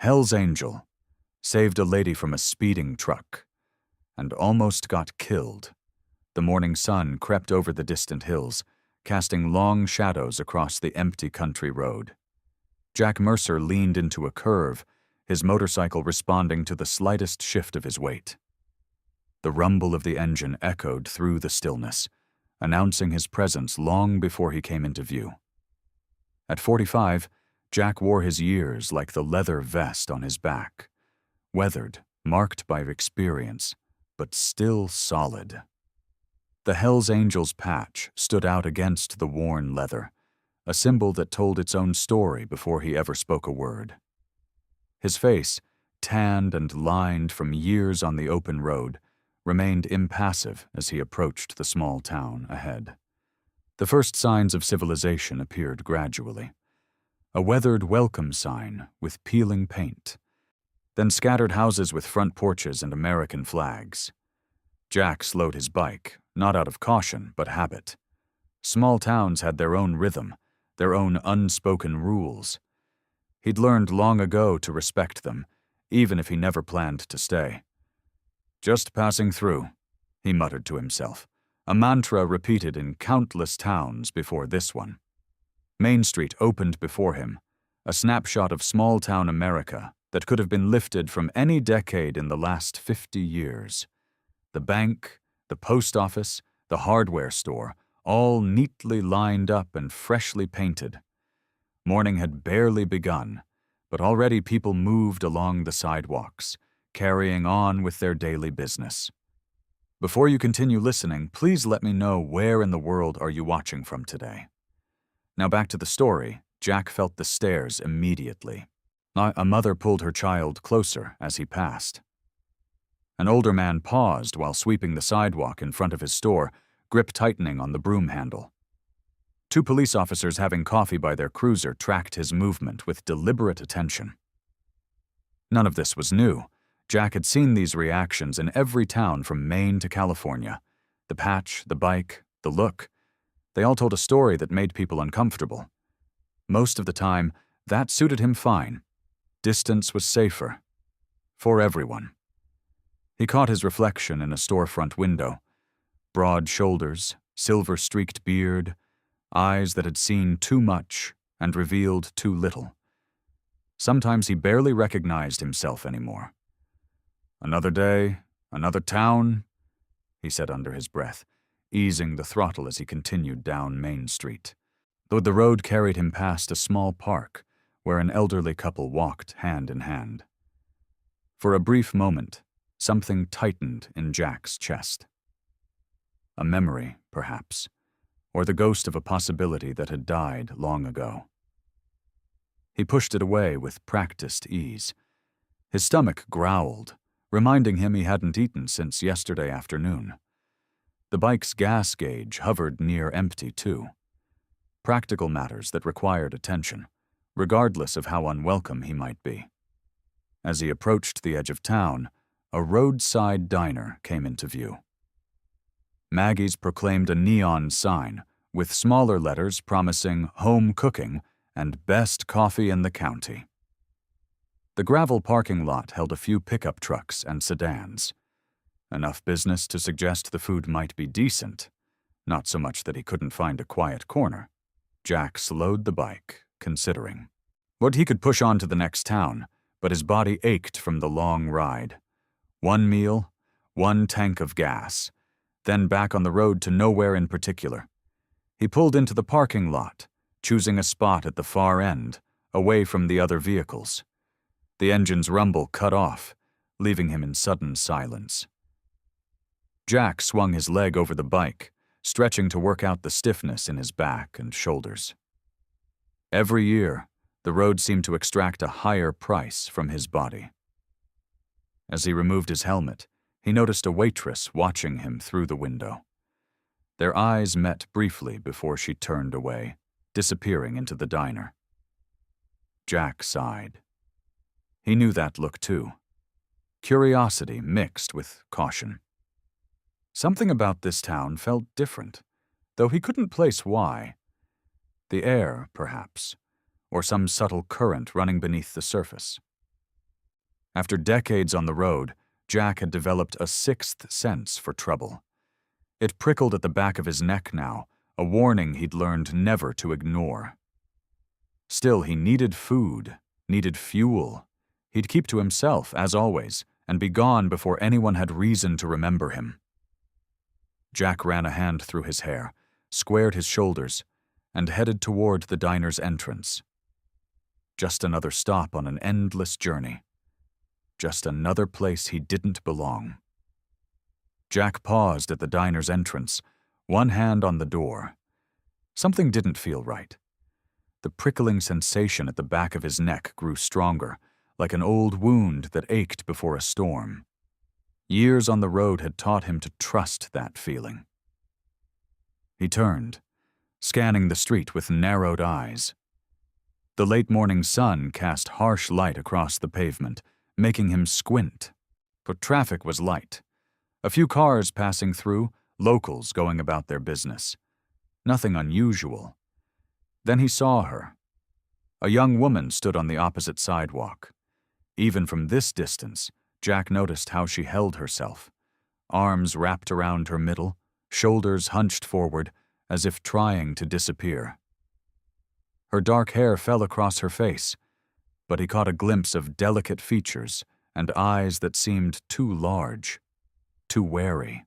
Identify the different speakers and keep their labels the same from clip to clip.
Speaker 1: Hell's Angel saved a lady from a speeding truck and almost got killed. The morning sun crept over the distant hills, casting long shadows across the empty country road. Jack Mercer leaned into a curve, his motorcycle responding to the slightest shift of his weight. The rumble of the engine echoed through the stillness, announcing his presence long before he came into view. At 45, Jack wore his years like the leather vest on his back, weathered, marked by experience, but still solid. The Hells Angels patch stood out against the worn leather, a symbol that told its own story before he ever spoke a word. His face, tanned and lined from years on the open road, remained impassive as he approached the small town ahead. The first signs of civilization appeared gradually. A weathered welcome sign with peeling paint, then scattered houses with front porches and American flags. Jack slowed his bike, not out of caution, but habit. Small towns had their own rhythm, their own unspoken rules. He'd learned long ago to respect them, even if he never planned to stay. "Just passing through," he muttered to himself, a mantra repeated in countless towns before this one. Main Street opened before him, a snapshot of small-town America that could have been lifted from any decade in the last 50 years. The bank, the post office, the hardware store, all neatly lined up and freshly painted. Morning had barely begun, but already people moved along the sidewalks, carrying on with their daily business. Before you continue listening, please let me know where in the world are you watching from today. Now back to the story. Jack felt the stares immediately. A mother pulled her child closer as he passed. An older man paused while sweeping the sidewalk in front of his store, grip tightening on the broom handle. Two police officers having coffee by their cruiser tracked his movement with deliberate attention. None of this was new. Jack had seen these reactions in every town from Maine to California. The patch, the bike, the look. They all told a story that made people uncomfortable. Most of the time, that suited him fine. Distance was safer. For everyone. He caught his reflection in a storefront window. Broad shoulders, silver-streaked beard, eyes that had seen too much and revealed too little. Sometimes he barely recognized himself anymore. "Another day, another town," he said under his breath, easing the throttle as he continued down Main Street. Though the road carried him past a small park where an elderly couple walked hand in hand. For a brief moment, something tightened in Jack's chest. A memory, perhaps, or the ghost of a possibility that had died long ago. He pushed it away with practiced ease. His stomach growled, reminding him he hadn't eaten since yesterday afternoon. The bike's gas gauge hovered near empty, too. Practical matters that required attention, regardless of how unwelcome he might be. As he approached the edge of town, a roadside diner came into view. Maggie's proclaimed a neon sign with smaller letters promising home cooking and best coffee in the county. The gravel parking lot held a few pickup trucks and sedans. Enough business to suggest the food might be decent, not so much that he couldn't find a quiet corner. Jack slowed the bike, considering what he could push on to the next town, but his body ached from the long ride. One meal, one tank of gas, then back on the road to nowhere in particular. He pulled into the parking lot, choosing a spot at the far end, away from the other vehicles. The engine's rumble cut off, leaving him in sudden silence. Jack swung his leg over the bike, stretching to work out the stiffness in his back and shoulders. Every year, the road seemed to extract a higher price from his body. As he removed his helmet, he noticed a waitress watching him through the window. Their eyes met briefly before she turned away, disappearing into the diner. Jack sighed. He knew that look too. Curiosity mixed with caution. Something about this town felt different, though he couldn't place why. The air, perhaps, or some subtle current running beneath the surface. After decades on the road, Jack had developed a sixth sense for trouble. It prickled at the back of his neck now, a warning he'd learned never to ignore. Still, he needed food, needed fuel. He'd keep to himself, as always, and be gone before anyone had reason to remember him. Jack ran a hand through his hair, squared his shoulders, and headed toward the diner's entrance. Just another stop on an endless journey. Just another place he didn't belong. Jack paused at the diner's entrance, one hand on the door. Something didn't feel right. The prickling sensation at the back of his neck grew stronger, like an old wound that ached before a storm. Years on the road had taught him to trust that feeling. He turned, scanning the street with narrowed eyes. The late morning sun cast harsh light across the pavement, making him squint. But traffic was light. A few cars passing through, locals going about their business. Nothing unusual. Then he saw her. A young woman stood on the opposite sidewalk. Even from this distance, Jack noticed how she held herself. Arms wrapped around her middle, shoulders hunched forward, as if trying to disappear. Her dark hair fell across her face, but he caught a glimpse of delicate features and eyes that seemed too large, too wary.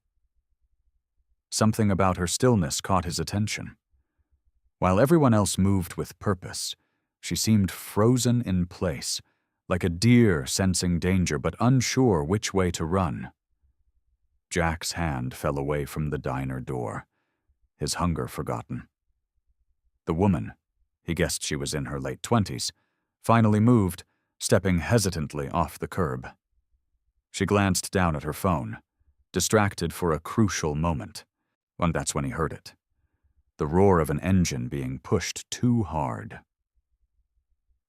Speaker 1: Something about her stillness caught his attention. While everyone else moved with purpose, she seemed frozen in place, like a deer sensing danger but unsure which way to run. Jack's hand fell away from the diner door, his hunger forgotten. The woman, he guessed she was in her late 20s, finally moved, stepping hesitantly off the curb. She glanced down at her phone, distracted for a crucial moment. And that's when he heard it. The roar of an engine being pushed too hard.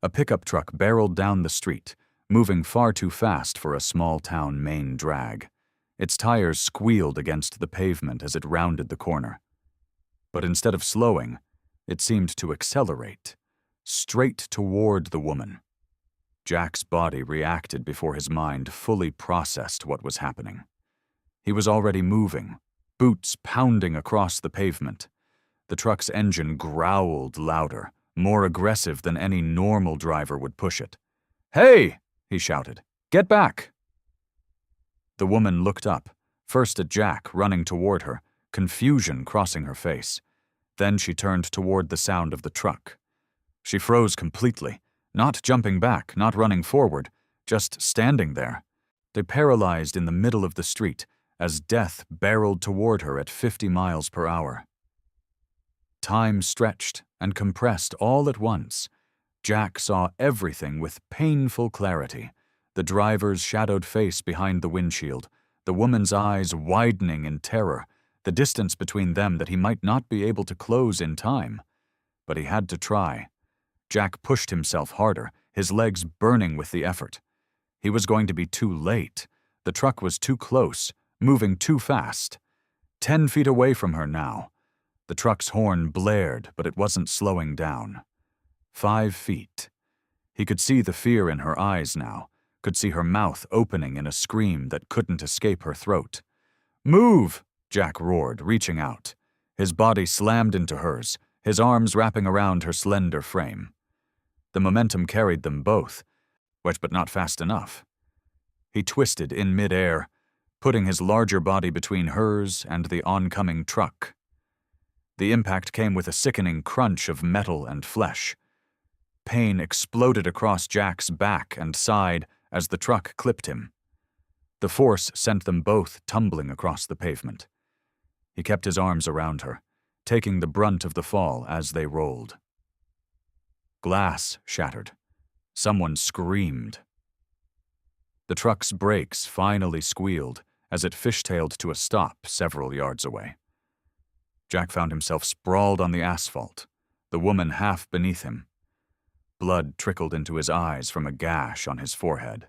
Speaker 1: A pickup truck barreled down the street, moving far too fast for a small-town main drag. Its tires squealed against the pavement as it rounded the corner. But instead of slowing, it seemed to accelerate, straight toward the woman. Jack's body reacted before his mind fully processed what was happening. He was already moving, boots pounding across the pavement. The truck's engine growled louder, more aggressive than any normal driver would push it. "Hey!" he shouted. "Get back!" The woman looked up, first at Jack running toward her, confusion crossing her face. Then she turned toward the sound of the truck. She froze completely, not jumping back, not running forward, just standing there, deparalyzed in the middle of the street as death barreled toward her at 50 miles per hour. Time stretched and compressed all at once. Jack saw everything with painful clarity. The driver's shadowed face behind the windshield, the woman's eyes widening in terror, the distance between them that he might not be able to close in time. But he had to try. Jack pushed himself harder, his legs burning with the effort. He was going to be too late. The truck was too close, moving too fast. 10 feet away from her now. The truck's horn blared, but it wasn't slowing down. 5 feet. He could see the fear in her eyes now, could see her mouth opening in a scream that couldn't escape her throat. "Move!" Jack roared, reaching out. His body slammed into hers, his arms wrapping around her slender frame. The momentum carried them both, but not fast enough. He twisted in midair, putting his larger body between hers and the oncoming truck. The impact came with a sickening crunch of metal and flesh. Pain exploded across Jack's back and side as the truck clipped him. The force sent them both tumbling across the pavement. He kept his arms around her, taking the brunt of the fall as they rolled. Glass shattered. Someone screamed. The truck's brakes finally squealed as it fishtailed to a stop several yards away. Jack found himself sprawled on the asphalt, the woman half beneath him. Blood trickled into his eyes from a gash on his forehead.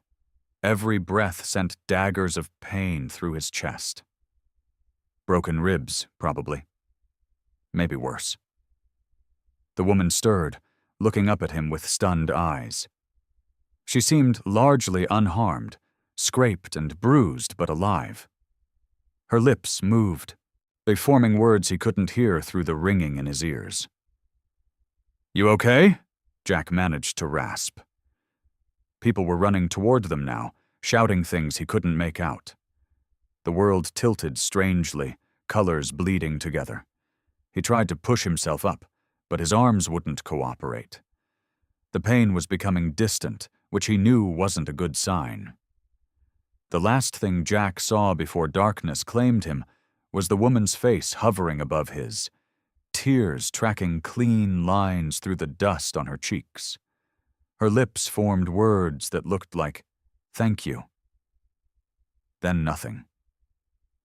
Speaker 1: Every breath sent daggers of pain through his chest. Broken ribs, probably. Maybe worse. The woman stirred, looking up at him with stunned eyes. She seemed largely unharmed, scraped and bruised but alive. Her lips moved, they forming words he couldn't hear through the ringing in his ears. "You okay?" Jack managed to rasp. People were running toward them now, shouting things he couldn't make out. The world tilted strangely, colors bleeding together. He tried to push himself up, but his arms wouldn't cooperate. The pain was becoming distant, which he knew wasn't a good sign. The last thing Jack saw before darkness claimed him was the woman's face hovering above his, tears tracking clean lines through the dust on her cheeks. Her lips formed words that looked like, "Thank you." Then nothing.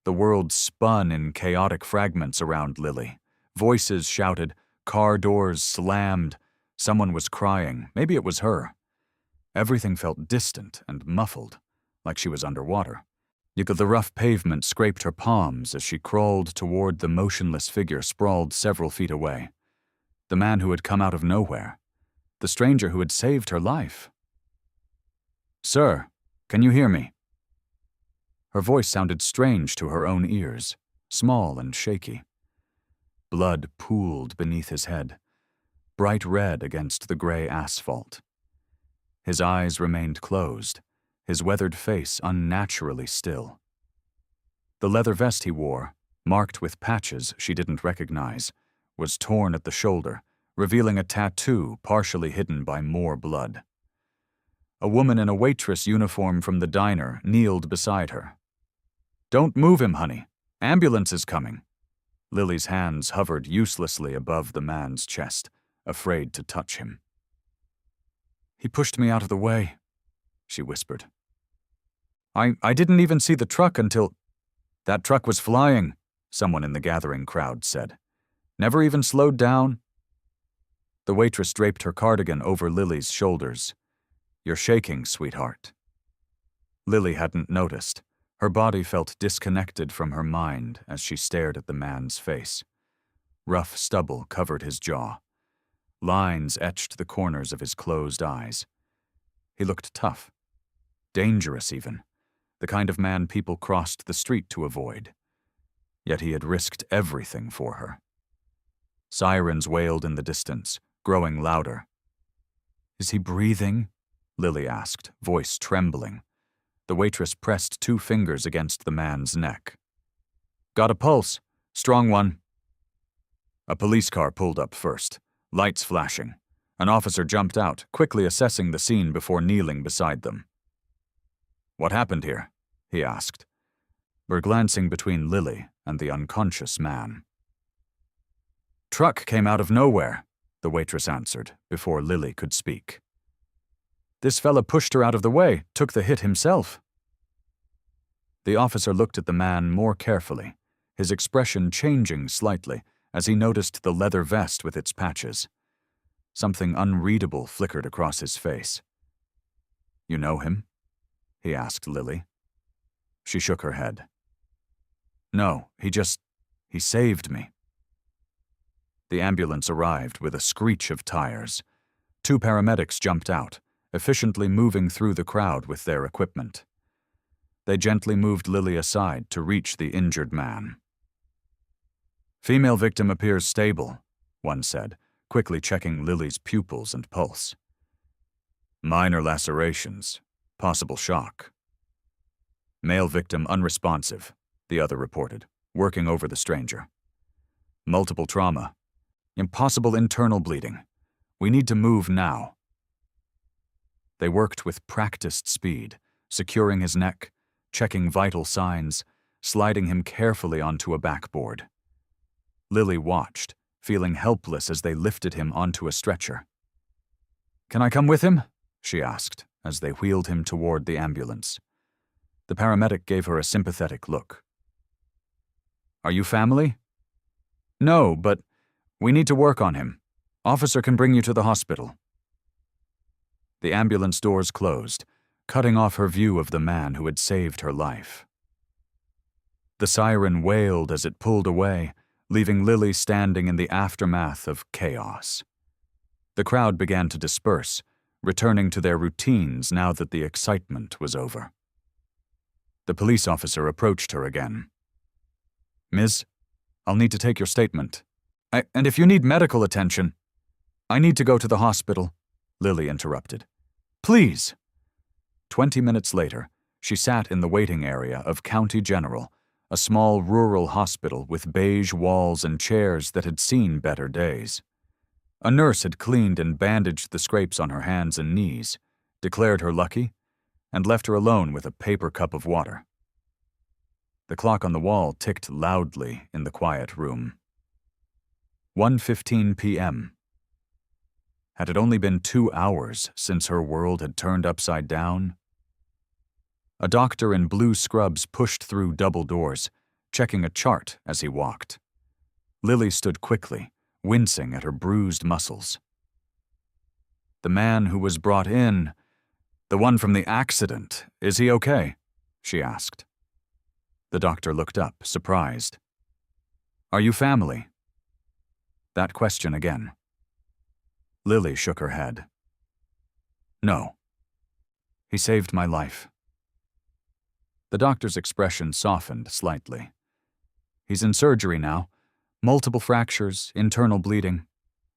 Speaker 1: The world spun in chaotic fragments around Lily. Voices shouted, car doors slammed, someone was crying, maybe it was her. Everything felt distant and muffled, like she was underwater. The rough pavement scraped her palms as she crawled toward the motionless figure sprawled several feet away. The man who had come out of nowhere. The stranger who had saved her life. "Sir, can you hear me?" Her voice sounded strange to her own ears, small and shaky. Blood pooled beneath his head, bright red against the gray asphalt. His eyes remained closed, his weathered face unnaturally still. The leather vest he wore, marked with patches she didn't recognize, was torn at the shoulder, revealing a tattoo partially hidden by more blood. A woman in a waitress uniform from the diner kneeled beside her. "Don't move him, honey. Ambulance is coming." Lily's hands hovered uselessly above the man's chest, afraid to touch him. "He pushed me out of the way," she whispered. I didn't even see the truck until—" "That truck was flying," someone in the gathering crowd said. "Never even slowed down." The waitress draped her cardigan over Lily's shoulders. "You're shaking, sweetheart." Lily hadn't noticed. Her body felt disconnected from her mind as she stared at the man's face. Rough stubble covered his jaw. Lines etched the corners of his closed eyes. He looked tough. Dangerous, even. The kind of man people crossed the street to avoid. Yet he had risked everything for her. Sirens wailed in the distance, growing louder. "Is he breathing?" Lily asked, voice trembling. The waitress pressed 2 fingers against the man's neck. "Got a pulse. Strong one." A police car pulled up first, lights flashing. An officer jumped out, quickly assessing the scene before kneeling beside them. "What happened here?" he asked. We're glancing between Lily and the unconscious man. "Truck came out of nowhere," the waitress answered, before Lily could speak. "This fella pushed her out of the way, took the hit himself." The officer looked at the man more carefully, his expression changing slightly as he noticed the leather vest with its patches. Something unreadable flickered across his face. "You know him?" he asked Lily. She shook her head. "No, he saved me." The ambulance arrived with a screech of tires. 2 paramedics jumped out, efficiently moving through the crowd with their equipment. They gently moved Lily aside to reach the injured man. "Female victim appears stable," one said, quickly checking Lily's pupils and pulse. "Minor lacerations, possible shock." "Male victim unresponsive," the other reported, working over the stranger. "Multiple trauma. Impossible internal bleeding. We need to move now." They worked with practiced speed, securing his neck, checking vital signs, sliding him carefully onto a backboard. Lily watched, feeling helpless as they lifted him onto a stretcher. "Can I come with him?" she asked, as they wheeled him toward the ambulance. The paramedic gave her a sympathetic look. "Are you family?" "No, but we need to work on him. Officer can bring you to the hospital." The ambulance doors closed, cutting off her view of the man who had saved her life. The siren wailed as it pulled away, leaving Lily standing in the aftermath of chaos. The crowd began to disperse, returning to their routines now that the excitement was over. The police officer approached her again. "Miss, I'll need to take your statement. And if you need medical attention—" "I need to go to the hospital," Lily interrupted. "Please." 20 minutes later, she sat in the waiting area of County General, a small rural hospital with beige walls and chairs that had seen better days. A nurse had cleaned and bandaged the scrapes on her hands and knees, declared her lucky, and left her alone with a paper cup of water. The clock on the wall ticked loudly in the quiet room. 1:15 p.m. Had it only been 2 hours since her world had turned upside down? A doctor in blue scrubs pushed through double doors, checking a chart as he walked. Lily stood quickly, wincing at her bruised muscles. "The man who was brought in, the one from the accident, is he okay?" she asked. The doctor looked up, surprised. "Are you family?" That question again. Lily shook her head. "No. He saved my life." The doctor's expression softened slightly. "He's in surgery now. Multiple fractures, internal bleeding.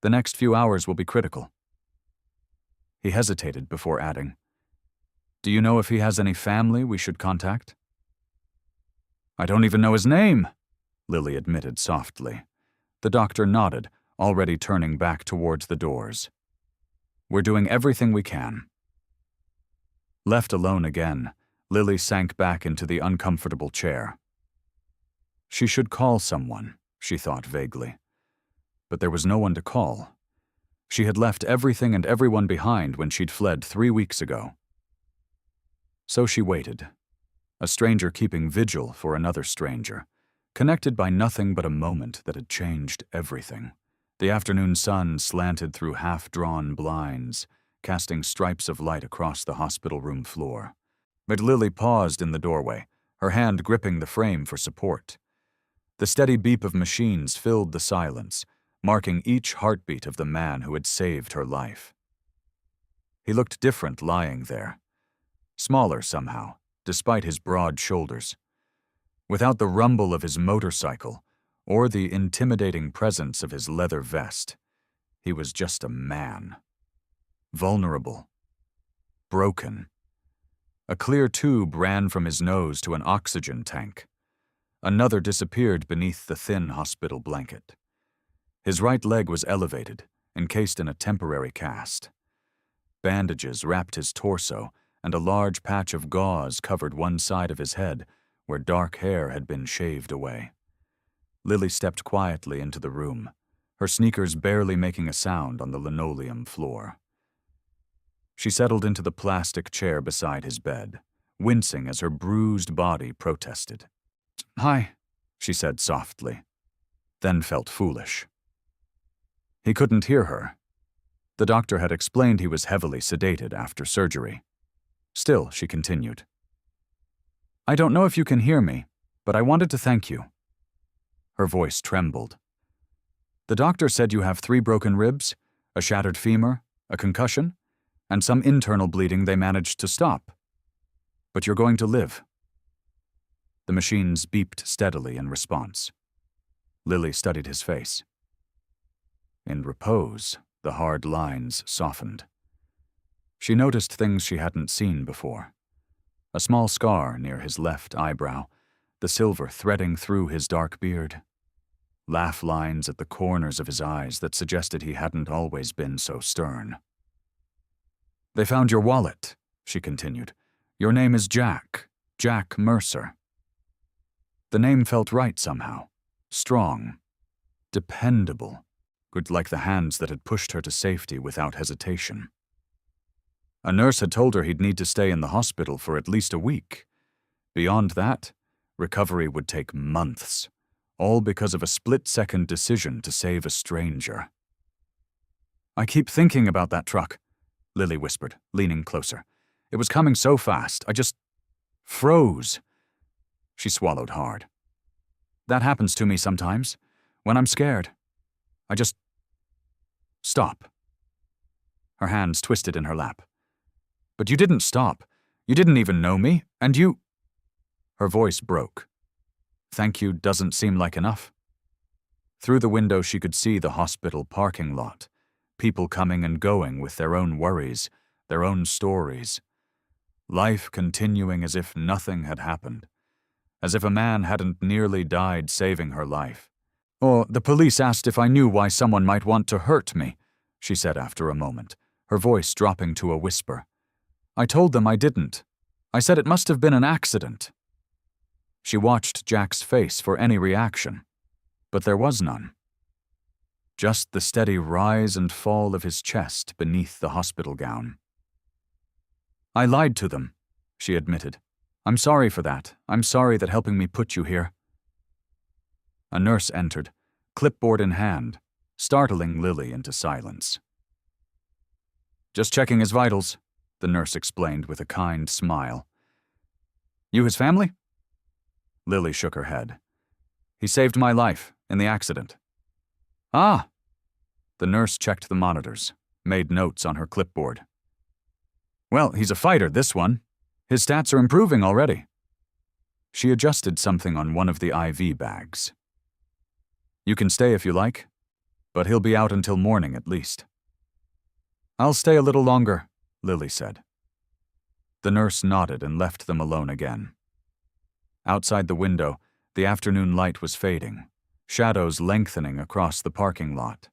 Speaker 1: The next few hours will be critical." He hesitated before adding, "Do you know if he has any family we should contact?" "I don't even know his name," Lily admitted softly. The doctor nodded, already turning back towards the doors. "We're doing everything we can." Left alone again, Lily sank back into the uncomfortable chair. She should call someone, she thought vaguely. But there was no one to call. She had left everything and everyone behind when she'd fled 3 weeks ago. So she waited, a stranger keeping vigil for another stranger, connected by nothing but a moment that had changed everything. The afternoon sun slanted through half-drawn blinds, casting stripes of light across the hospital room floor. But Lily paused in the doorway, her hand gripping the frame for support. The steady beep of machines filled the silence, marking each heartbeat of the man who had saved her life. He looked different lying there, smaller somehow, despite his broad shoulders. Without the rumble of his motorcycle, or the intimidating presence of his leather vest, he was just a man. Vulnerable. Broken. A clear tube ran from his nose to an oxygen tank. Another disappeared beneath the thin hospital blanket. His right leg was elevated, encased in a temporary cast. Bandages wrapped his torso, and a large patch of gauze covered one side of his head, where dark hair had been shaved away. Lily stepped quietly into the room, her sneakers barely making a sound on the linoleum floor. She settled into the plastic chair beside his bed, wincing as her bruised body protested. "Hi," she said softly, then felt foolish. He couldn't hear her. The doctor had explained he was heavily sedated after surgery. Still, she continued. "I don't know if you can hear me, but I wanted to thank you." Her voice trembled. "The doctor said you have 3 broken ribs, a shattered femur, a concussion, and some internal bleeding they managed to stop. But you're going to live." The machines beeped steadily in response. Lily studied his face. In repose, the hard lines softened. She noticed things she hadn't seen before. A small scar near his left eyebrow, the silver threading through his dark beard. Laugh lines at the corners of his eyes that suggested he hadn't always been so stern. "They found your wallet," she continued. "Your name is Jack Mercer." The name felt right somehow. Strong. Dependable. Good like the hands that had pushed her to safety without hesitation. A nurse had told her he'd need to stay in the hospital for at least a week. Beyond that, recovery would take months, all because of a split-second decision to save a stranger. "I keep thinking about that truck," Lily whispered, leaning closer. "It was coming so fast, I just froze." She swallowed hard. "That happens to me sometimes. When I'm scared, I just stop." her hands twisted in her lap. "But you didn't stop. You didn't even know me, and you—" Her voice broke. "Thank you doesn't seem like enough." Through the window she could see the hospital parking lot, people coming and going with their own worries, their own stories. Life continuing as if nothing had happened, as if a man hadn't nearly died saving her life. "Or the police asked if I knew why someone might want to hurt me," she said after a moment, her voice dropping to a whisper. "I told them I didn't. I said it must have been an accident." She watched Jack's face for any reaction, but there was none. Just the steady rise and fall of his chest beneath the hospital gown. "I lied to them," she admitted. "I'm sorry for that. I'm sorry that helping me put you here." A nurse entered, clipboard in hand, startling Lily into silence. "Just checking his vitals," the nurse explained with a kind smile. "You his family?" Lily shook her head. "He saved my life in the accident." "Ah!" The nurse checked the monitors, made notes on her clipboard. "Well, he's a fighter, this one. His stats are improving already." She adjusted something on one of the IV bags. "You can stay if you like, but he'll be out until morning at least." "I'll stay a little longer," Lily said. The nurse nodded and left them alone again. Outside the window, the afternoon light was fading, shadows lengthening across the parking lot.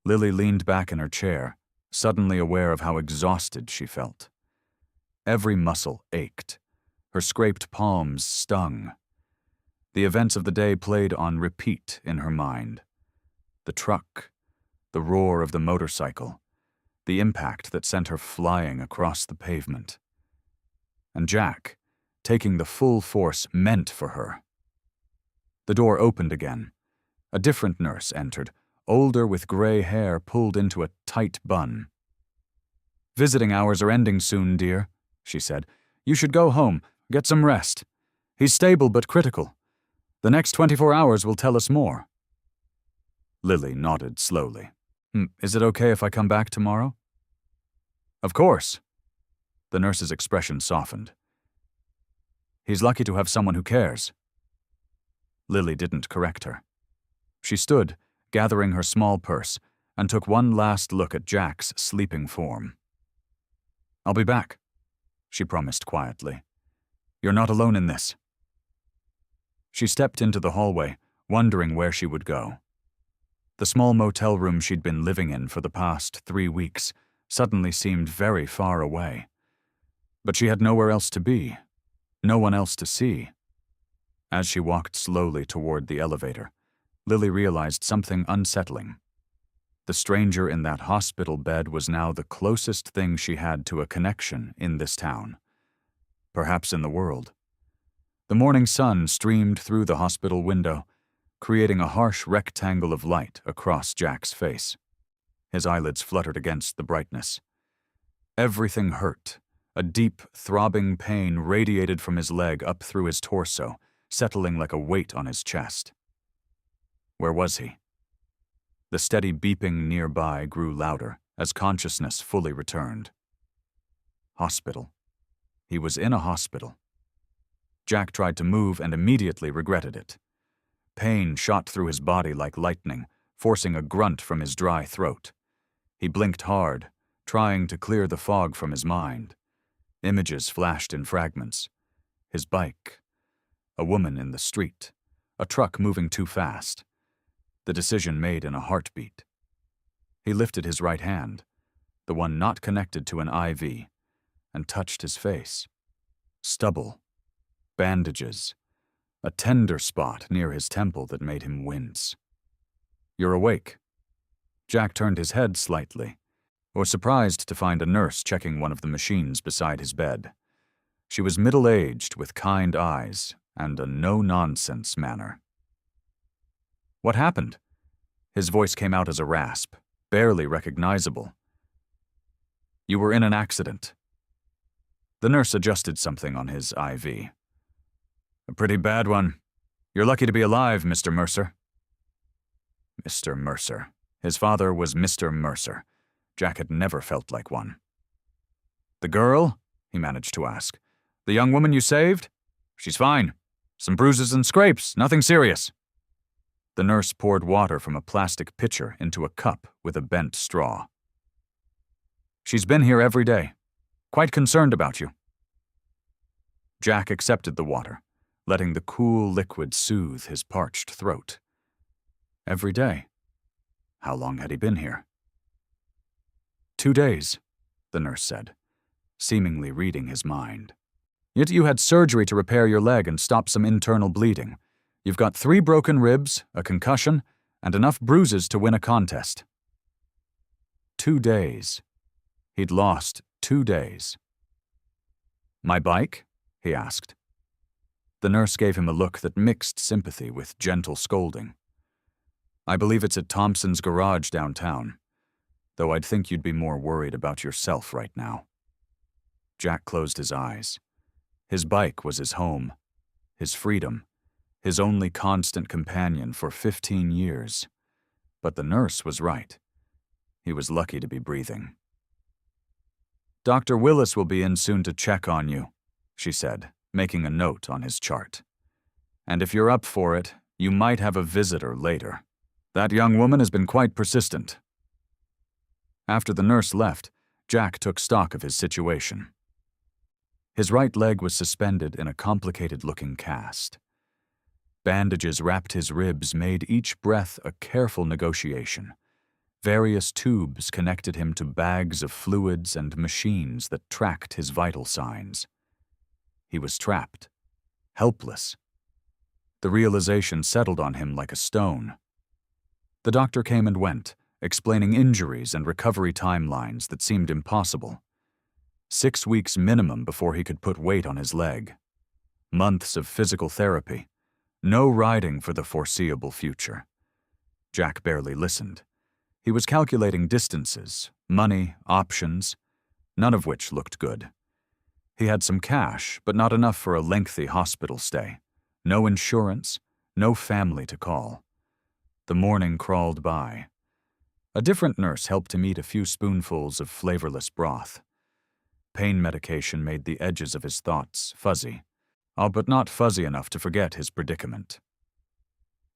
Speaker 1: Lily leaned back in her chair, suddenly aware of how exhausted she felt. Every muscle ached. Her scraped palms stung. The events of the day played on repeat in her mind. The truck, the roar of the motorcycle, the impact that sent her flying across the pavement. And Jack, taking the full force meant for her. The door opened again. A different nurse entered, older with gray hair pulled into a tight bun. "Visiting hours are ending soon, dear," she said. "You should go home, get some rest. He's stable but critical. The next 24 hours will tell us more." Lily nodded slowly. "Is it okay if I come back tomorrow?" "Of course." The nurse's expression softened. "He's lucky to have someone who cares." Lily didn't correct her. She stood, gathering her small purse, and took one last look at Jack's sleeping form. "I'll be back," she promised quietly. "You're not alone in this." She stepped into the hallway, wondering where she would go. The small motel room she'd been living in for the past 3 weeks suddenly seemed very far away. But she had nowhere else to be, no one else to see. As she walked slowly toward the elevator, Lily realized something unsettling. The stranger in that hospital bed was now the closest thing she had to a connection in this town, perhaps in the world. The morning sun streamed through the hospital window, creating a harsh rectangle of light across Jack's face. His eyelids fluttered against the brightness. Everything hurt. A deep, throbbing pain radiated from his leg up through his torso, settling like a weight on his chest. Where was he? The steady beeping nearby grew louder as consciousness fully returned. Hospital. He was in a hospital. Jack tried to move and immediately regretted it. Pain shot through his body like lightning, forcing a grunt from his dry throat. He blinked hard, trying to clear the fog from his mind. Images flashed in fragments. His bike. A woman in the street. A truck moving too fast. The decision made in a heartbeat. He lifted his right hand, the one not connected to an IV, and touched his face. Stubble. Bandages. A tender spot near his temple that made him wince. "You're awake." Jack turned his head slightly, was surprised to find a nurse checking one of the machines beside his bed. She was middle-aged with kind eyes and a no-nonsense manner. "What happened?" His voice came out as a rasp, barely recognizable. "You were in an accident." The nurse adjusted something on his IV. "A pretty bad one. You're lucky to be alive, Mr. Mercer." Mr. Mercer. His father was Mr. Mercer. Jack had never felt like one. "The girl?" he managed to ask. "The young woman you saved? She's fine. Some bruises and scrapes, nothing serious." The nurse poured water from a plastic pitcher into a cup with a bent straw. "She's been here every day. Quite concerned about you." Jack accepted the water, letting the cool liquid soothe his parched throat. Every day? How long had he been here? 2 days, the nurse said, seemingly reading his mind. "Yet you had surgery to repair your leg and stop some internal bleeding. You've got 3 broken ribs, a concussion, and enough bruises to win a contest." 2 days. He'd lost 2 days. "My bike?" he asked. The nurse gave him a look that mixed sympathy with gentle scolding. "I believe it's at Thompson's garage downtown, though I'd think you'd be more worried about yourself right now." Jack closed his eyes. His bike was his home, his freedom, his only constant companion for 15 years. But the nurse was right. He was lucky to be breathing. "Dr. Willis will be in soon to check on you," she said, making a note on his chart. "And if you're up for it, you might have a visitor later. That young woman has been quite persistent." After the nurse left, Jack took stock of his situation. His right leg was suspended in a complicated-looking cast. Bandages wrapped his ribs made each breath a careful negotiation. Various tubes connected him to bags of fluids and machines that tracked his vital signs. He was trapped, helpless. The realization settled on him like a stone. The doctor came and went, explaining injuries and recovery timelines that seemed impossible. 6 weeks minimum before he could put weight on his leg. Months of physical therapy. No riding for the foreseeable future. Jack barely listened. He was calculating distances, money, options, none of which looked good. He had some cash, but not enough for a lengthy hospital stay. No insurance, no family to call. The morning crawled by. A different nurse helped him eat a few spoonfuls of flavorless broth. Pain medication made the edges of his thoughts fuzzy, but not fuzzy enough to forget his predicament.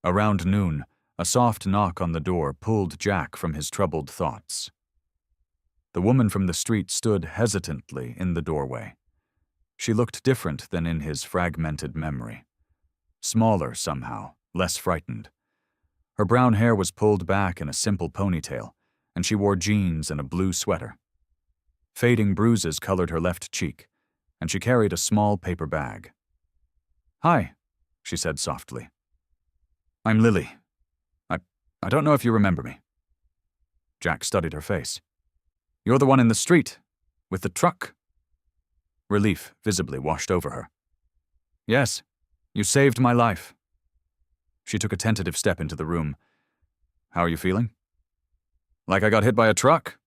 Speaker 1: Around noon, a soft knock on the door pulled Jack from his troubled thoughts. The woman from the street stood hesitantly in the doorway. She looked different than in his fragmented memory. Smaller somehow, less frightened. Her brown hair was pulled back in a simple ponytail, and she wore jeans and a blue sweater. Fading bruises colored her left cheek, and she carried a small paper bag. "Hi," she said softly. "I'm Lily. I don't know if you remember me." Jack studied her face. "You're the one in the street, with the truck." Relief visibly washed over her. "Yes, you saved my life." She took a tentative step into the room. "How are you feeling?" "Like I got hit by a truck?"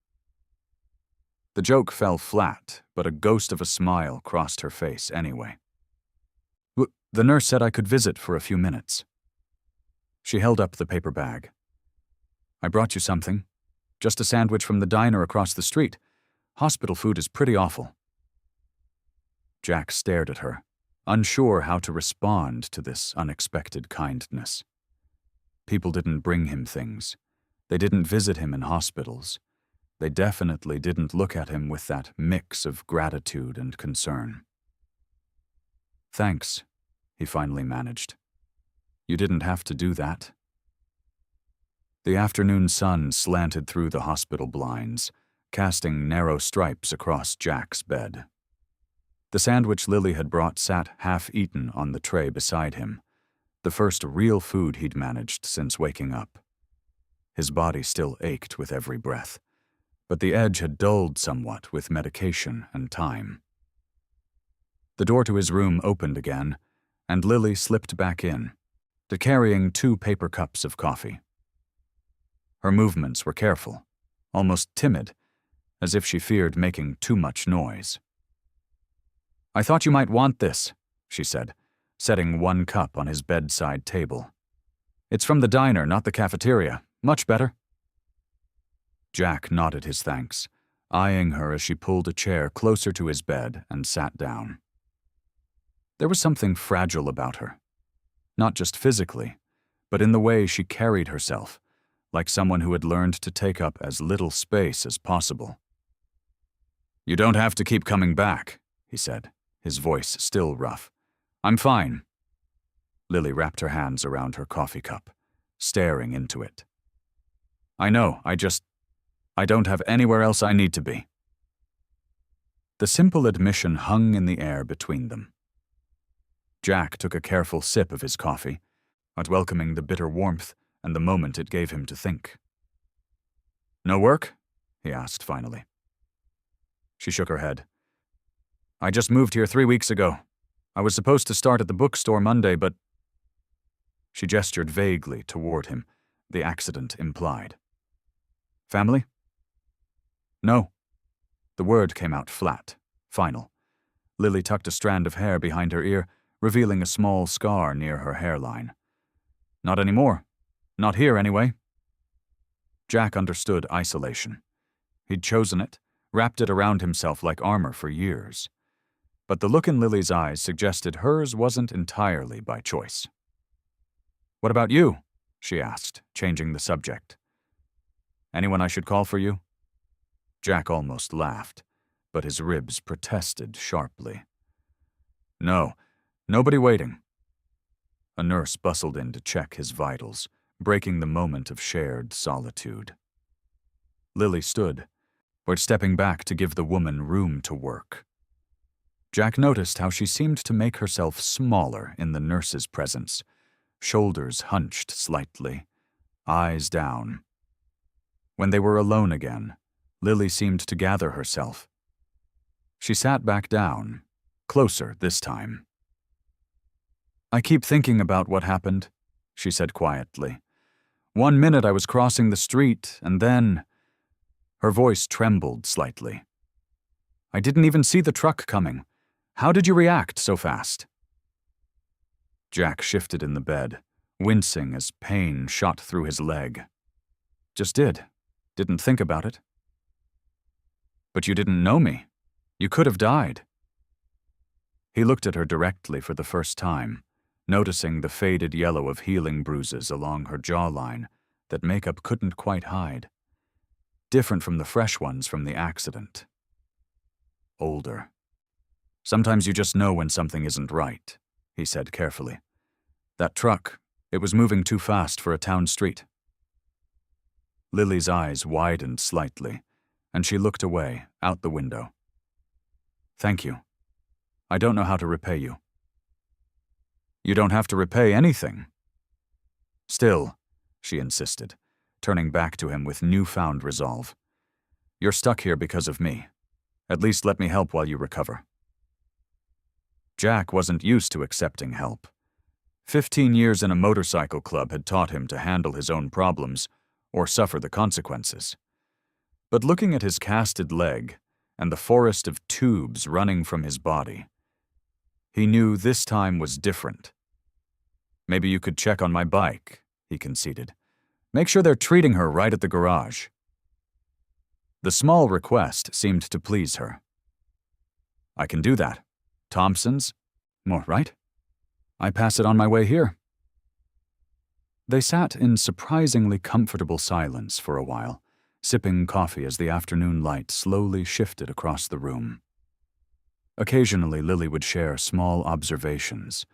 Speaker 1: The joke fell flat, but a ghost of a smile crossed her face anyway. "The nurse said I could visit for a few minutes." She held up the paper bag. "I brought you something. Just a sandwich from the diner across the street. Hospital food is pretty awful." Jack stared at her, unsure how to respond to this unexpected kindness. People didn't bring him things. They didn't visit him in hospitals. They definitely didn't look at him with that mix of gratitude and concern. "Thanks," he finally managed. "You didn't have to do that." The afternoon sun slanted through the hospital blinds, casting narrow stripes across Jack's bed. The sandwich Lily had brought sat half-eaten on the tray beside him, the first real food he'd managed since waking up. His body still ached with every breath, but the edge had dulled somewhat with medication and time. The door to his room opened again, and Lily slipped back in, carrying 2 paper cups of coffee. Her movements were careful, almost timid, as if she feared making too much noise. "I thought you might want this," she said, setting 1 cup on his bedside table. "It's from the diner, not the cafeteria. Much better." Jack nodded his thanks, eyeing her as she pulled a chair closer to his bed and sat down. There was something fragile about her, not just physically, but in the way she carried herself, like someone who had learned to take up as little space as possible. "You don't have to keep coming back," he said, his voice still rough. "I'm fine." Lily wrapped her hands around her coffee cup, staring into it. "I know, I don't have anywhere else I need to be." The simple admission hung in the air between them. Jack took a careful sip of his coffee, not welcoming the bitter warmth and the moment it gave him to think. "No work?" he asked finally. She shook her head. "I just moved here 3 weeks ago. I was supposed to start at the bookstore Monday, but—" She gestured vaguely toward him, the accident implied. "Family?" "No." The word came out flat, final. Lily tucked a strand of hair behind her ear, revealing a small scar near her hairline. "Not anymore. Not here, anyway." Jack understood isolation. He'd chosen it, wrapped it around himself like armor for years. But the look in Lily's eyes suggested hers wasn't entirely by choice. "What about you?" she asked, changing the subject. "Anyone I should call for you?" Jack almost laughed, but his ribs protested sharply. "No, nobody waiting." A nurse bustled in to check his vitals, breaking the moment of shared solitude. Lily stood, but stepping back to give the woman room to work. Jack noticed how she seemed to make herself smaller in the nurse's presence, shoulders hunched slightly, eyes down. When they were alone again, Lily seemed to gather herself. She sat back down, closer this time. "I keep thinking about what happened," she said quietly. "One minute I was crossing the street, and then—" Her voice trembled slightly. "I didn't even see the truck coming. How did you react so fast?" Jack shifted in the bed, wincing as pain shot through his leg. "Just did. Didn't think about it." "But you didn't know me. You could have died." He looked at her directly for the first time, noticing the faded yellow of healing bruises along her jawline that makeup couldn't quite hide. Different from the fresh ones from the accident. Older. "Sometimes you just know when something isn't right," he said carefully. "That truck, it was moving too fast for a town street." Lily's eyes widened slightly, and she looked away, out the window. "Thank you. I don't know how to repay you." "You don't have to repay anything." "Still," she insisted, turning back to him with newfound resolve. "You're stuck here because of me. At least let me help while you recover." Jack wasn't used to accepting help. 15 years in a motorcycle club had taught him to handle his own problems or suffer the consequences. But looking at his casted leg and the forest of tubes running from his body, he knew this time was different. "Maybe you could check on my bike," he conceded. "Make sure they're treating her right at the garage." The small request seemed to please her. "I can do that. Thompson's? More right? I pass it on my way here." They sat in surprisingly comfortable silence for a while, sipping coffee as the afternoon light slowly shifted across the room. Occasionally, Lily would share small observations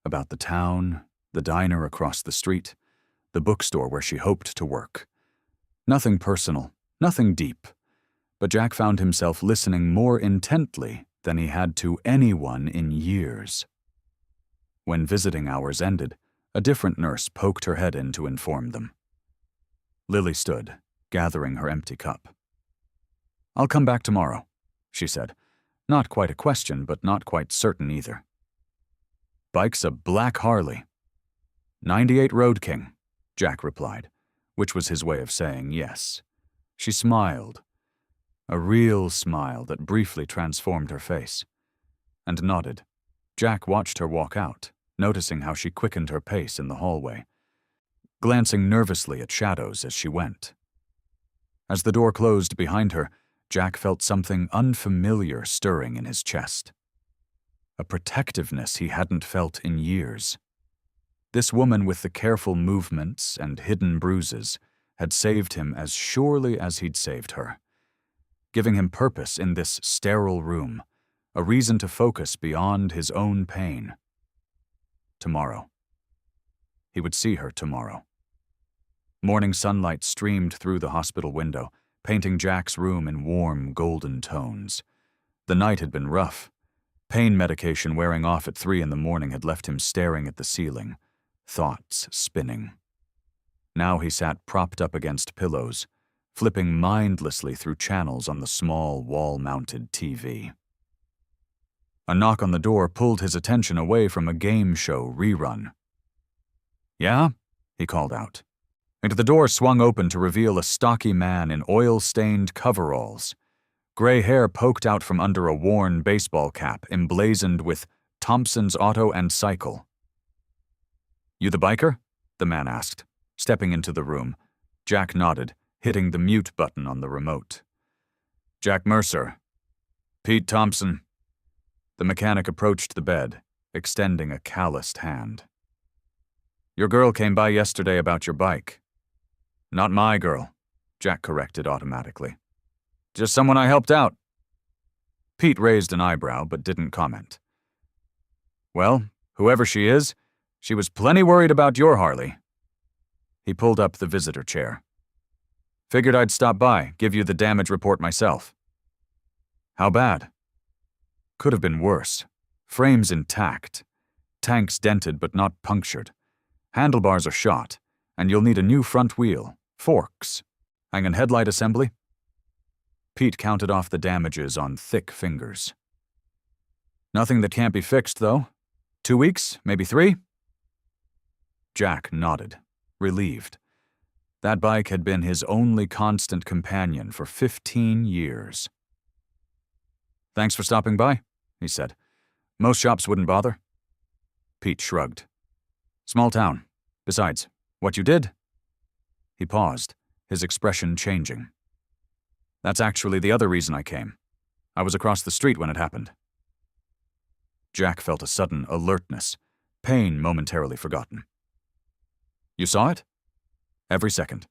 Speaker 1: about the town, the diner across the street, the bookstore where she hoped to work. Nothing personal, nothing deep, but Jack found himself listening more intently than he had to anyone in years. When visiting hours ended, a different nurse poked her head in to inform them. Lily stood, gathering her empty cup. "I'll come back tomorrow," she said. Not quite a question, but not quite certain either. "Bike's a black Harley." "98 Road King," Jack replied, which was his way of saying yes. She smiled, a real smile that briefly transformed her face, and nodded. Jack watched her walk out, noticing how she quickened her pace in the hallway, glancing nervously at shadows as she went. As the door closed behind her, Jack felt something unfamiliar stirring in his chest. A protectiveness he hadn't felt in years. This woman with the careful movements and hidden bruises had saved him as surely as he'd saved her, giving him purpose in this sterile room, a reason to focus beyond his own pain. Tomorrow. He would see her tomorrow. Morning sunlight streamed through the hospital window, painting Jack's room in warm, golden tones. The night had been rough. Pain medication wearing off at 3 a.m. had left him staring at the ceiling, thoughts spinning. Now he sat propped up against pillows, flipping mindlessly through channels on the small, wall-mounted TV. A knock on the door pulled his attention away from a game show rerun. "Yeah?" he called out. And the door swung open to reveal a stocky man in oil-stained coveralls. Gray hair poked out from under a worn baseball cap emblazoned with Thompson's Auto and Cycle. "You the biker?" the man asked, stepping into the room. Jack nodded, hitting the mute button on the remote. "Jack Mercer. Pete Thompson." The mechanic approached the bed, extending a calloused hand. "Your girl came by yesterday about your bike." "Not my girl," Jack corrected automatically. "Just someone I helped out." Pete raised an eyebrow but didn't comment. "Well, whoever she is, she was plenty worried about your Harley." He pulled up the visitor chair. "Figured I'd stop by, give you the damage report myself." "How bad?" "Could have been worse. Frame's intact. Tanks dented but not punctured. Handlebars are shot, and you'll need a new front wheel, forks, and headlight assembly." Pete counted off the damages on thick fingers. "Nothing that can't be fixed, though. 2 weeks, maybe 3? Jack nodded, relieved. That bike had been his only constant companion for 15 years. "Thanks for stopping by," he said. "Most shops wouldn't bother." Pete shrugged. "Small town. Besides, what you did?" He paused, his expression changing. "That's actually the other reason I came. I was across the street when it happened." Jack felt a sudden alertness, pain momentarily forgotten. "You saw it?" "Every second."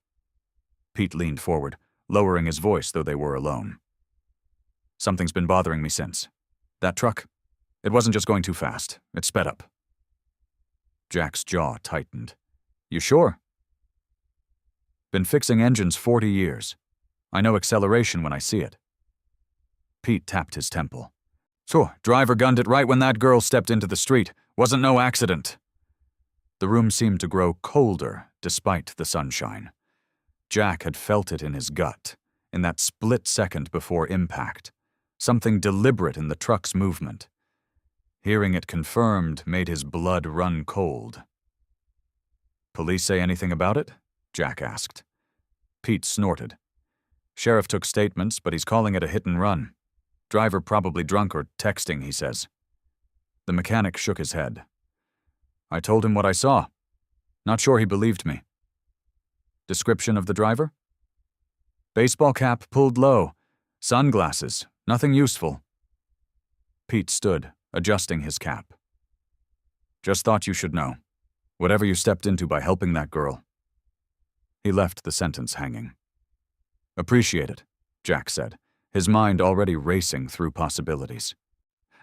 Speaker 1: Pete leaned forward, lowering his voice though they were alone. "Something's been bothering me since. That truck, it wasn't just going too fast. It sped up." Jack's jaw tightened. "You sure?" "Been fixing engines 40 years. I know acceleration when I see it." Pete tapped his temple. "So, driver gunned it right when that girl stepped into the street. Wasn't no accident." The room seemed to grow colder despite the sunshine. Jack had felt it in his gut, in that split second before impact. Something deliberate in the truck's movement. Hearing it confirmed made his blood run cold. "Police say anything about it?" Jack asked. Pete snorted. "Sheriff took statements, but he's calling it a hit and run. Driver probably drunk or texting, he says." The mechanic shook his head. "I told him what I saw. Not sure he believed me." "Description of the driver?" "Baseball cap pulled low. Sunglasses. Nothing useful." Pete stood, adjusting his cap. "Just thought you should know. Whatever you stepped into by helping that girl." He left the sentence hanging. "Appreciate it," Jack said, his mind already racing through possibilities.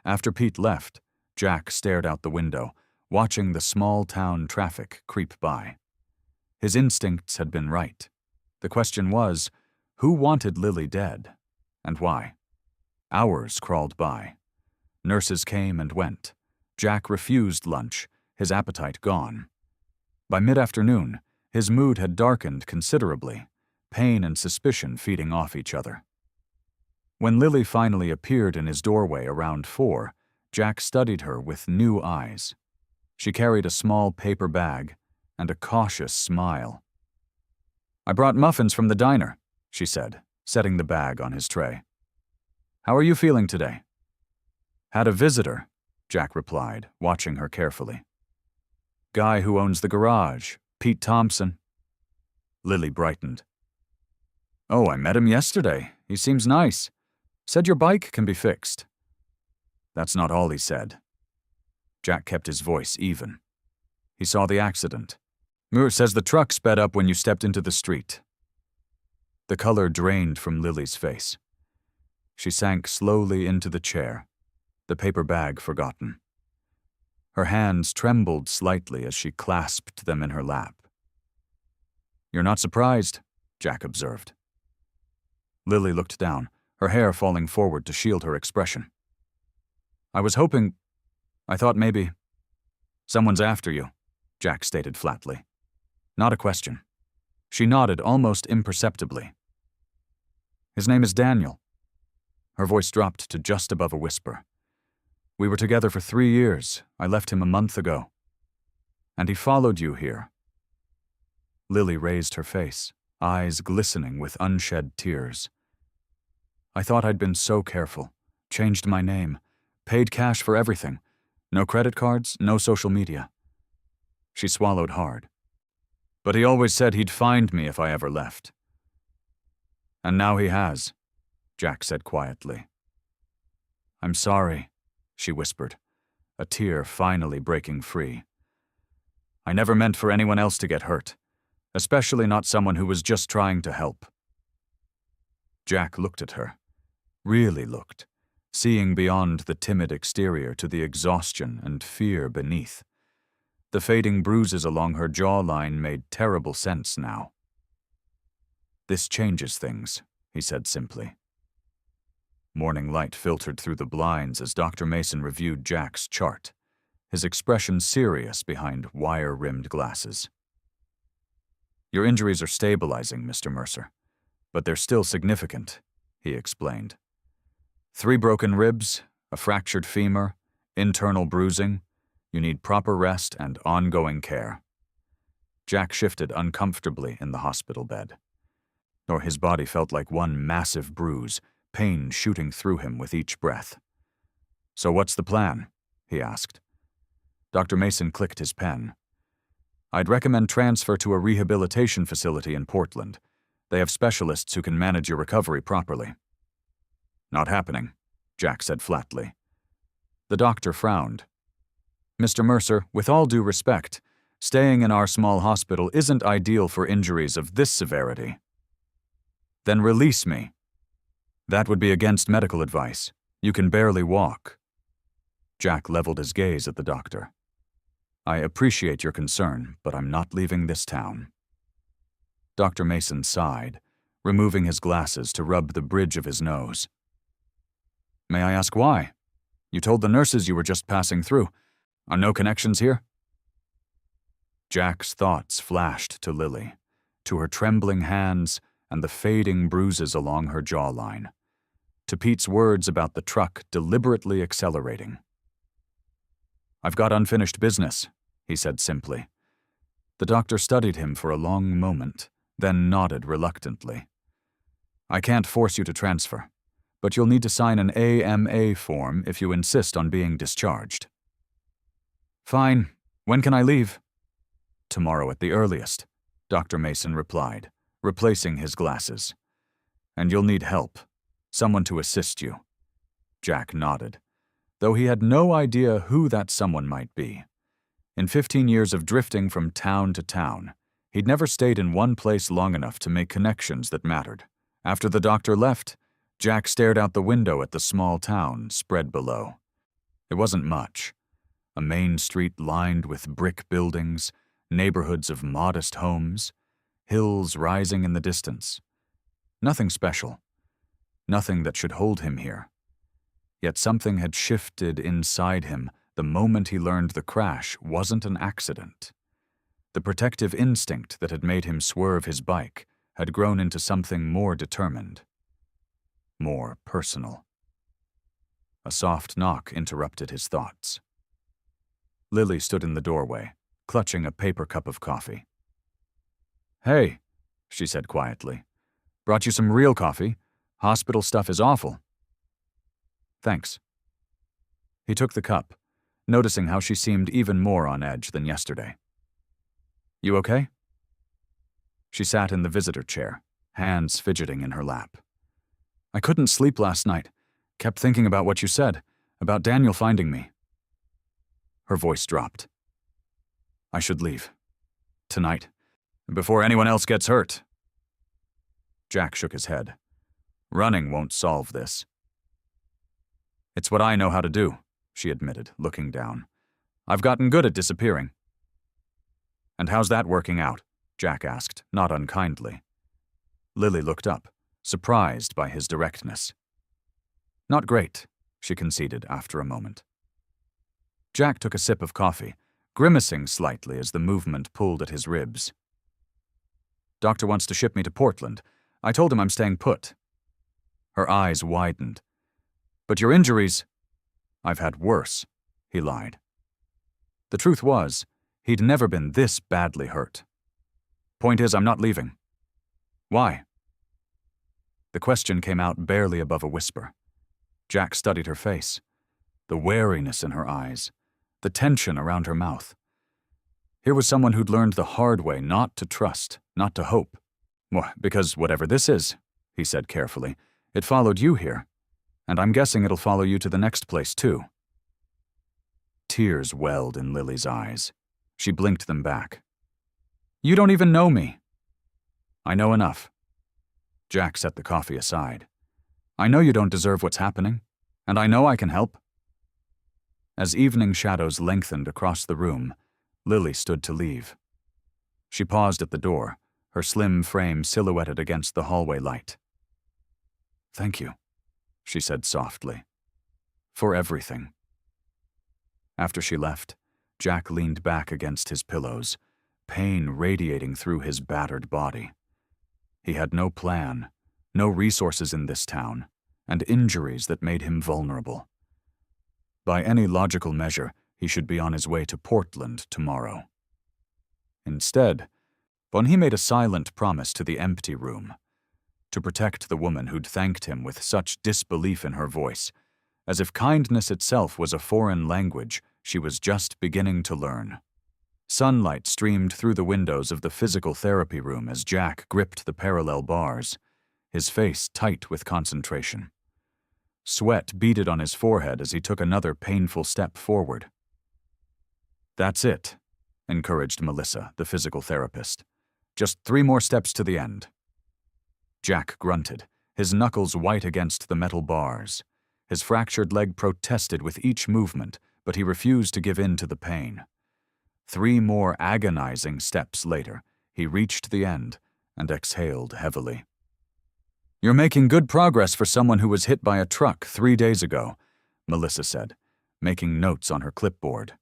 Speaker 1: After Pete left, Jack stared out the window, watching the small-town traffic creep by. His instincts had been right. The question was, who wanted Lily dead, and why? Hours crawled by. Nurses came and went. Jack refused lunch, his appetite gone. By mid-afternoon, his mood had darkened considerably, pain and suspicion feeding off each other. When Lily finally appeared in his doorway around 4, Jack studied her with new eyes. She carried a small paper bag and a cautious smile. "I brought muffins from the diner," she said, setting the bag on his tray. "How are you feeling today?" "Had a visitor," Jack replied, watching her carefully. "Guy who owns the garage, Pete Thompson." Lily brightened. Oh, I met him yesterday. He seems nice. Said your bike can be fixed. That's not all he said. Jack kept his voice even. He saw the accident. Muir says the truck sped up when you stepped into the street. The color drained from Lily's face. She sank slowly into the chair, the paper bag forgotten. Her hands trembled slightly as she clasped them in her lap. You're not surprised, Jack observed. Lily looked down, her hair falling forward to shield her expression. I thought maybe. Someone's after you, Jack stated flatly. Not a question. She nodded almost imperceptibly. His name is Daniel. Her voice dropped to just above a whisper. We were together for 3 years. I left him a month ago. And he followed you here. Lily raised her face, eyes glistening with unshed tears. I thought I'd been so careful, changed my name, paid cash for everything. No credit cards, no social media. She swallowed hard. But he always said he'd find me if I ever left. And now he has, Jack said quietly. I'm sorry, she whispered, a tear finally breaking free. I never meant for anyone else to get hurt, especially not someone who was just trying to help. Jack looked at her, really looked, seeing beyond the timid exterior to the exhaustion and fear beneath. The fading bruises along her jawline made terrible sense now. This changes things, he said simply. Morning light filtered through the blinds as Dr. Mason reviewed Jack's chart, his expression serious behind wire-rimmed glasses. Your injuries are stabilizing, Mr. Mercer, but they're still significant, he explained. 3 broken ribs, a fractured femur, internal bruising. You need proper rest and ongoing care. Jack shifted uncomfortably in the hospital bed. Or his body felt like one massive bruise, pain shooting through him with each breath. So what's the plan? He asked. Dr. Mason clicked his pen. I'd recommend transfer to a rehabilitation facility in Portland. They have specialists who can manage your recovery properly. Not happening, Jack said flatly. The doctor frowned. Mr. Mercer, with all due respect, staying in our small hospital isn't ideal for injuries of this severity. Then release me. That would be against medical advice. You can barely walk. Jack leveled his gaze at the doctor. I appreciate your concern, but I'm not leaving this town. Dr. Mason sighed, removing his glasses to rub the bridge of his nose. May I ask why? You told the nurses you were just passing through. Are no connections here? Jack's thoughts flashed to Lily, to her trembling hands and the fading bruises along her jawline, to Pete's words about the truck deliberately accelerating. I've got unfinished business, he said simply. The doctor studied him for a long moment, then nodded reluctantly. I can't force you to transfer, but you'll need to sign an AMA form if you insist on being discharged. Fine. When can I leave? Tomorrow at the earliest, Dr. Mason replied, replacing his glasses. And you'll need help. Someone to assist you. Jack nodded, though he had no idea who that someone might be. In 15 years of drifting from town to town, he'd never stayed in one place long enough to make connections that mattered. After the doctor left, Jack stared out the window at the small town spread below. It wasn't much. A main street lined with brick buildings, neighborhoods of modest homes, hills rising in the distance. Nothing special. Nothing that should hold him here. Yet something had shifted inside him the moment he learned the crash wasn't an accident. The protective instinct that had made him swerve his bike had grown into something more determined, more personal. A soft knock interrupted his thoughts. Lily stood in the doorway, clutching a paper cup of coffee. Hey, she said quietly. Brought you some real coffee. Hospital stuff is awful. Thanks. He took the cup, noticing how she seemed even more on edge than yesterday. You okay? She sat in the visitor chair, hands fidgeting in her lap. "I couldn't sleep last night. Kept thinking about what you said, about Daniel finding me." Her voice dropped. "I should leave. Tonight. Before anyone else gets hurt." Jack shook his head. "Running won't solve this." "It's what I know how to do," she admitted, looking down. "I've gotten good at disappearing." "And how's that working out?" Jack asked, not unkindly. Lily looked up, surprised by his directness. "Not great," she conceded after a moment. Jack took a sip of coffee, grimacing slightly as the movement pulled at his ribs. "Doctor wants to ship me to Portland. I told him I'm staying put." Her eyes widened. "But your injuries—" "I've had worse," he lied. The truth was, he'd never been this badly hurt. "Point is, I'm not leaving." "Why?" The question came out barely above a whisper. Jack studied her face, the wariness in her eyes, the tension around her mouth. Here was someone who'd learned the hard way not to trust, not to hope. "Well, because whatever this is," he said carefully, "it followed you here. And I'm guessing it'll follow you to the next place, too." Tears welled in Lily's eyes. She blinked them back. "You don't even know me." "I know enough." Jack set the coffee aside. "I know you don't deserve what's happening, and I know I can help." As evening shadows lengthened across the room, Lily stood to leave. She paused at the door, her slim frame silhouetted against the hallway light. "Thank you," she said softly. "For everything." After she left, Jack leaned back against his pillows, pain radiating through his battered body. He had no plan, no resources in this town, and injuries that made him vulnerable. By any logical measure, he should be on his way to Portland tomorrow. Instead, Bonnie made a silent promise to the empty room, to protect the woman who'd thanked him with such disbelief in her voice, as if kindness itself was a foreign language she was just beginning to learn. Sunlight streamed through the windows of the physical therapy room as Jack gripped the parallel bars, his face tight with concentration. Sweat beaded on his forehead as he took another painful step forward. "That's it," encouraged Melissa, the physical therapist. "Just 3 more steps to the end." Jack grunted, his knuckles white against the metal bars. His fractured leg protested with each movement, but he refused to give in to the pain. 3 more agonizing steps later, he reached the end and exhaled heavily. "You're making good progress for someone who was hit by a truck 3 days ago," Melissa said, making notes on her clipboard.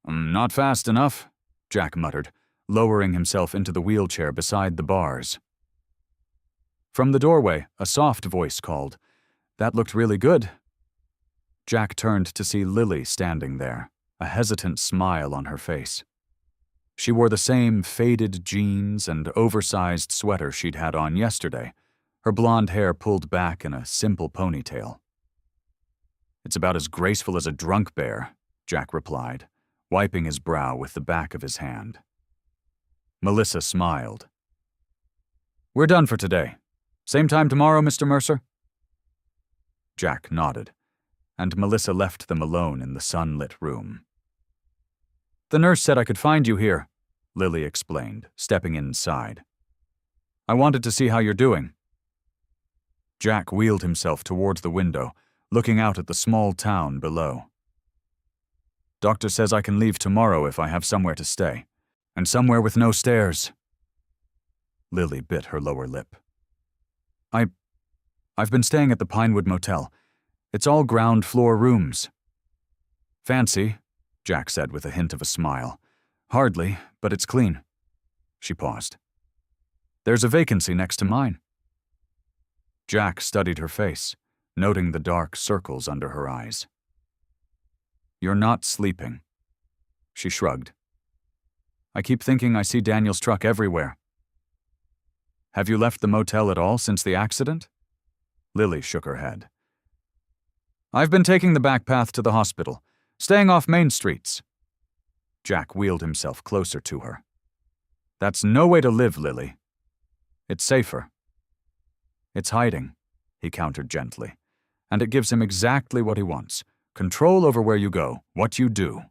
Speaker 1: "Not fast enough," Jack muttered, lowering himself into the wheelchair beside the bars. From the doorway, a soft voice called, "That looked really good." Jack turned to see Lily standing there, a hesitant smile on her face. She wore the same faded jeans and oversized sweater she'd had on yesterday, her blonde hair pulled back in a simple ponytail. "It's about as graceful as a drunk bear," Jack replied, wiping his brow with the back of his hand. Melissa smiled. "We're done for today. Same time tomorrow, Mr. Mercer?" Jack nodded, and Melissa left them alone in the sunlit room. "The nurse said I could find you here," Lily explained, stepping inside. "I wanted to see how you're doing." Jack wheeled himself towards the window, looking out at the small town below. "Doctor says I can leave tomorrow if I have somewhere to stay, and somewhere with no stairs." Lily bit her lower lip. I've been staying at the Pinewood Motel. It's all ground floor rooms." "Fancy," Jack said with a hint of a smile. "Hardly, but it's clean." She paused. "There's a vacancy next to mine." Jack studied her face, noting the dark circles under her eyes. "You're not sleeping." She shrugged. "I keep thinking I see Daniel's truck everywhere." "Have you left the motel at all since the accident?" Lily shook her head. "I've been taking the back path to the hospital, staying off main streets." Jack wheeled himself closer to her. "That's no way to live, Lily." It's safer. It's hiding, he countered gently, and it gives him exactly what he wants. Control over where you go, what you do.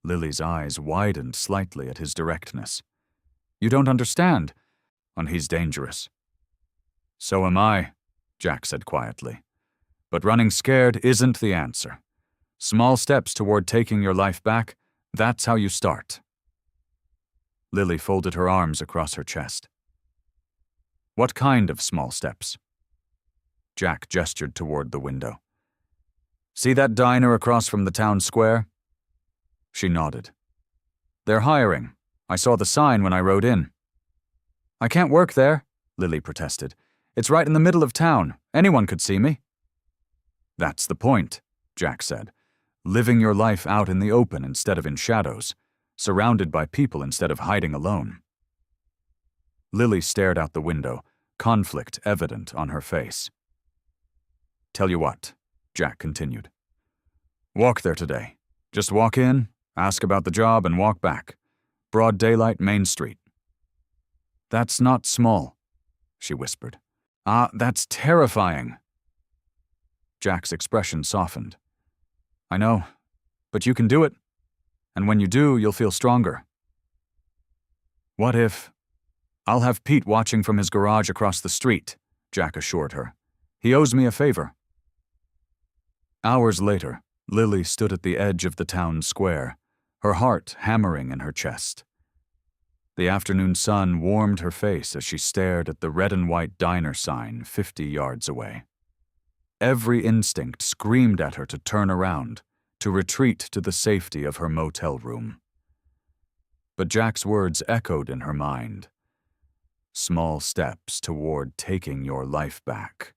Speaker 1: Lily's eyes widened slightly at his directness. You don't understand. And he's dangerous. So am I, Jack said quietly. But running scared isn't the answer. Small steps toward taking your life back, that's how you start. Lily folded her arms across her chest. What kind of small steps? Jack gestured toward the window. See that diner across from the town square? She nodded. They're hiring. I saw the sign when I rode in. I can't work there, Lily protested. It's right in the middle of town. Anyone could see me. That's the point, Jack said. Living your life out in the open instead of in shadows, surrounded by people instead of hiding alone. Lily stared out the window, conflict evident on her face. Tell you what, Jack continued. Walk there today. Just walk in, ask about the job, and walk back. Broad daylight, Main Street. That's not small, she whispered. That's terrifying. Jack's expression softened. I know, but you can do it. And when you do, you'll feel stronger. What if... I'll have Pete watching from his garage across the street, Jack assured her. He owes me a favor. Hours later, Lily stood at the edge of the town square, her heart hammering in her chest. The afternoon sun warmed her face as she stared at the red and white diner sign 50 yards away. Every instinct screamed at her to turn around, to retreat to the safety of her motel room. But Jack's words echoed in her mind. Small steps toward taking your life back.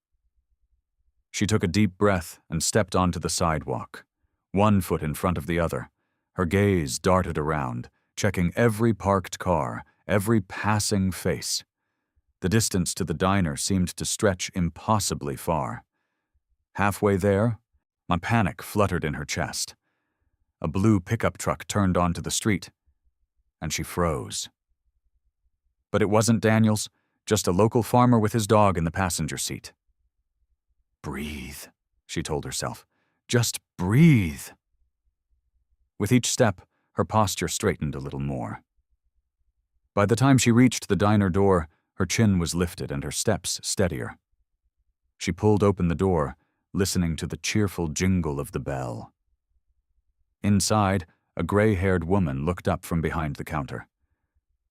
Speaker 1: She took a deep breath and stepped onto the sidewalk, one foot in front of the other. Her gaze darted around, checking every parked car, every passing face. The distance to the diner seemed to stretch impossibly far. Halfway there, a panic fluttered in her chest. A blue pickup truck turned onto the street, and she froze. But it wasn't Daniel's, just a local farmer with his dog in the passenger seat. Breathe, she told herself. Just breathe. With each step, her posture straightened a little more. By the time she reached the diner door, her chin was lifted and her steps steadier. She pulled open the door, listening to the cheerful jingle of the bell. Inside, a gray-haired woman looked up from behind the counter.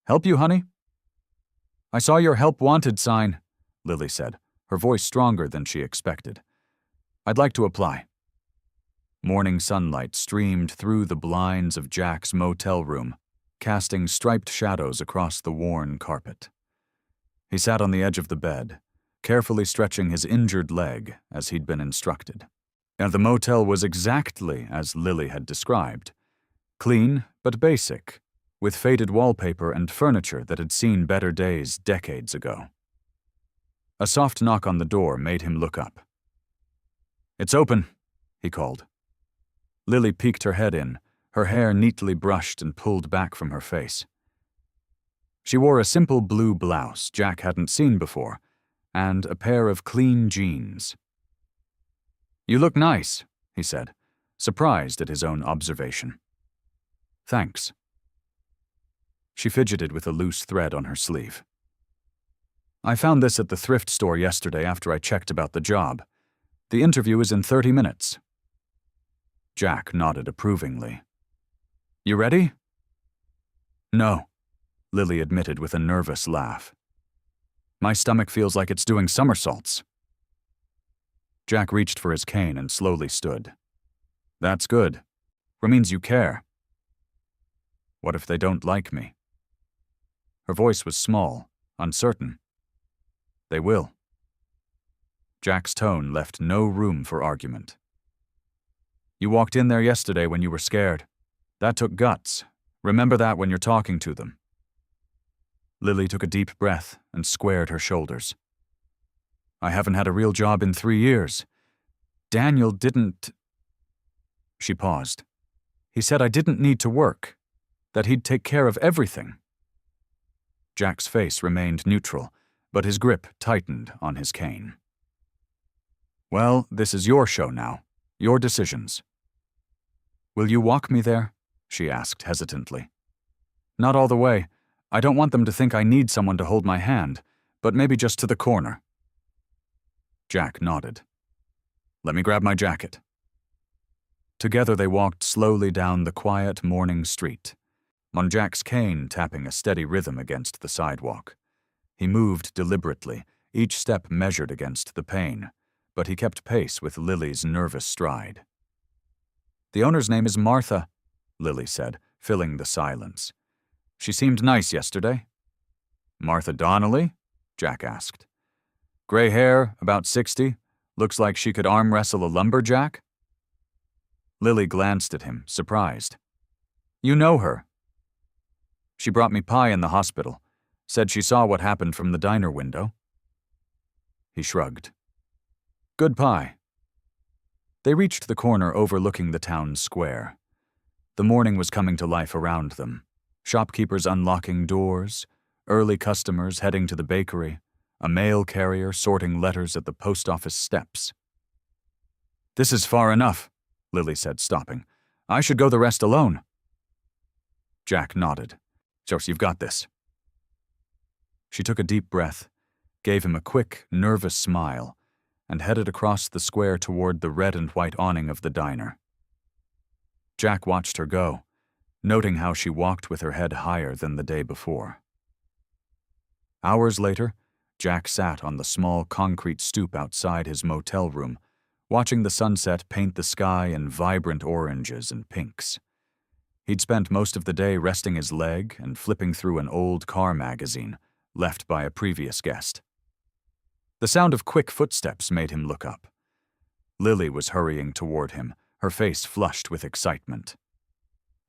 Speaker 1: Help you, honey? I saw your help wanted sign, Lily said, her voice stronger than she expected. I'd like to apply. Morning sunlight streamed through the blinds of Jack's motel room, casting striped shadows across the worn carpet. He sat on the edge of the bed, carefully stretching his injured leg as he'd been instructed. And the motel was exactly as Lily had described. Clean, but basic, with faded wallpaper and furniture that had seen better days decades ago. A soft knock on the door made him look up. It's open, he called. Lily peeked her head in, her hair neatly brushed and pulled back from her face. She wore a simple blue blouse Jack hadn't seen before, and a pair of clean jeans. You look nice, he said, surprised at his own observation. Thanks. She fidgeted with a loose thread on her sleeve. I found this at the thrift store yesterday after I checked about the job. The interview is in 30 minutes. Jack nodded approvingly. You ready? No, Lily admitted with a nervous laugh. My stomach feels like it's doing somersaults. Jack reached for his cane and slowly stood. That's good. It means you care. What if they don't like me? Her voice was small, uncertain. They will. Jack's tone left no room for argument. You walked in there yesterday when you were scared. That took guts. Remember that when you're talking to them. Lily took a deep breath and squared her shoulders. I haven't had a real job in 3 years. Daniel didn't... She paused. He said I didn't need to work, that he'd take care of everything. Jack's face remained neutral, but his grip tightened on his cane. "Well, this is your show now. Your decisions." "Will you walk me there?" she asked hesitantly. "Not all the way. I don't want them to think I need someone to hold my hand, but maybe just to the corner." Jack nodded. "Let me grab my jacket." Together they walked slowly down the quiet morning street, on Jack's cane tapping a steady rhythm against the sidewalk. He moved deliberately, each step measured against the pain, but he kept pace with Lily's nervous stride. "The owner's name is Martha," Lily said, filling the silence. "She seemed nice yesterday." "Martha Donnelly?" Jack asked. "Gray hair, about 60, looks like she could arm wrestle a lumberjack?" Lily glanced at him, surprised. "You know her?" "She brought me pie in the hospital. Said she saw what happened from the diner window." He shrugged. "Good pie." They reached the corner overlooking the town square. The morning was coming to life around them. Shopkeepers unlocking doors, early customers heading to the bakery, a mail carrier sorting letters at the post office steps. "This is far enough," Lily said, stopping. "I should go the rest alone." Jack nodded. "So you've got this." She took a deep breath, gave him a quick, nervous smile, and headed across the square toward the red and white awning of the diner. Jack watched her go, noting how she walked with her head higher than the day before. Hours later, Jack sat on the small concrete stoop outside his motel room, watching the sunset paint the sky in vibrant oranges and pinks. He'd spent most of the day resting his leg and flipping through an old car magazine left by a previous guest. The sound of quick footsteps made him look up. Lily was hurrying toward him, her face flushed with excitement.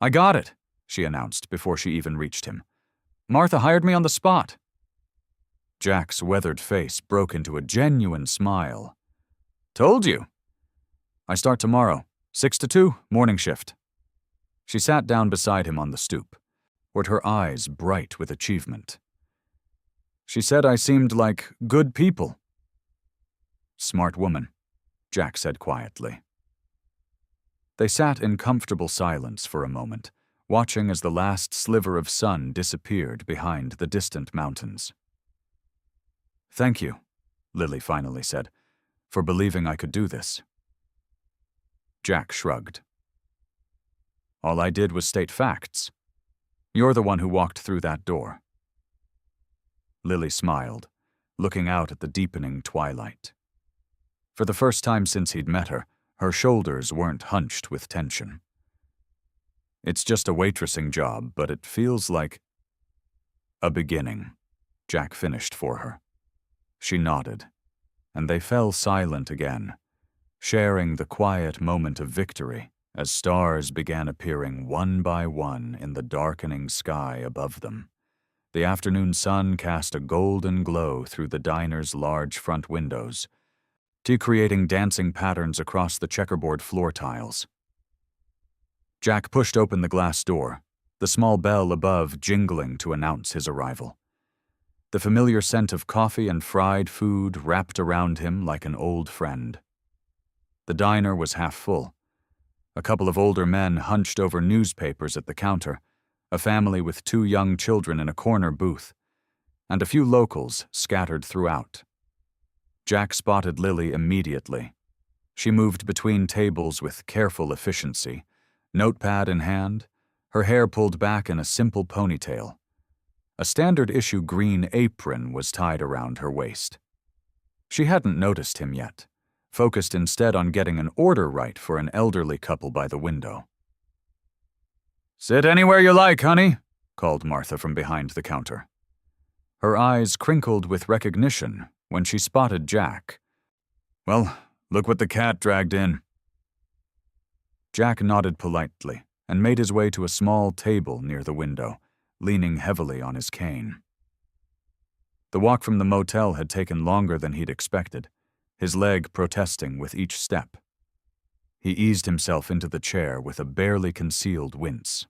Speaker 1: "I got it," she announced before she even reached him. "Martha hired me on the spot." Jack's weathered face broke into a genuine smile. "Told you." "I start tomorrow, 6 to 2, morning shift." She sat down beside him on the stoop, with her eyes bright with achievement. "She said I seemed like good people." "Smart woman," Jack said quietly. They sat in comfortable silence for a moment, watching as the last sliver of sun disappeared behind the distant mountains. "Thank you," Lily finally said, "for believing I could do this." Jack shrugged. "All I did was state facts. You're the one who walked through that door." Lily smiled, looking out at the deepening twilight. For the first time since he'd met her, her shoulders weren't hunched with tension. "It's just a waitressing job, but it feels like a beginning," Jack finished for her. She nodded, and they fell silent again, sharing the quiet moment of victory as stars began appearing one by one in the darkening sky above them. The afternoon sun cast a golden glow through the diner's large front windows, creating dancing patterns across the checkerboard floor tiles. Jack pushed open the glass door, the small bell above jingling to announce his arrival. The familiar scent of coffee and fried food wrapped around him like an old friend. The diner was half full. A couple of older men hunched over newspapers at the counter, a family with 2 young children in a corner booth, and a few locals scattered throughout. Jack spotted Lily immediately. She moved between tables with careful efficiency, notepad in hand, her hair pulled back in a simple ponytail. A standard-issue green apron was tied around her waist. She hadn't noticed him yet, focused instead on getting an order right for an elderly couple by the window. "Sit anywhere you like, honey," called Martha from behind the counter. Her eyes crinkled with recognition when she spotted Jack. "Well, look what the cat dragged in." Jack nodded politely and made his way to a small table near the window, leaning heavily on his cane. The walk from the motel had taken longer than he'd expected, his leg protesting with each step. He eased himself into the chair with a barely concealed wince.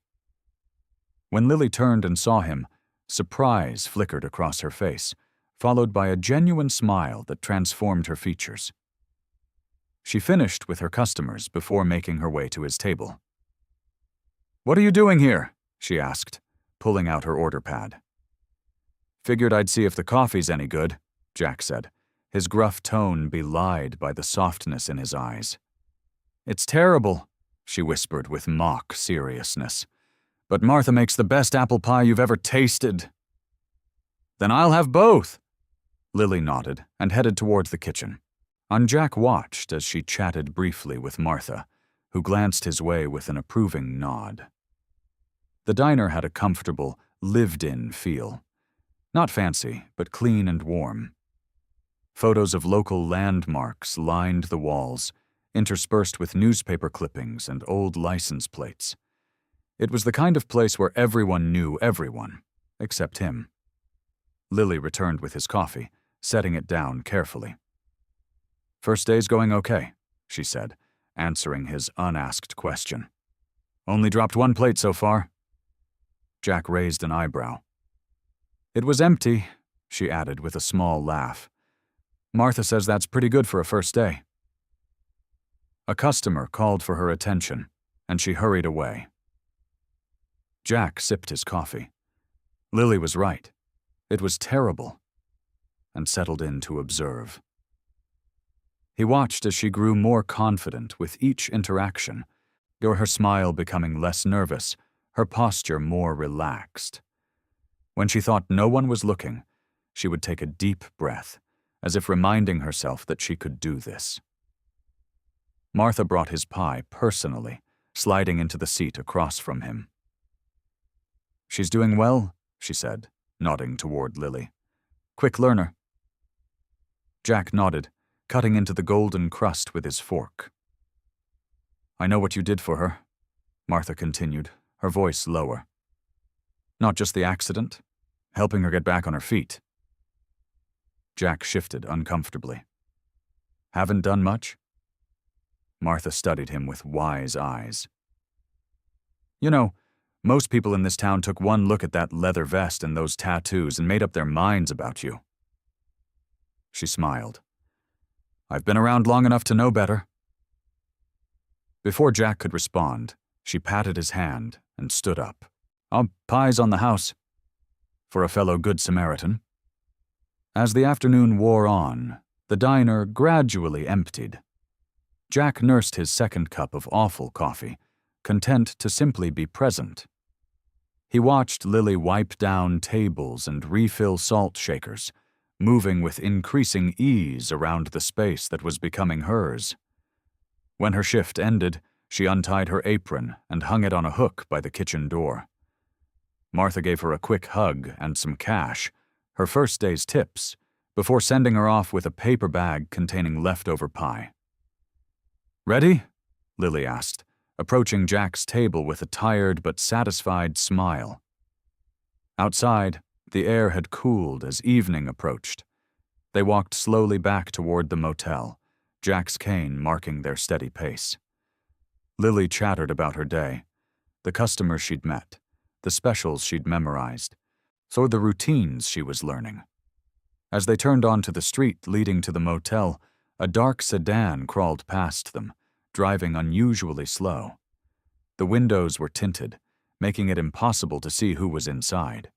Speaker 1: When Lily turned and saw him, Surprise flickered across her face, followed by a genuine smile that transformed her features. She finished with her customers before making her way to his table. "What are you doing here?" she asked, pulling out her order pad. "Figured I'd see if the coffee's any good," Jack said, his gruff tone belied by the softness in his eyes. "It's terrible," she whispered with mock seriousness. "But Martha makes the best apple pie you've ever tasted." "Then I'll have both." Lily nodded and headed towards the kitchen. Jack watched as she chatted briefly with Martha, who glanced his way with an approving nod. The diner had a comfortable, lived-in feel. Not fancy, but clean and warm. Photos of local landmarks lined the walls, interspersed with newspaper clippings and old license plates. It was the kind of place where everyone knew everyone, except him. Lily returned with his coffee, setting it down carefully. "First day's going okay," she said, answering his unasked question. "Only dropped one plate so far." Jack raised an eyebrow. "It was empty," she added with a small laugh. "Martha says that's pretty good for a first day." A customer called for her attention, and she hurried away. Jack sipped his coffee. Lily was right. It was terrible, and settled in to observe. He watched as she grew more confident with each interaction, her smile becoming less nervous, her posture more relaxed. When she thought no one was looking, she would take a deep breath, as if reminding herself that she could do this. Martha brought his pie personally, sliding into the seat across from him. "She's doing well," she said, nodding toward Lily. "Quick learner." Jack nodded, cutting into the golden crust with his fork. "I know what you did for her," Martha continued, her voice lower. "Not just the accident, helping her get back on her feet." Jack shifted uncomfortably. "Haven't done much?" Martha studied him with wise eyes. "You know, most people in this town took one look at that leather vest and those tattoos and made up their minds about you." She smiled. "I've been around long enough to know better." Before Jack could respond, she patted his hand and stood up. "Pie's on the house. For a fellow Good Samaritan." As the afternoon wore on, the diner gradually emptied. Jack nursed his second cup of awful coffee, content to simply be present. He watched Lily wipe down tables and refill salt shakers, moving with increasing ease around the space that was becoming hers. When her shift ended, she untied her apron and hung it on a hook by the kitchen door. Martha gave her a quick hug and some cash, her first day's tips, before sending her off with a paper bag containing leftover pie. "Ready?" Lily asked, approaching Jack's table with a tired but satisfied smile. Outside, the air had cooled as evening approached. They walked slowly back toward the motel, Jack's cane marking their steady pace. Lily chattered about her day, the customers she'd met, the specials she'd memorized, so the routines she was learning. As they turned onto the street leading to the motel, a dark sedan crawled past them, driving unusually slow. The windows were tinted, making it impossible to see who was inside.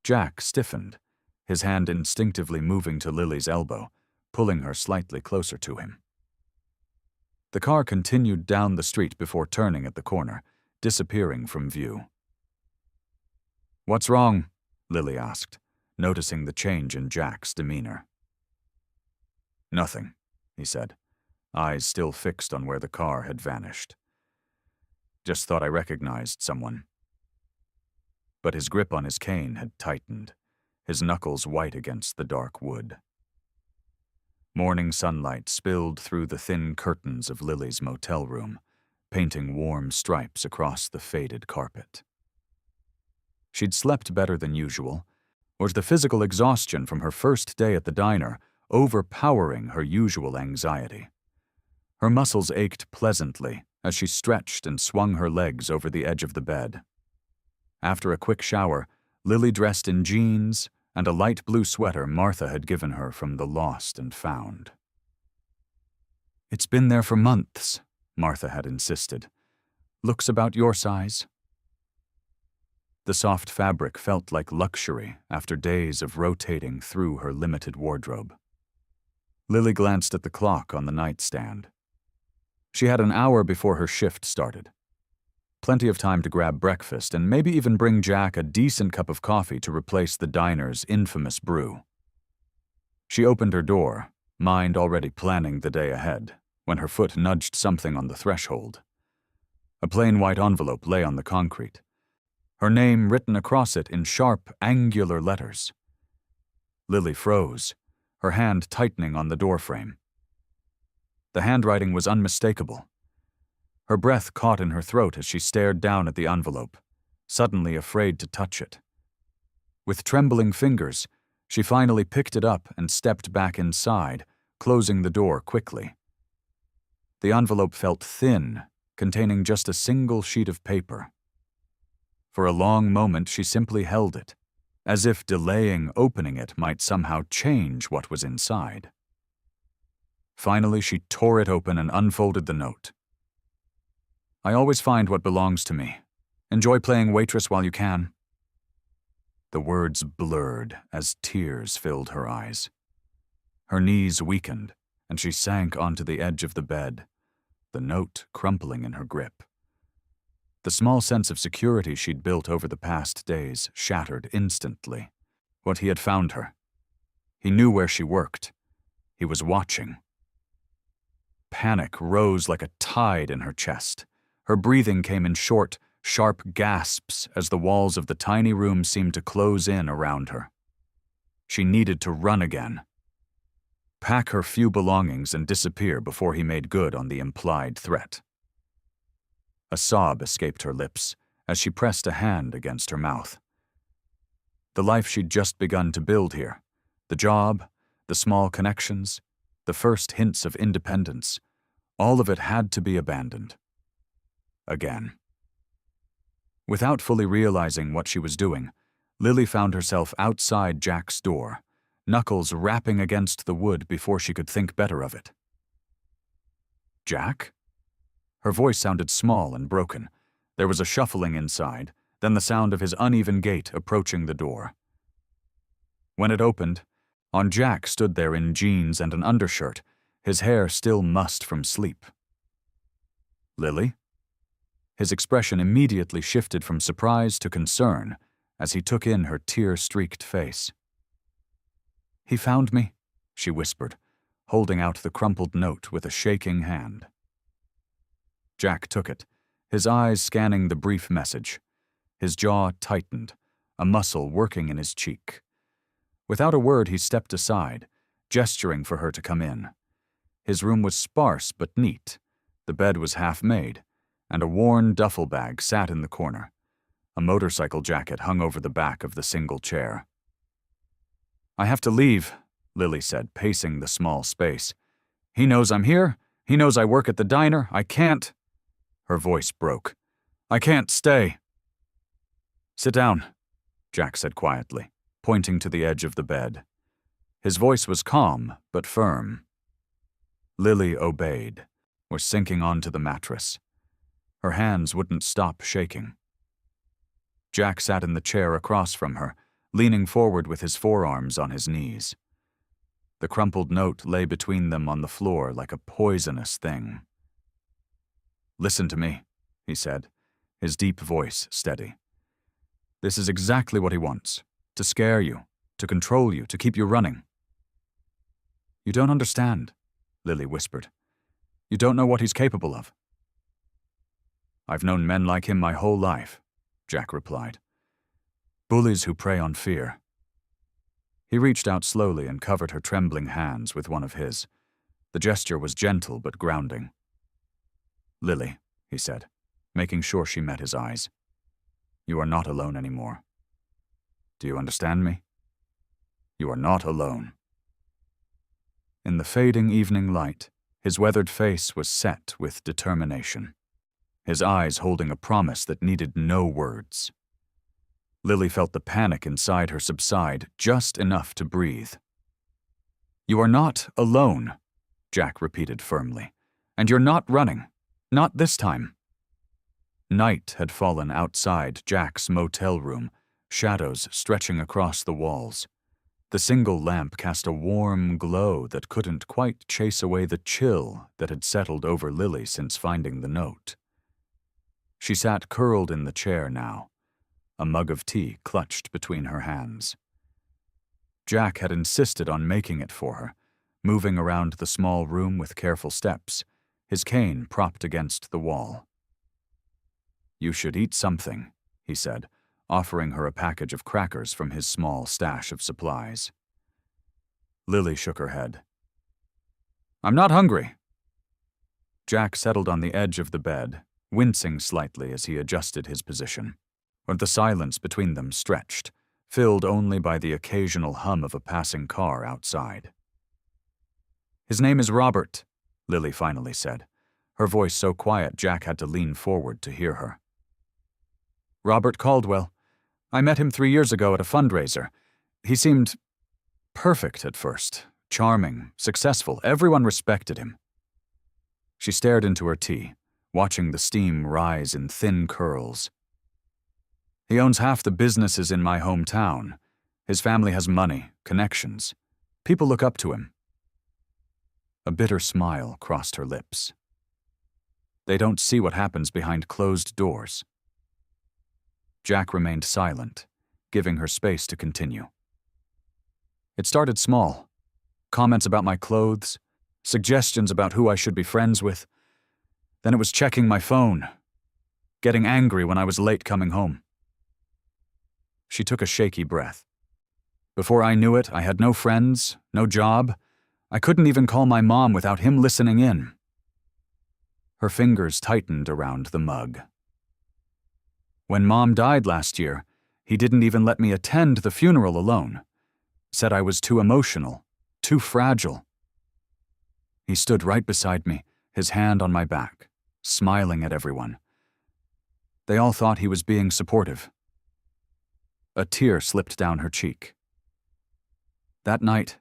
Speaker 1: Jack stiffened, his hand instinctively moving to Lily's elbow, pulling her slightly closer to him. The car continued down the street before turning at the corner, disappearing from view. "What's wrong?" Lily asked, noticing the change in Jack's demeanor. "Nothing," he said, eyes still fixed on where the car had vanished. "Just thought I recognized someone." But his grip on his cane had tightened, his knuckles white against the dark wood. Morning sunlight spilled through the thin curtains of Lily's motel room, painting warm stripes across the faded carpet. She'd slept better than usual, or the physical exhaustion from her first day at the diner overpowering her usual anxiety. Her muscles ached pleasantly as she stretched and swung her legs over the edge of the bed. After a quick shower, Lily dressed in jeans and a light blue sweater Martha had given her from the Lost and Found. "It's been there for months," Martha had insisted. "Looks about your size." The soft fabric felt like luxury after days of rotating through her limited wardrobe. Lily glanced at the clock on the nightstand. She had an hour before her shift started. Plenty of time to grab breakfast and maybe even bring Jack a decent cup of coffee to replace the diner's infamous brew. She opened her door, mind already planning the day ahead, when her foot nudged something on the threshold. A plain white envelope lay on the concrete, her name written across it in sharp, angular letters. Lily froze, her hand tightening on the doorframe. The handwriting was unmistakable. Her breath caught in her throat as she stared down at the envelope, suddenly afraid to touch it. With trembling fingers, she finally picked it up and stepped back inside, closing the door quickly. The envelope felt thin, containing just a single sheet of paper. For a long moment she simply held it, as if delaying opening it might somehow change what was inside. Finally, she tore it open and unfolded the note. "I always find what belongs to me. Enjoy playing waitress while you can." The words blurred as tears filled her eyes. Her knees weakened, and she sank onto the edge of the bed, the note crumpling in her grip. The small sense of security she'd built over the past days shattered instantly. What he had found her. He knew where she worked. He was watching. Panic rose like a tide in her chest. Her breathing came in short, sharp gasps as the walls of the tiny room seemed to close in around her. She needed to run again. Pack her few belongings and disappear before he made good on the implied threat. A sob escaped her lips as she pressed a hand against her mouth. The life she'd just begun to build here, the job, the small connections, the first hints of independence, all of it had to be abandoned. Again. Without fully realizing what she was doing, Lily found herself outside Jack's door, knuckles rapping against the wood before she could think better of it. "Jack?" Her voice sounded small and broken. There was a shuffling inside, then the sound of his uneven gait approaching the door. When it opened, Jack stood there in jeans and an undershirt, his hair still mussed from sleep. "Lily?" His expression immediately shifted from surprise to concern as he took in her tear-streaked face. "He found me," she whispered, holding out the crumpled note with a shaking hand. Jack took it, his eyes scanning the brief message. His jaw tightened, a muscle working in his cheek. Without a word, he stepped aside, gesturing for her to come in. His room was sparse but neat. The bed was half-made, and a worn duffel bag sat in the corner. A motorcycle jacket hung over the back of the single chair. "I have to leave," Lily said, pacing the small space. "He knows I'm here. He knows I work at the diner. I can't—" Her voice broke. "I can't stay." "Sit down," Jack said quietly, pointing to the edge of the bed. His voice was calm but firm. Lily obeyed, was sinking onto the mattress. Her hands wouldn't stop shaking. Jack sat in the chair across from her, leaning forward with his forearms on his knees. The crumpled note lay between them on the floor like a poisonous thing. "Listen to me," he said, his deep voice steady. "This is exactly what he wants, to scare you, to control you, to keep you running." "You don't understand," Lily whispered. "You don't know what he's capable of." "I've known men like him my whole life," Jack replied. "Bullies who prey on fear." He reached out slowly and covered her trembling hands with one of his. The gesture was gentle but grounding. "Lily," he said, making sure she met his eyes. "You are not alone anymore. Do you understand me? You are not alone." In the fading evening light, his weathered face was set with determination, his eyes holding a promise that needed no words. Lily felt the panic inside her subside just enough to breathe. "You are not alone," Jack repeated firmly. "And you're not running. Not this time." Night had fallen outside Jack's motel room, shadows stretching across the walls. The single lamp cast a warm glow that couldn't quite chase away the chill that had settled over Lily since finding the note. She sat curled in the chair now, a mug of tea clutched between her hands. Jack had insisted on making it for her, moving around the small room with careful steps, his cane propped against the wall. "You should eat something," he said, offering her a package of crackers from his small stash of supplies. Lily shook her head. "I'm not hungry." Jack settled on the edge of the bed, wincing slightly as he adjusted his position, but the silence between them stretched, filled only by the occasional hum of a passing car outside. "His name is Robert," Lily finally said, her voice so quiet Jack had to lean forward to hear her. "Robert Caldwell. I met him 3 years ago at a fundraiser. He seemed perfect at first, charming, successful. Everyone respected him." She stared into her tea, watching the steam rise in thin curls. "He owns half the businesses in my hometown. His family has money, connections. People look up to him." A bitter smile crossed her lips. "They don't see what happens behind closed doors." Jack remained silent, giving her space to continue. "It started small. Comments about my clothes, suggestions about who I should be friends with. Then it was checking my phone, getting angry when I was late coming home." She took a shaky breath. "Before I knew it, I had no friends, no job. I couldn't even call my mom without him listening in." Her fingers tightened around the mug. "When Mom died last year, he didn't even let me attend the funeral alone. Said I was too emotional, too fragile." He stood right beside me, his hand on my back, smiling at everyone. They all thought he was being supportive. A tear slipped down her cheek. "That night,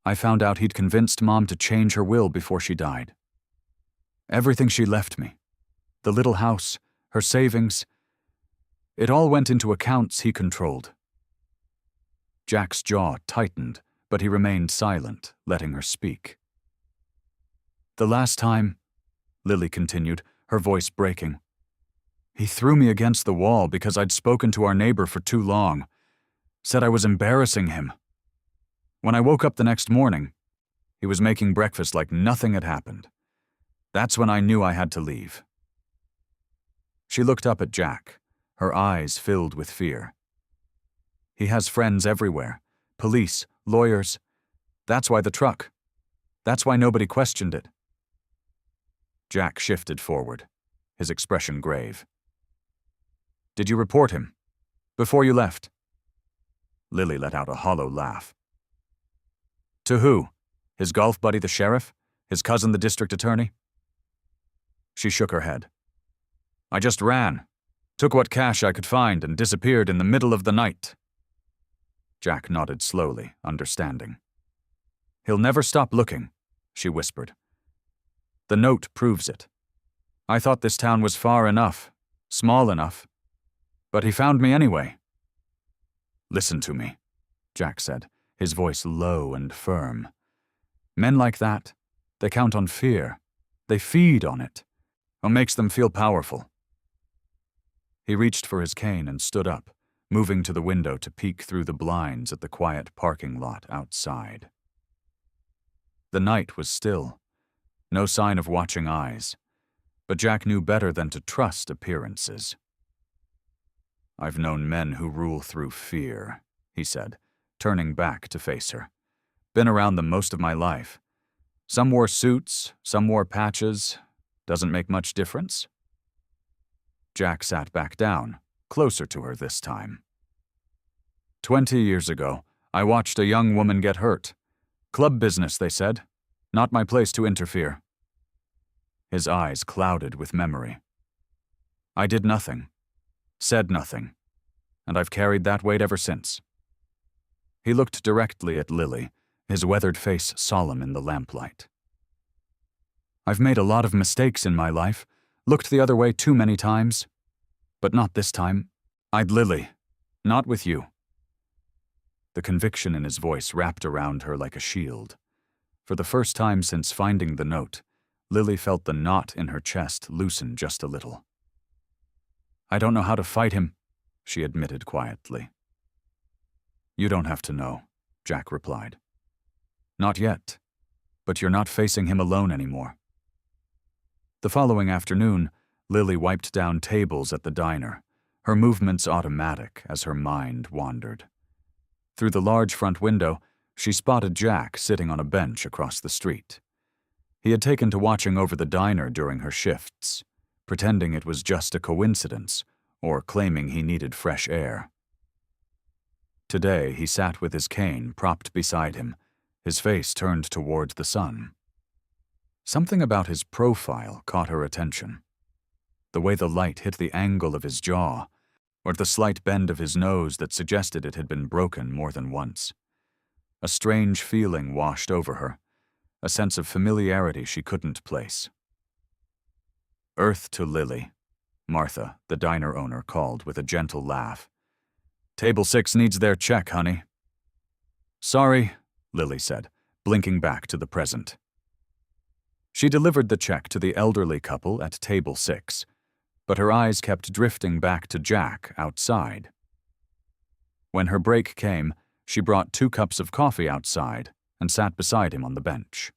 Speaker 1: I found out he'd convinced Mom to change her will before she died. Everything she left me, the little house, her savings, it all went into accounts he controlled." Jack's jaw tightened, but he remained silent, letting her speak. "The last time," Lily continued, her voice breaking, "he threw me against the wall because I'd spoken to our neighbor for too long. Said I was embarrassing him. When I woke up the next morning, he was making breakfast like nothing had happened. That's when I knew I had to leave." She looked up at Jack, her eyes filled with fear. "He has friends everywhere, police, lawyers. That's why the truck. That's why nobody questioned it." Jack shifted forward, his expression grave. "Did you report him? Before you left?" Lily let out a hollow laugh. "To who? His golf buddy the sheriff? His cousin the district attorney?" She shook her head. "I just ran. Took what cash I could find and disappeared in the middle of the night." Jack nodded slowly, understanding. "He'll never stop looking," she whispered. "The note proves it. I thought this town was far enough, small enough. But he found me anyway." "Listen to me," Jack said, his voice low and firm. "Men like that, they count on fear. They feed on it. It makes them feel powerful." He reached for his cane and stood up, moving to the window to peek through the blinds at the quiet parking lot outside. The night was still, no sign of watching eyes, but Jack knew better than to trust appearances. "I've known men who rule through fear," he said, turning back to face her. "Been around them most of my life. Some wore suits, some wore patches. Doesn't make much difference." Jack sat back down, closer to her this time. 20 years ago, I watched a young woman get hurt. Club business, they said. Not my place to interfere." His eyes clouded with memory. "I did nothing. Said nothing. and I've carried that weight ever since." He looked directly at Lily, his weathered face solemn in the lamplight. "I've made a lot of mistakes in my life, looked the other way too many times. But not this time. Lily, not with you." The conviction in his voice wrapped around her like a shield. For the first time since finding the note, Lily felt the knot in her chest loosen just a little. "I don't know how to fight him," she admitted quietly. "You don't have to know," Jack replied. "Not yet, but you're not facing him alone anymore." The following afternoon, Lily wiped down tables at the diner, her movements automatic as her mind wandered. Through the large front window, she spotted Jack sitting on a bench across the street. He had taken to watching over the diner during her shifts, pretending it was just a coincidence or claiming he needed fresh air. Today, he sat with his cane propped beside him, his face turned toward the sun. Something about his profile caught her attention. The way the light hit the angle of his jaw, or the slight bend of his nose that suggested it had been broken more than once. A strange feeling washed over her, a sense of familiarity she couldn't place. "Earth to Lily," Martha, the diner owner, called with a gentle laugh. "Table 6 needs their check, honey." "Sorry," Lily said, blinking back to the present. She delivered the check to the elderly couple at table 6, but her eyes kept drifting back to Jack outside. When her break came, she brought 2 cups of coffee outside and sat beside him on the bench.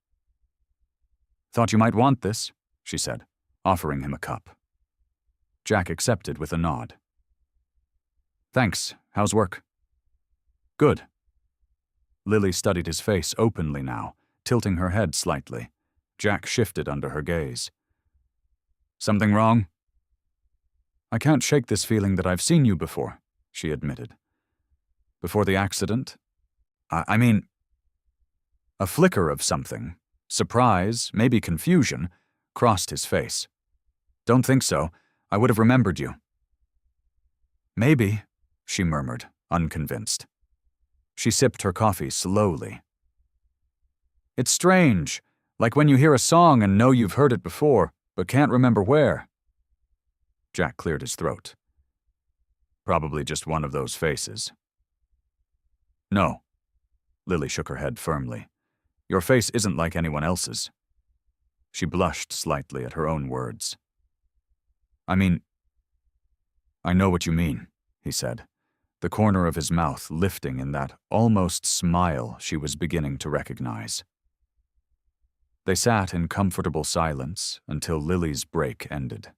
Speaker 1: "Thought you might want this," she said, offering him a cup. Jack accepted with a nod. "Thanks. How's work?" "Good." Lily studied his face openly now, tilting her head slightly. Jack shifted under her gaze. "Something wrong?" "I can't shake this feeling that I've seen you before," she admitted. "Before the accident? I mean..." A flicker of something, surprise, maybe confusion, crossed his face. "Don't think so. I would have remembered you." "Maybe," she murmured, unconvinced. She sipped her coffee slowly. "It's strange, like when you hear a song and know you've heard it before, but can't remember where." Jack cleared his throat. "Probably just one of those faces." "No." Lily shook her head firmly. "Your face isn't like anyone else's." She blushed slightly at her own words. "I mean..." "I know what you mean," he said, the corner of his mouth lifting in that almost smile she was beginning to recognize. They sat in comfortable silence until Lily's break ended.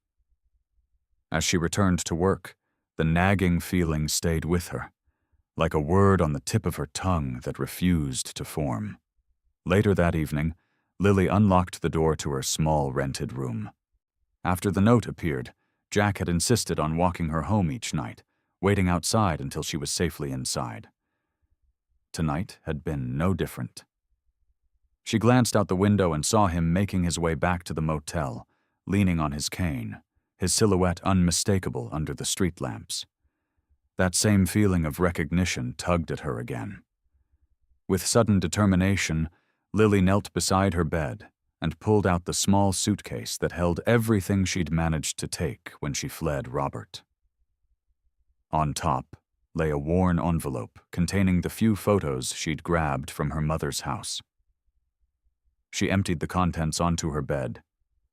Speaker 1: As she returned to work, the nagging feeling stayed with her, like a word on the tip of her tongue that refused to form. Later that evening, Lily unlocked the door to her small rented room. After the note appeared, Jack had insisted on walking her home each night, waiting outside until she was safely inside. Tonight had been no different. She glanced out the window and saw him making his way back to the motel, leaning on his cane, his silhouette unmistakable under the street lamps. That same feeling of recognition tugged at her again. With sudden determination, Lily knelt beside her bed and pulled out the small suitcase that held everything she'd managed to take when she fled Robert. On top lay a worn envelope containing the few photos she'd grabbed from her mother's house. She emptied the contents onto her bed,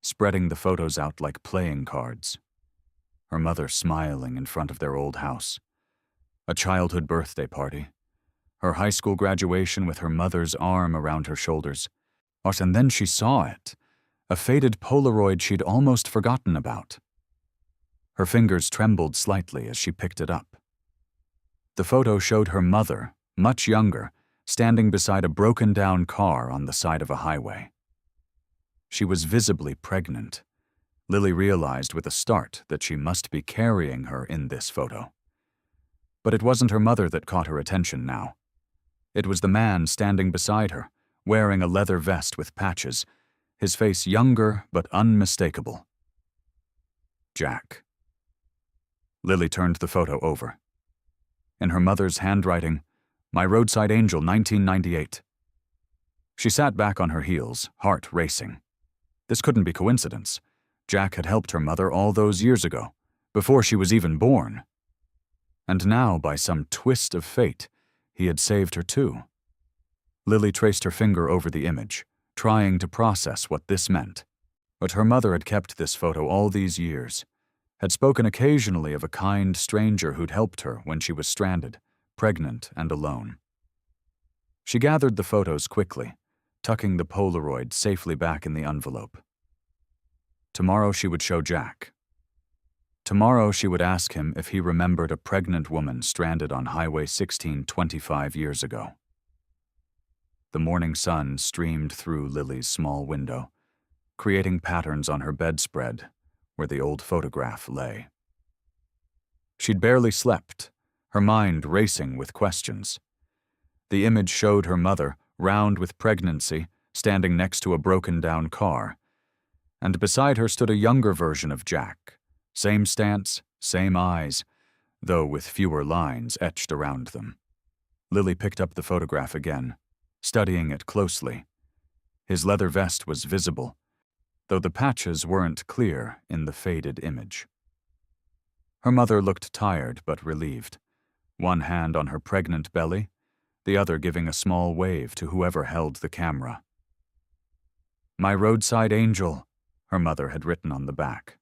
Speaker 1: spreading the photos out like playing cards. Her mother smiling in front of their old house. A childhood birthday party. Her high school graduation with her mother's arm around her shoulders. And then she saw it, a faded Polaroid she'd almost forgotten about. Her fingers trembled slightly as she picked it up. The photo showed her mother, much younger, standing beside a broken-down car on the side of a highway. She was visibly pregnant. Lily realized with a start that she must be carrying her in this photo. But it wasn't her mother that caught her attention now. It was the man standing beside her, wearing a leather vest with patches, his face younger but unmistakable. Jack. Lily turned the photo over. In her mother's handwriting, "My roadside angel, 1998. She sat back on her heels, heart racing. This couldn't be coincidence. Jack had helped her mother all those years ago, before she was even born. And now, by some twist of fate, he had saved her too. Lily traced her finger over the image, trying to process what this meant. But her mother had kept this photo all these years, had spoken occasionally of a kind stranger who'd helped her when she was stranded, pregnant and alone. She gathered the photos quickly, tucking the Polaroid safely back in the envelope. Tomorrow she would show Jack. Tomorrow she would ask him if he remembered a pregnant woman stranded on Highway 16 25 years ago. The morning sun streamed through Lily's small window, creating patterns on her bedspread where the old photograph lay. She'd barely slept, her mind racing with questions. The image showed her mother, round with pregnancy, standing next to a broken-down car, and beside her stood a younger version of Jack. Same stance, same eyes, though with fewer lines etched around them. Lily picked up the photograph again, studying it closely. His leather vest was visible, though the patches weren't clear in the faded image. Her mother looked tired but relieved, one hand on her pregnant belly, the other giving a small wave to whoever held the camera. "My roadside angel," her mother had written on the back.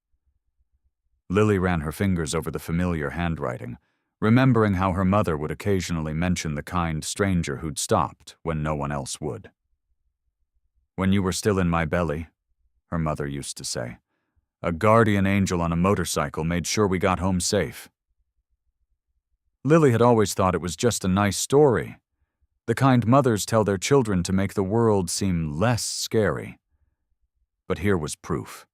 Speaker 1: Lily ran her fingers over the familiar handwriting, remembering how her mother would occasionally mention the kind stranger who'd stopped when no one else would. "When you were still in my belly," her mother used to say, "a guardian angel on a motorcycle made sure we got home safe." Lily had always thought it was just a nice story, the kind mothers tell their children to make the world seem less scary. But here was proof.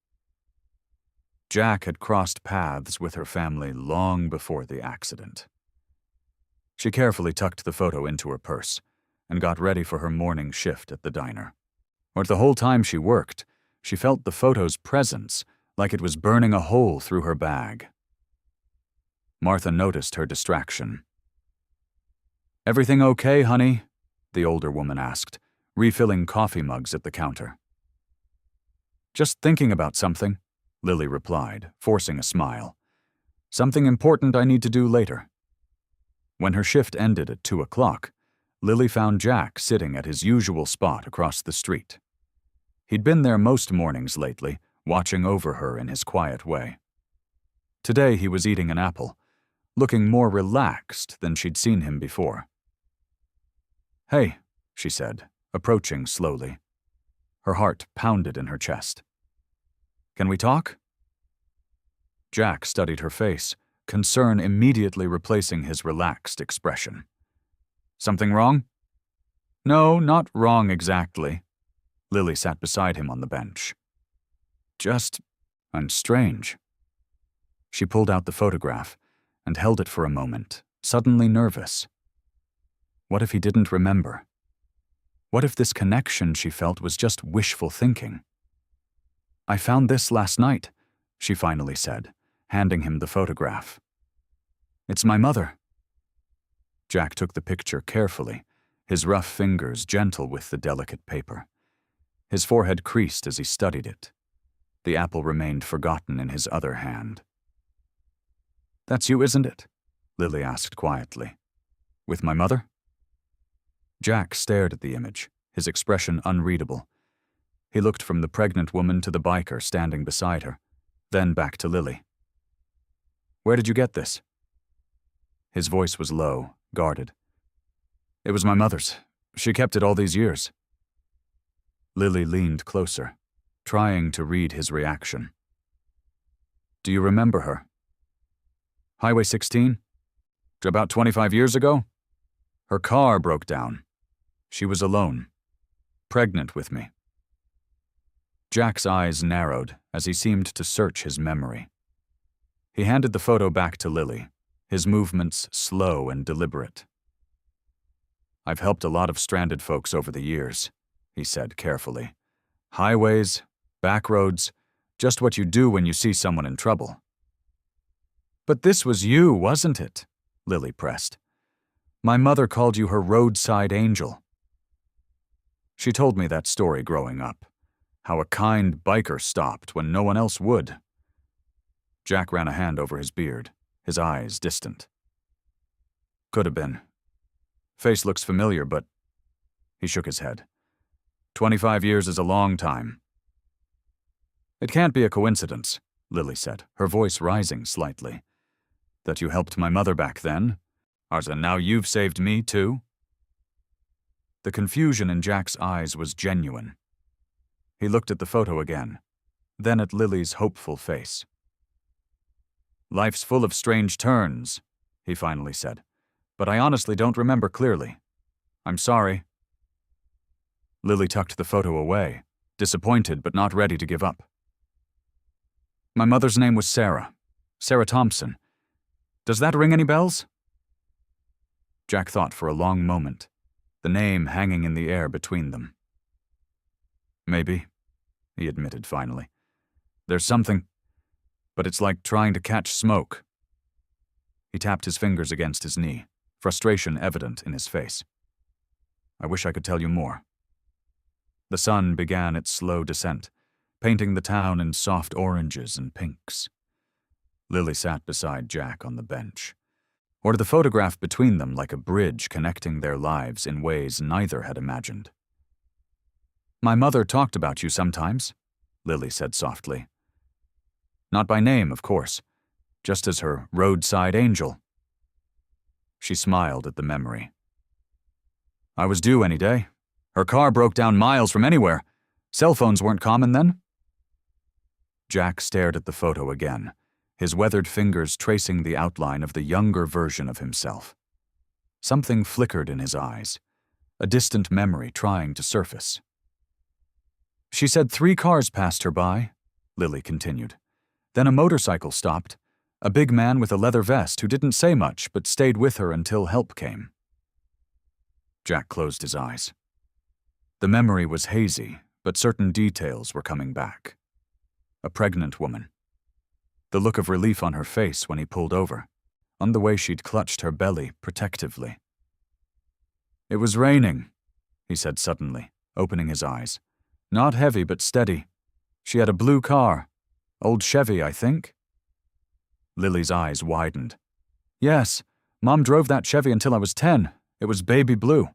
Speaker 1: Jack had crossed paths with her family long before the accident. She carefully tucked the photo into her purse and got ready for her morning shift at the diner. But the whole time she worked, she felt the photo's presence, like it was burning a hole through her bag. Martha noticed her distraction. "Everything okay, honey?" the older woman asked, refilling coffee mugs at the counter. "Just thinking about something," Lily replied, forcing a smile. "Something important I need to do later." When her shift ended at 2 o'clock, Lily found Jack sitting at his usual spot across the street. He'd been there most mornings lately, watching over her in his quiet way. Today he was eating an apple, looking more relaxed than she'd seen him before. "Hey," she said, approaching slowly. Her heart pounded in her chest. "Can we talk?" Jack studied her face, concern immediately replacing his relaxed expression. "Something wrong?" "No, not wrong exactly." Lily sat beside him on the bench. "Just strange." She pulled out the photograph and held it for a moment, suddenly nervous. What if he didn't remember? What if this connection she felt was just wishful thinking? "I found this last night," she finally said, handing him the photograph. "It's my mother." Jack took the picture carefully, his rough fingers gentle with the delicate paper. His forehead creased as he studied it. The apple remained forgotten in his other hand. "That's you, isn't it?" Lily asked quietly. "With my mother?" Jack stared at the image, his expression unreadable. He looked from the pregnant woman to the biker standing beside her, then back to Lily. "Where did you get this?" His voice was low, guarded. "It was my mother's. She kept it all these years." Lily leaned closer, trying to read his reaction. "Do you remember her?" "Highway 16? About 25 years ago? Her car broke down. She was alone, pregnant with me." Jack's eyes narrowed as he seemed to search his memory. He handed the photo back to Lily, his movements slow and deliberate. "I've helped a lot of stranded folks over the years," he said carefully. "Highways, back roads, just what you do when you see someone in trouble." "But this was you, wasn't it?" Lily pressed. My mother called you her roadside angel. She told me that story growing up, how a kind biker stopped when no one else would. Jack ran a hand over his beard, his eyes distant. Could have been. Face looks familiar, but... He shook his head. 25 years is a long time. It can't be a coincidence, Lily said, her voice rising slightly. That you helped my mother back then? And now you've saved me too? The confusion in Jack's eyes was genuine. He looked at the photo again, then at Lily's hopeful face. Life's full of strange turns, he finally said, but I honestly don't remember clearly. I'm sorry. Lily tucked the photo away, disappointed but not ready to give up. My mother's name was Sarah Thompson. Does that ring any bells? Jack thought for a long moment, the name hanging in the air between them. Maybe, he admitted finally. There's something, but it's like trying to catch smoke. He tapped his fingers against his knee, frustration evident in his face. I wish I could tell you more. The sun began its slow descent, painting the town in soft oranges and pinks. Lily sat beside Jack on the bench, or the photograph between them like a bridge connecting their lives in ways neither had imagined. My mother talked about you sometimes, Lily said softly. Not by name, of course, just as her roadside angel. She smiled at the memory. I was due any day. Her car broke down miles from anywhere. Cell phones weren't common then. Jack stared at the photo again, his weathered fingers tracing the outline of the younger version of himself. Something flickered in his eyes, a distant memory trying to surface. She said 3 cars passed her by, Lily continued. Then a motorcycle stopped, a big man with a leather vest who didn't say much but stayed with her until help came. Jack closed his eyes. The memory was hazy, but certain details were coming back. A pregnant woman. The look of relief on her face when he pulled over, on the way she'd clutched her belly protectively. It was raining, he said suddenly, opening his eyes. Not heavy, but steady. She had a blue car. Old Chevy, I think. Lily's eyes widened. Yes, Mom drove that Chevy until I was 10. It was baby blue.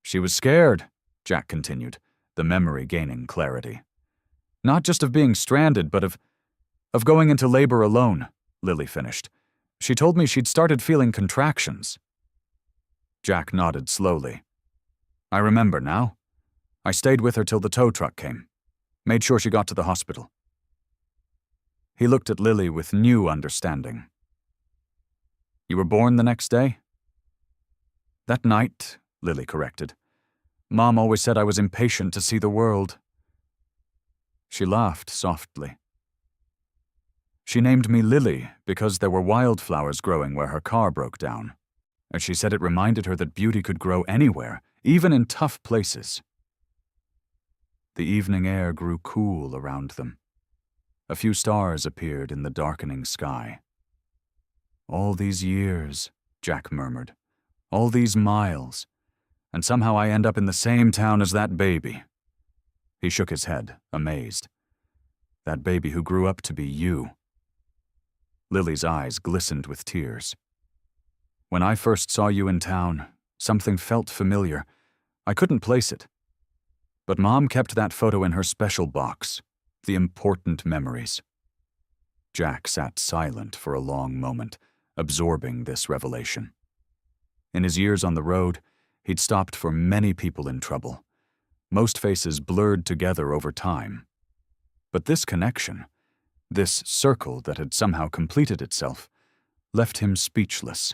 Speaker 1: She was scared, Jack continued, the memory gaining clarity. Not just of being stranded, but of going into labor alone, Lily finished. She told me she'd started feeling contractions. Jack nodded slowly. I remember now. I stayed with her till the tow truck came. Made sure she got to the hospital. He looked at Lily with new understanding. You were born the next day? That night, Lily corrected. Mom always said I was impatient to see the world. She laughed softly. She named me Lily because there were wildflowers growing where her car broke down, and she said it reminded her that beauty could grow anywhere, even in tough places. The evening air grew cool around them. A few stars appeared in the darkening sky. All these years, Jack murmured. All these miles. And somehow I end up in the same town as that baby. He shook his head, amazed. That baby who grew up to be you. Lily's eyes glistened with tears. When I first saw you in town, something felt familiar. I couldn't place it. But Mom kept that photo in her special box, the important memories. Jack sat silent for a long moment, absorbing this revelation. In his years on the road, he'd stopped for many people in trouble, most faces blurred together over time. But this connection, this circle that had somehow completed itself, left him speechless.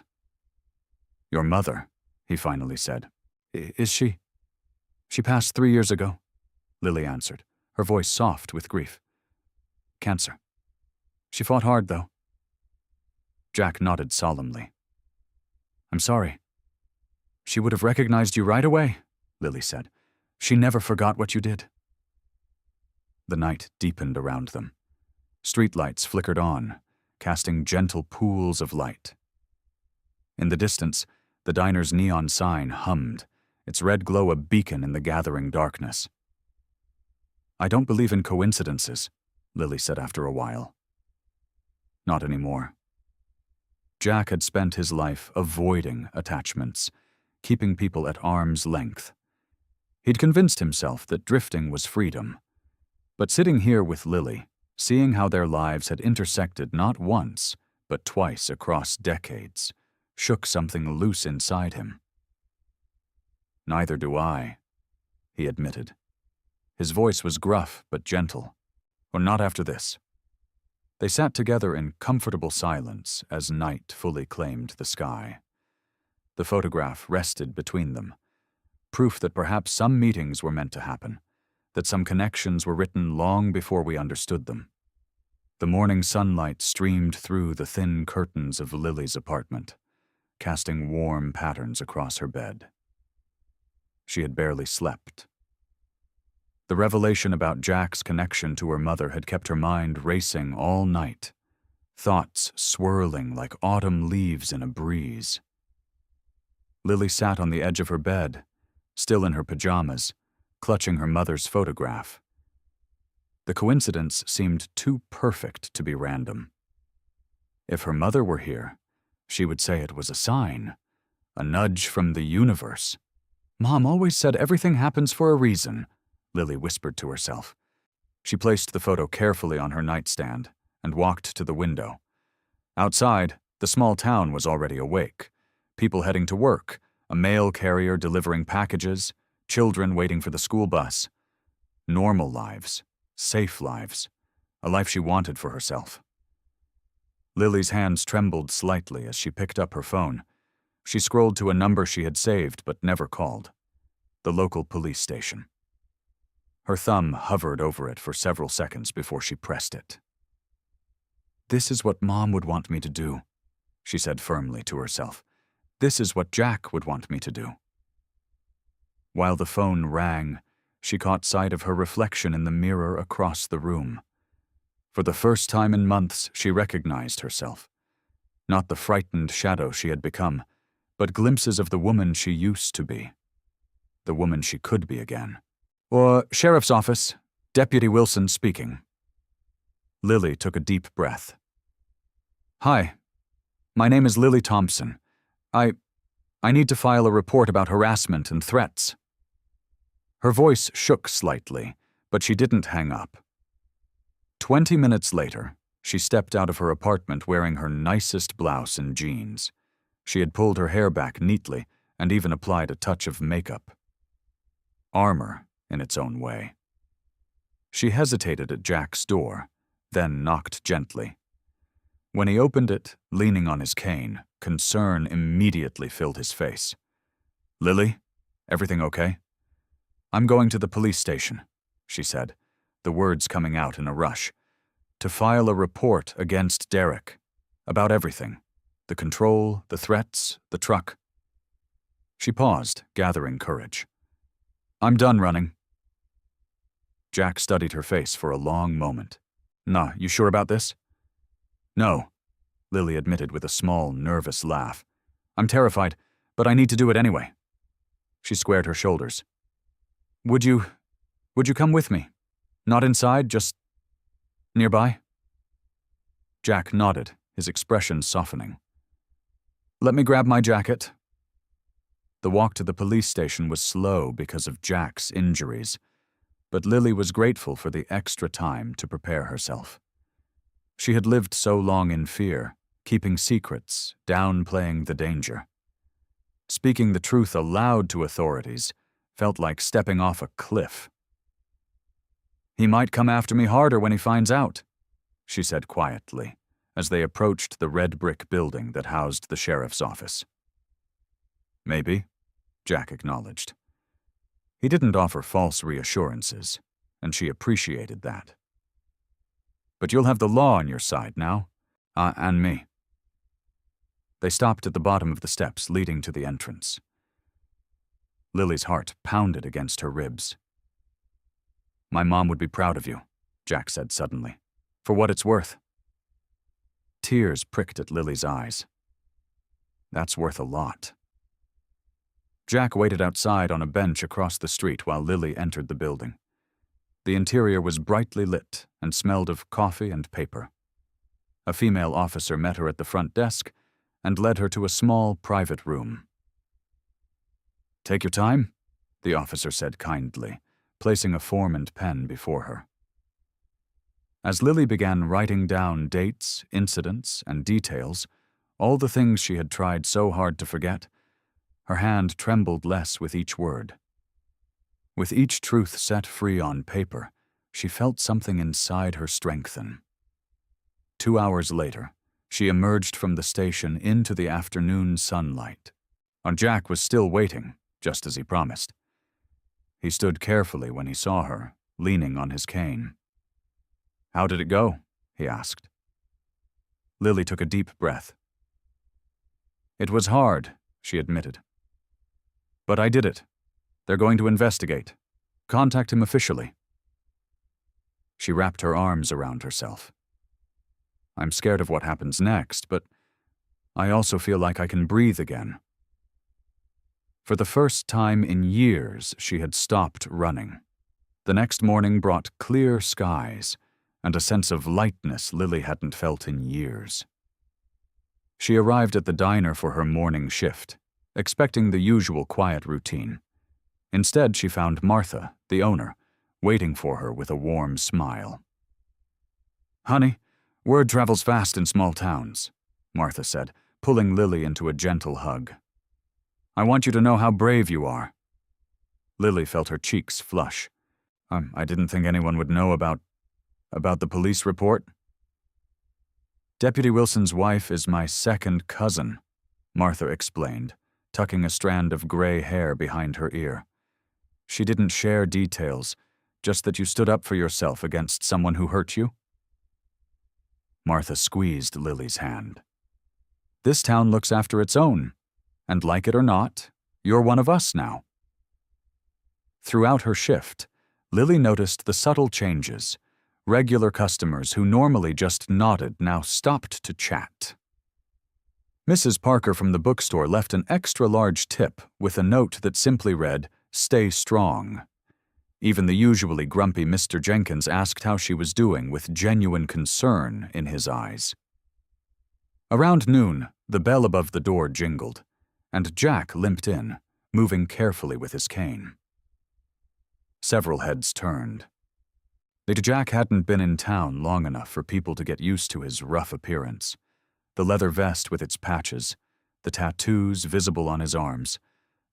Speaker 1: Your mother, he finally said. Is she? She passed 3 years ago, Lily answered, her voice soft with grief. Cancer. She fought hard, though. Jack nodded solemnly. I'm sorry. She would have recognized you right away, Lily said. She never forgot what you did. The night deepened around them. Streetlights flickered on, casting gentle pools of light. In the distance, The diner's neon sign hummed, its red glow a beacon in the gathering darkness. "I don't believe in coincidences," Lily said after a while. Not anymore. Jack had spent his life avoiding attachments, keeping people at arm's length. He'd convinced himself that drifting was freedom. But sitting here with Lily, seeing how their lives had intersected not once, but twice across decades, shook something loose inside him. "Neither do I," he admitted. His voice was gruff but gentle. "Or not after this." They sat together in comfortable silence as night fully claimed the sky. The photograph rested between them, proof that perhaps some meetings were meant to happen, that some connections were written long before we understood them. The morning sunlight streamed through the thin curtains of Lily's apartment, casting warm patterns across her bed. She had barely slept. The revelation about Jack's connection to her mother had kept her mind racing all night, thoughts swirling like autumn leaves in a breeze. Lily sat on the edge of her bed, still in her pajamas, clutching her mother's photograph. The coincidence seemed too perfect to be random. If her mother were here, she would say it was a sign, a nudge from the universe. "Mom always said everything happens for a reason," Lily whispered to herself. She placed the photo carefully on her nightstand and walked to the window. Outside, the small town was already awake. People heading to work, a mail carrier delivering packages, children waiting for the school bus. Normal lives, safe lives, a life she wanted for herself. Lily's hands trembled slightly as she picked up her phone. She scrolled to a number she had saved but never called. The local police station. Her thumb hovered over it for several seconds before she pressed it. "This is what Mom would want me to do," she said firmly to herself. "This is what Jack would want me to do." While the phone rang, she caught sight of her reflection in the mirror across the room. For the first time in months, she recognized herself. Not the frightened shadow she had become, but glimpses of the woman she used to be. The woman she could be again. "Or Sheriff's Office, Deputy Wilson speaking." Lily took a deep breath. "Hi, my name is Lily Thompson. I need to file a report about harassment and threats." Her voice shook slightly, but she didn't hang up. 20 minutes later, she stepped out of her apartment wearing her nicest blouse and jeans. She had pulled her hair back neatly and even applied a touch of makeup. Armor, in its own way. She hesitated at Jack's door, then knocked gently. When he opened it, leaning on his cane, concern immediately filled his face. "Lily, everything okay?" "I'm going to the police station," she said, the words coming out in a rush, "to file a report against Derek. About everything. The control, the threats, the truck." She paused, gathering courage. "I'm done running." Jack studied her face for a long moment. "Nah, you sure about this?" "No," Lily admitted with a small, nervous laugh. "I'm terrified, but I need to do it anyway." She squared her shoulders. Would you come with me? Not inside, just nearby?" Jack nodded, his expression softening. "Let me grab my jacket." The walk to the police station was slow because of Jack's injuries, but Lily was grateful for the extra time to prepare herself. She had lived so long in fear, keeping secrets, downplaying the danger. Speaking the truth aloud to authorities felt like stepping off a cliff. "He might come after me harder when he finds out," she said quietly, as they approached the red brick building that housed the sheriff's office. "Maybe," Jack acknowledged. He didn't offer false reassurances, and she appreciated that. "But you'll have the law on your side now, and me." They stopped at the bottom of the steps leading to the entrance. Lily's heart pounded against her ribs. "My mom would be proud of you," Jack said suddenly, "for what it's worth." Tears pricked at Lily's eyes. "That's worth a lot," Jack waited outside on a bench across the street while Lily entered the building. The interior was brightly lit and smelled of coffee and paper. A female officer met her at the front desk and led her to a small, private room. "Take your time," the officer said kindly, placing a form and pen before her. As Lily began writing down dates, incidents, and details, all the things she had tried so hard to forget, her hand trembled less with each word. With each truth set free on paper, she felt something inside her strengthen. 2 hours later, she emerged from the station into the afternoon sunlight. Jack was still waiting, just as he promised. He stood carefully when he saw her, leaning on his cane. "How did it go?" he asked. Lily took a deep breath. "It was hard," she admitted. "But I did it. They're going to investigate. Contact him officially." She wrapped her arms around herself. "I'm scared of what happens next, but I also feel like I can breathe again." For the first time in years, she had stopped running. The next morning brought clear skies and a sense of lightness Lily hadn't felt in years. She arrived at the diner for her morning shift, expecting the usual quiet routine. Instead, she found Martha, the owner, waiting for her with a warm smile. "Honey, word travels fast in small towns," Martha said, pulling Lily into a gentle hug. "I want you to know how brave you are." Lily felt her cheeks flush. I didn't think anyone would know about the police report." "Deputy Wilson's wife is my second cousin," Martha explained, tucking a strand of gray hair behind her ear. "She didn't share details, just that you stood up for yourself against someone who hurt you." Martha squeezed Lily's hand. "This town looks after its own, and like it or not, you're one of us now." Throughout her shift, Lily noticed the subtle changes. Regular customers who normally just nodded now stopped to chat. Mrs. Parker from the bookstore left an extra-large tip with a note that simply read, "Stay strong." Even the usually grumpy Mr. Jenkins asked how she was doing with genuine concern in his eyes. Around noon, the bell above the door jingled, and Jack limped in, moving carefully with his cane. Several heads turned. Jack hadn't been in town long enough for people to get used to his rough appearance. The leather vest with its patches, the tattoos visible on his arms,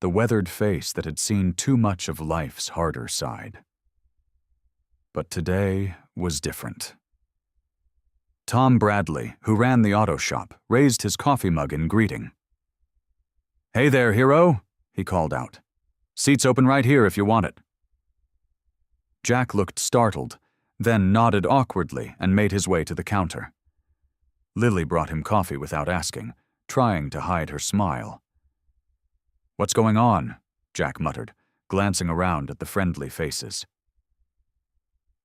Speaker 1: the weathered face that had seen too much of life's harder side. But today was different. Tom Bradley, who ran the auto shop, raised his coffee mug in greeting. "Hey there, hero," he called out. "Seat's open right here if you want it." Jack looked startled, then nodded awkwardly and made his way to the counter. Lily brought him coffee without asking, trying to hide her smile. "What's going on?" Jack muttered, glancing around at the friendly faces.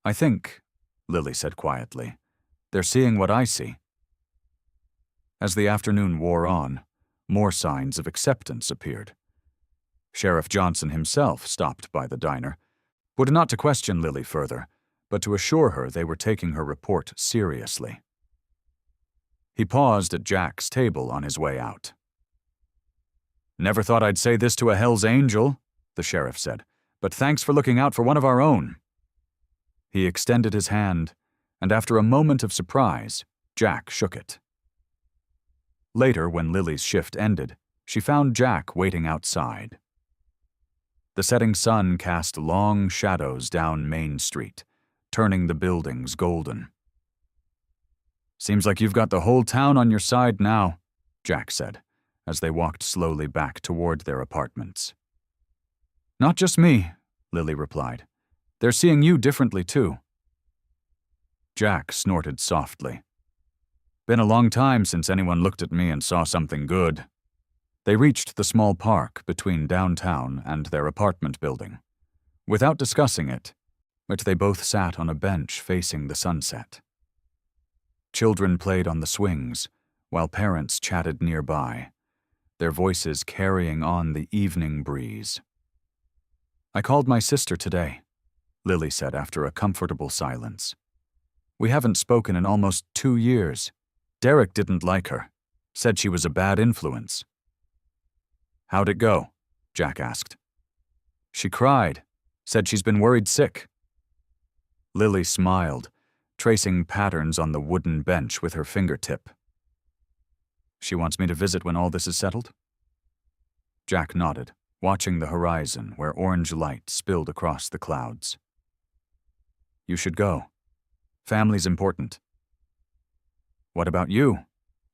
Speaker 1: "I think," Lily said quietly, "they're seeing what I see." As the afternoon wore on, more signs of acceptance appeared. Sheriff Johnson himself stopped by the diner, but not to question Lily further, but to assure her they were taking her report seriously. He paused at Jack's table on his way out. "Never thought I'd say this to a Hell's Angel," the sheriff said, "but thanks for looking out for one of our own." He extended his hand, and after a moment of surprise, Jack shook it. Later, when Lily's shift ended, she found Jack waiting outside. The setting sun cast long shadows down Main Street, turning the buildings golden. "Seems like you've got the whole town on your side now," Jack said, as they walked slowly back toward their apartments. "Not just me," Lily replied. "They're seeing you differently, too." Jack snorted softly. "Been a long time since anyone looked at me and saw something good." They reached the small park between downtown and their apartment building. Without discussing it, they both sat on a bench facing the sunset. Children played on the swings, while parents chatted nearby, their voices carrying on the evening breeze. "I called my sister today," Lily said after a comfortable silence. "We haven't spoken in almost 2 years. Derek didn't like her, said she was a bad influence." "How'd it go?" Jack asked. "She cried, said she's been worried sick." Lily smiled, tracing patterns on the wooden bench with her fingertip. "She wants me to visit when all this is settled?" Jack nodded, watching the horizon where orange light spilled across the clouds. "You should go. Family's important." "What about you?"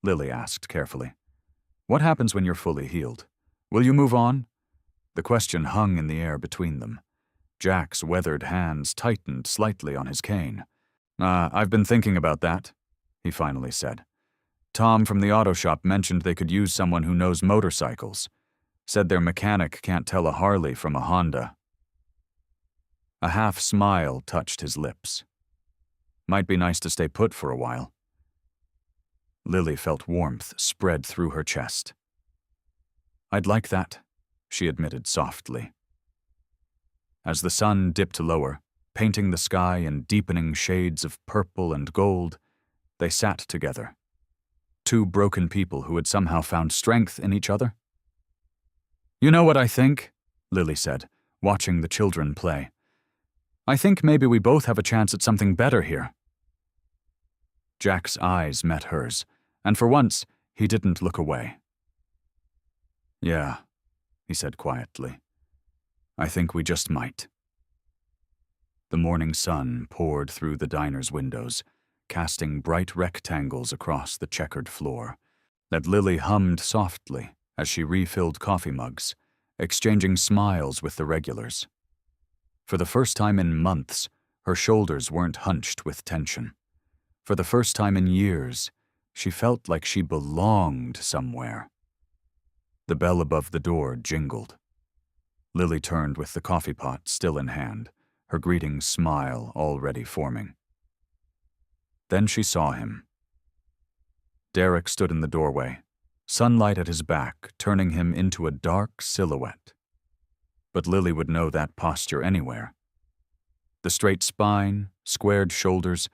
Speaker 1: Lily asked carefully. "What happens when you're fully healed? Will you move on?" The question hung in the air between them. Jack's weathered hands tightened slightly on his cane. I've been thinking about that," he finally said. "Tom from the auto shop mentioned they could use someone who knows motorcycles. Said their mechanic can't tell a Harley from a Honda." A half smile touched his lips. "Might be nice to stay put for a while." Lily felt warmth spread through her chest. "I'd like that," she admitted softly. As the sun dipped lower, painting the sky in deepening shades of purple and gold, they sat together. Two broken people who had somehow found strength in each other. "You know what I think?" Lily said, watching the children play. "I think maybe we both have a chance at something better here." Jack's eyes met hers, and for once, he didn't look away. "Yeah," he said quietly. "I think we just might." The morning sun poured through the diner's windows, casting bright rectangles across the checkered floor, that Lily hummed softly as she refilled coffee mugs, exchanging smiles with the regulars. For the first time in months, her shoulders weren't hunched with tension. For the first time in years, she felt like she belonged somewhere. The bell above the door jingled. Lily turned with the coffee pot still in hand, her greeting smile already forming. Then she saw him. Derek stood in the doorway, sunlight at his back turning him into a dark silhouette. But Lily would know that posture anywhere. The straight spine, squared shoulders,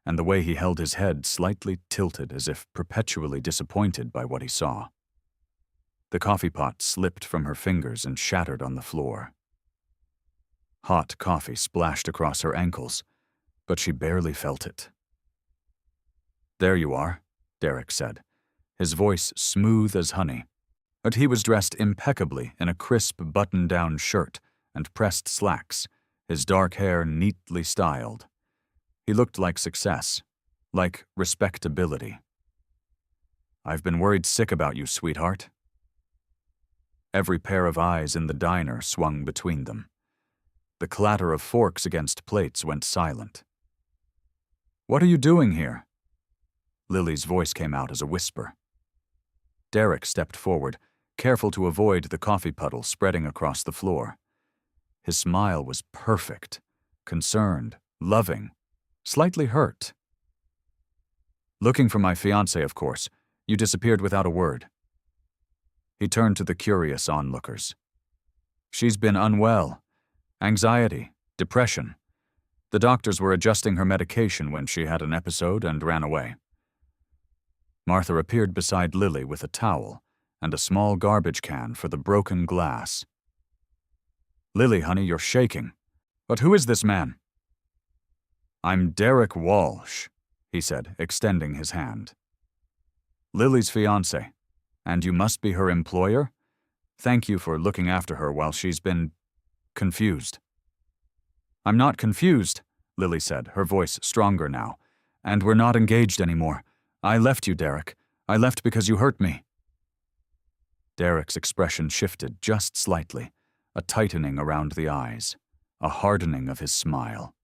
Speaker 1: and the way he held his head slightly tilted as if perpetually disappointed by what he saw. The coffee pot slipped from her fingers and shattered on the floor. Hot coffee splashed across her ankles, but she barely felt it. "There you are," Derek said, his voice smooth as honey. But he was dressed impeccably in a crisp button-down shirt and pressed slacks, his dark hair neatly styled. He looked like success, like respectability. "I've been worried sick about you, sweetheart." Every pair of eyes in the diner swung between them. The clatter of forks against plates went silent. "What are you doing here?" Lily's voice came out as a whisper. Derek stepped forward, careful to avoid the coffee puddle spreading across the floor. His smile was perfect, concerned, loving, slightly hurt. "Looking for my fiancée, of course. You disappeared without a word." He turned to the curious onlookers. "She's been unwell. Anxiety, depression. The doctors were adjusting her medication when she had an episode and ran away." Martha appeared beside Lily with a towel and a small garbage can for the broken glass. "Lily, honey, you're shaking. But who is this man?" "I'm Derek Walsh," he said, extending his hand. "Lily's fiancé, and you must be her employer? Thank you for looking after her while she's been confused." "I'm not confused," Lily said, her voice stronger now. "And we're not engaged anymore. I left you, Derek. I left because you hurt me." Derek's expression shifted just slightly, a tightening around the eyes, a hardening of his smile.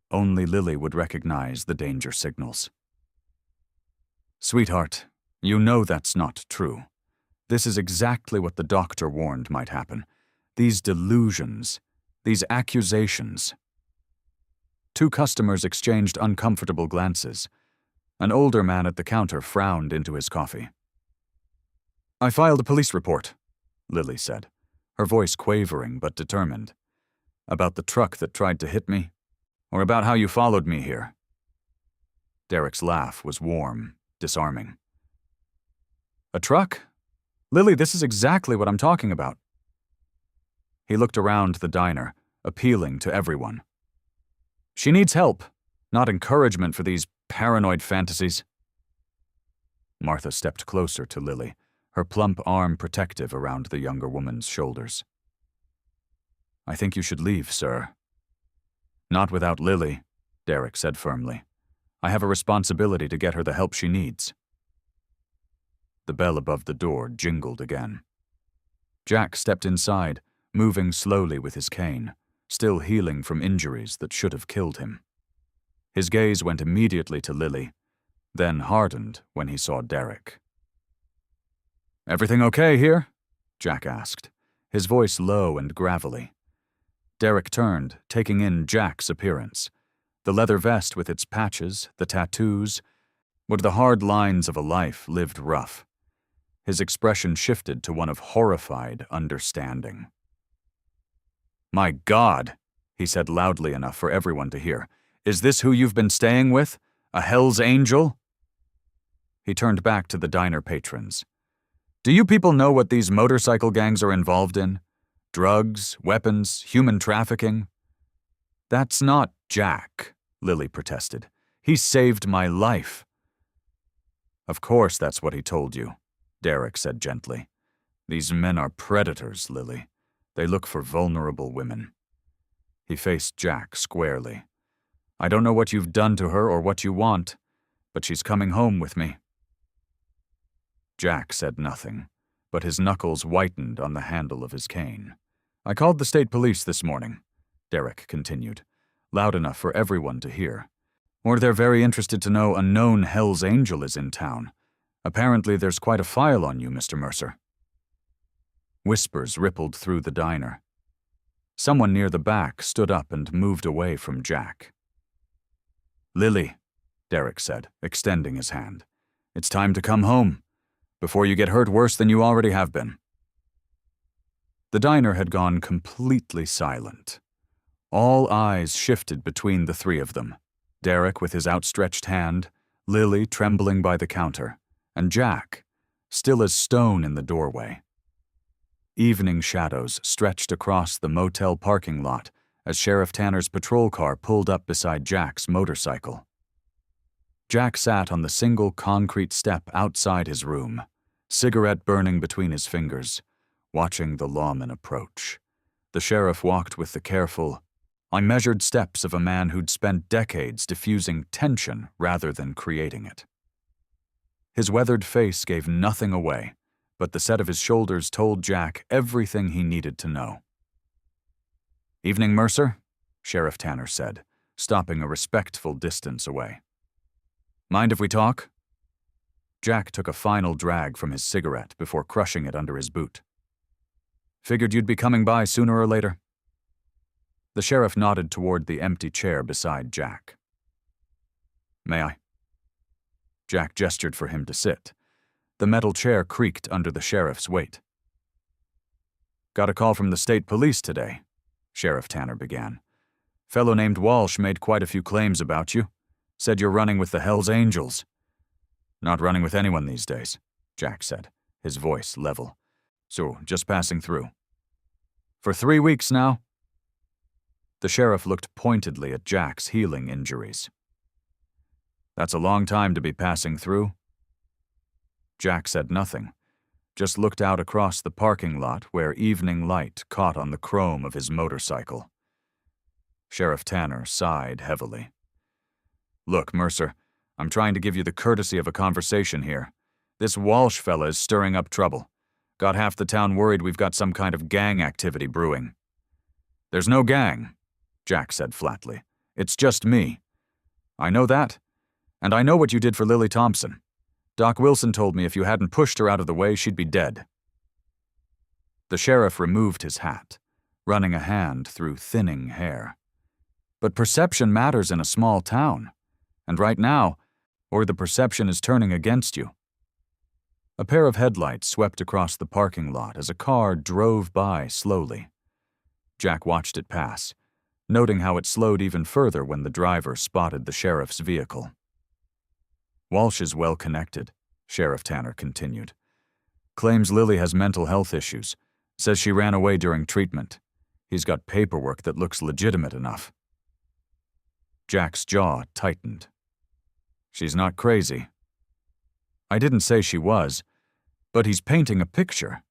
Speaker 1: Only Lily would recognize the danger signals. "Sweetheart, you know that's not true. This is exactly what the doctor warned might happen. These delusions, these accusations." Two customers exchanged uncomfortable glances. An older man at the counter frowned into his coffee. I filed a police report, Lily said, her voice quavering but determined. About the truck that tried to hit me, or about how you followed me here. Derek's laugh was warm, disarming. A truck? Lily, this is exactly what I'm talking about. He looked around the diner, appealing to everyone. She needs help, not encouragement for these paranoid fantasies. Martha stepped closer to Lily, her plump arm protective around the younger woman's shoulders. I think you should leave, sir. Not without Lily, Derek said firmly. I have a responsibility to get her the help she needs. The bell above the door jingled again. Jack stepped inside, moving slowly with his cane, still healing from injuries that should have killed him. His gaze went immediately to Lily, then hardened when he saw Derek. Everything okay here? Jack asked, his voice low and gravelly. Derek turned, taking in Jack's appearance. The leather vest with its patches, the tattoos, with the hard lines of a life lived rough. His expression shifted to one of horrified understanding. My God, he said loudly enough for everyone to hear. Is this who you've been staying with? A Hell's Angel? He turned back to the diner patrons. Do you people know what these motorcycle gangs are involved in? Drugs, weapons, human trafficking? That's not Jack, Lily protested. He saved my life. Of course that's what he told you, Derek said gently. These men are predators, Lily. They look for vulnerable women. He faced Jack squarely. I don't know what you've done to her or what you want, but she's coming home with me. Jack said nothing, but his knuckles whitened on the handle of his cane. I called the state police this morning, Derek continued, loud enough for everyone to hear. Or they're very interested to know a known Hell's Angel is in town. Apparently there's quite a file on you, Mr. Mercer. Whispers rippled through the diner. Someone near the back stood up and moved away from Jack. Lily, Derek said, extending his hand. It's time to come home, before you get hurt worse than you already have been. The diner had gone completely silent. All eyes shifted between the three of them, Derek with his outstretched hand, Lily trembling by the counter, and Jack, still as stone in the doorway. Evening shadows stretched across the motel parking lot as Sheriff Tanner's patrol car pulled up beside Jack's motorcycle. Jack sat on the single concrete step outside his room, cigarette burning between his fingers, watching the lawman approach. The sheriff walked with the careful, measured steps of a man who'd spent decades diffusing tension rather than creating it. His weathered face gave nothing away, but the set of his shoulders told Jack everything he needed to know. Evening, Mercer, Sheriff Tanner said, stopping a respectful distance away. Mind if we talk? Jack took a final drag from his cigarette before crushing it under his boot. Figured you'd be coming by sooner or later. The sheriff nodded toward the empty chair beside Jack. May I? Jack gestured for him to sit. The metal chair creaked under the sheriff's weight. Got a call from the state police today, Sheriff Tanner began. Fellow named Walsh made quite a few claims about you. Said you're running with the Hell's Angels. Not running with anyone these days, Jack said, his voice level. So, just passing through. For 3 weeks now? The sheriff looked pointedly at Jack's healing injuries. That's a long time to be passing through. Jack said nothing, just looked out across the parking lot where evening light caught on the chrome of his motorcycle. Sheriff Tanner sighed heavily. Look, Mercer, I'm trying to give you the courtesy of a conversation here. This Walsh fella is stirring up trouble. Got half the town worried we've got some kind of gang activity brewing. There's no gang, Jack said flatly. It's just me. I know that, and I know what you did for Lily Thompson. Doc Wilson told me if you hadn't pushed her out of the way, she'd be dead. The sheriff removed his hat, running a hand through thinning hair. But perception matters in a small town, and right now, or the perception is turning against you. A pair of headlights swept across the parking lot as a car drove by slowly. Jack watched it pass, noting how it slowed even further when the driver spotted the sheriff's vehicle. Walsh is well connected, Sheriff Tanner continued. Claims Lily has mental health issues, says she ran away during treatment. He's got paperwork that looks legitimate enough. Jack's jaw tightened. She's not crazy. I didn't say she was, but he's painting a picture,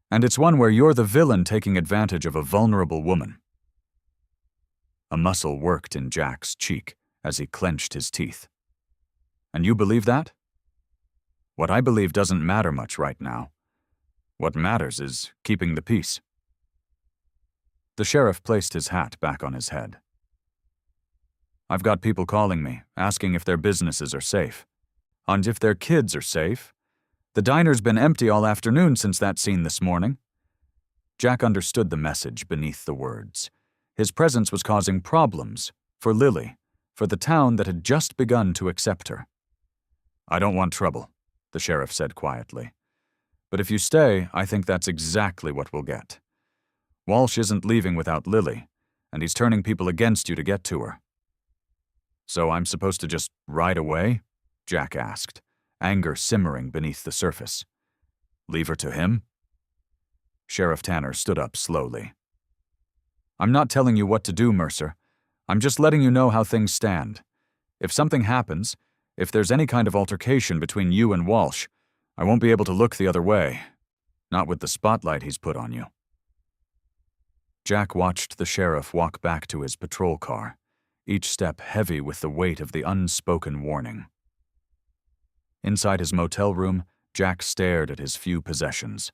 Speaker 1: and it's one where you're the villain taking advantage of a vulnerable woman. A muscle worked in Jack's cheek as he clenched his teeth. And you believe that? What I believe doesn't matter much right now. What matters is keeping the peace. The sheriff placed his hat back on his head. I've got people calling me, asking if their businesses are safe. And if their kids are safe. The diner's been empty all afternoon since that scene this morning. Jack understood the message beneath the words. His presence was causing problems for Lily, for the town that had just begun to accept her. I don't want trouble, the sheriff said quietly. But if you stay, I think that's exactly what we'll get. Walsh isn't leaving without Lily, and he's turning people against you to get to her. So I'm supposed to just ride away? Jack asked, anger simmering beneath the surface. Leave her to him? Sheriff Tanner stood up slowly. I'm not telling you what to do, Mercer. I'm just letting you know how things stand. If something happens, if there's any kind of altercation between you and Walsh, I won't be able to look the other way. Not with the spotlight he's put on you. Jack watched the sheriff walk back to his patrol car, each step heavy with the weight of the unspoken warning. Inside his motel room, Jack stared at his few possessions.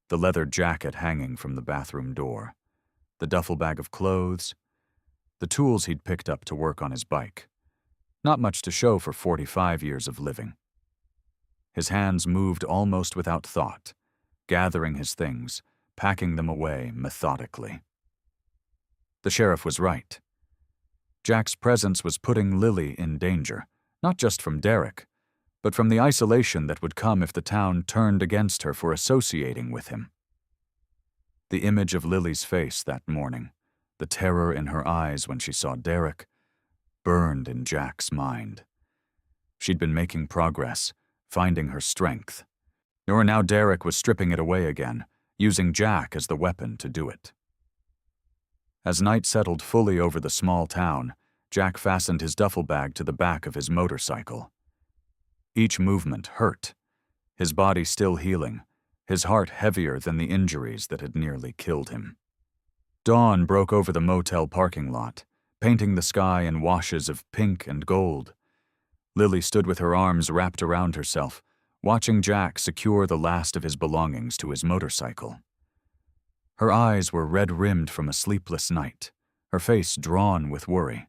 Speaker 1: The leather jacket hanging from the bathroom door, the duffel bag of clothes, the tools he'd picked up to work on his bike. Not much to show for 45 years of living. His hands moved almost without thought, gathering his things, packing them away methodically. The sheriff was right. Jack's presence was putting Lily in danger, not just from Derek, but from the isolation that would come if the town turned against her for associating with him. The image of Lily's face that morning, the terror in her eyes when she saw Derek, burned in Jack's mind. She'd been making progress, finding her strength. Or now Derek was stripping it away again, using Jack as the weapon to do it. As night settled fully over the small town, Jack fastened his duffel bag to the back of his motorcycle. Each movement hurt, his body still healing, his heart heavier than the injuries that had nearly killed him. Dawn broke over the motel parking lot, painting the sky in washes of pink and gold. Lily stood with her arms wrapped around herself, watching Jack secure the last of his belongings to his motorcycle. Her eyes were red-rimmed from a sleepless night, her face drawn with worry.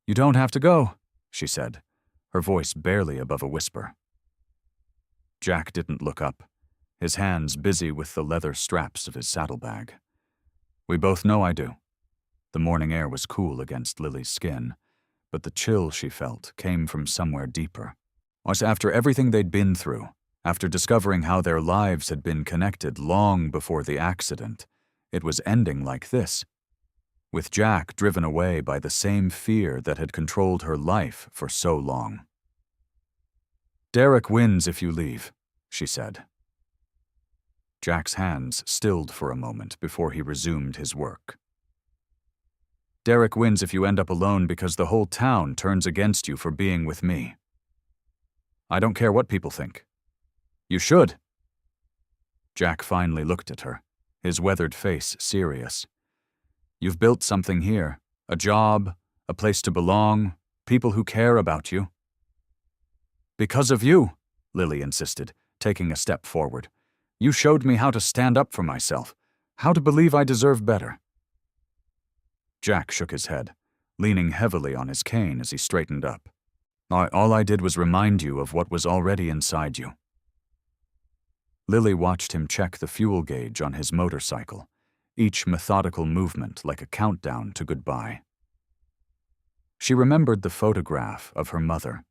Speaker 1: "You don't have to go," she said, her voice barely above a whisper. Jack didn't look up, his hands busy with the leather straps of his saddlebag. "We both know I do." The morning air was cool against Lily's skin, but the chill she felt came from somewhere deeper. Was after everything they'd been through, after discovering how their lives had been connected long before the accident, it was ending like this, with Jack driven away by the same fear that had controlled her life for so long. "Derek wins if you leave," she said. Jack's hands stilled for a moment before he resumed his work. "Derek wins if you end up alone because the whole town turns against you for being with me. I don't care what people think. You should." Jack finally looked at her, his weathered face serious. "You've built something here, a job, a place to belong, people who care about you." "Because of you," Lily insisted, taking a step forward. "You showed me how to stand up for myself, how to believe I deserve better." Jack shook his head, leaning heavily on his cane as he straightened up. All I did was remind you of what was already inside you." Lily watched him check the fuel gauge on his motorcycle, each methodical movement like a countdown to goodbye. She remembered the photograph of her mother.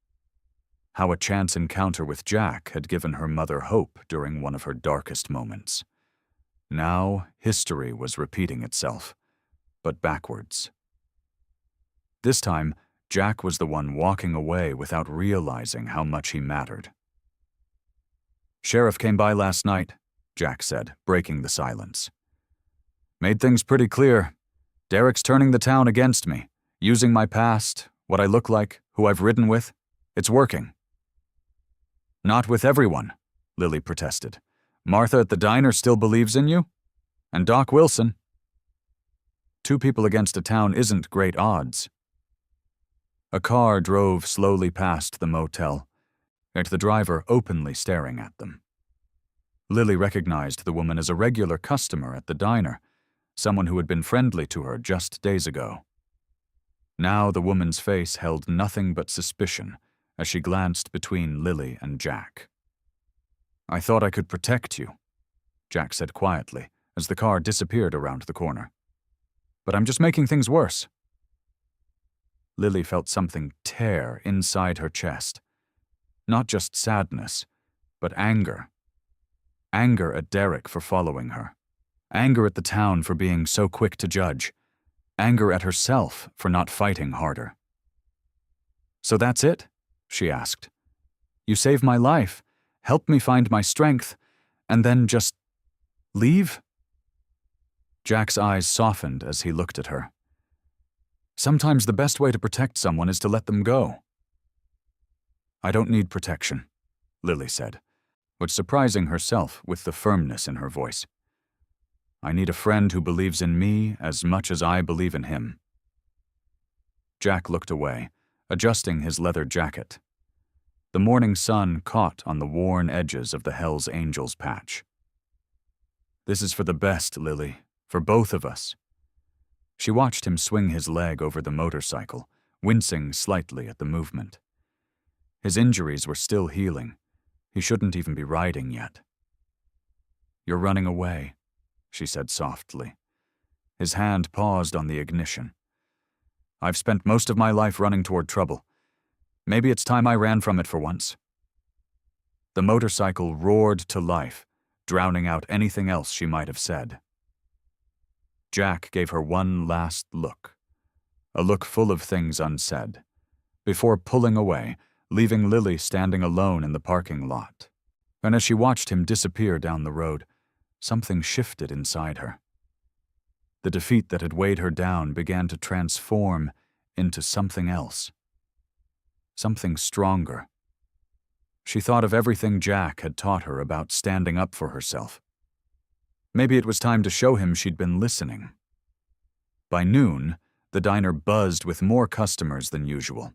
Speaker 1: how a chance encounter with Jack had given her mother hope during one of her darkest moments. Now, history was repeating itself, but backwards. This time, Jack was the one walking away without realizing how much he mattered. "Sheriff came by last night," Jack said, breaking the silence. "Made things pretty clear. Derek's turning the town against me, using my past, what I look like, who I've ridden with. It's working." "Not with everyone," Lily protested. "Martha at the diner still believes in you? And Doc Wilson." 2 people against a town isn't great odds. A car drove slowly past the motel, with the driver openly staring at them. Lily recognized the woman as a regular customer at the diner, someone who had been friendly to her just days ago. Now the woman's face held nothing but suspicion as she glanced between Lily and Jack. "I thought I could protect you," Jack said quietly as the car disappeared around the corner. "But I'm just making things worse." Lily felt something tear inside her chest. Not just sadness, but anger. Anger at Derek for following her. Anger at the town for being so quick to judge. Anger at herself for not fighting harder. "So that's it?" she asked. "You saved my life, helped me find my strength, and then just leave?" Jack's eyes softened as he looked at her. "Sometimes the best way to protect someone is to let them go." "I don't need protection," Lily said, but surprising herself with the firmness in her voice. "I need a friend who believes in me as much as I believe in him." Jack looked away, adjusting his leather jacket. The morning sun caught on the worn edges of the HELLS Angels patch. "This is for the best, Lily, for both of us." She watched him swing his leg over the motorcycle, wincing slightly at the movement. His injuries were still healing. He shouldn't even be riding yet. "You're running away," she said softly. His hand paused on the ignition. "I've spent most of my life running toward trouble. Maybe it's time I ran from it for once." The motorcycle roared to life, drowning out anything else she might have said. Jack gave her one last look, a look full of things unsaid, before pulling away, leaving Lily standing alone in the parking lot. And as she watched him disappear down the road, something shifted inside her. The defeat that had weighed her down began to transform into something else. Something stronger. She thought of everything Jack had taught her about standing up for herself. Maybe it was time to show him she'd been listening. By noon, the diner buzzed with more customers than usual.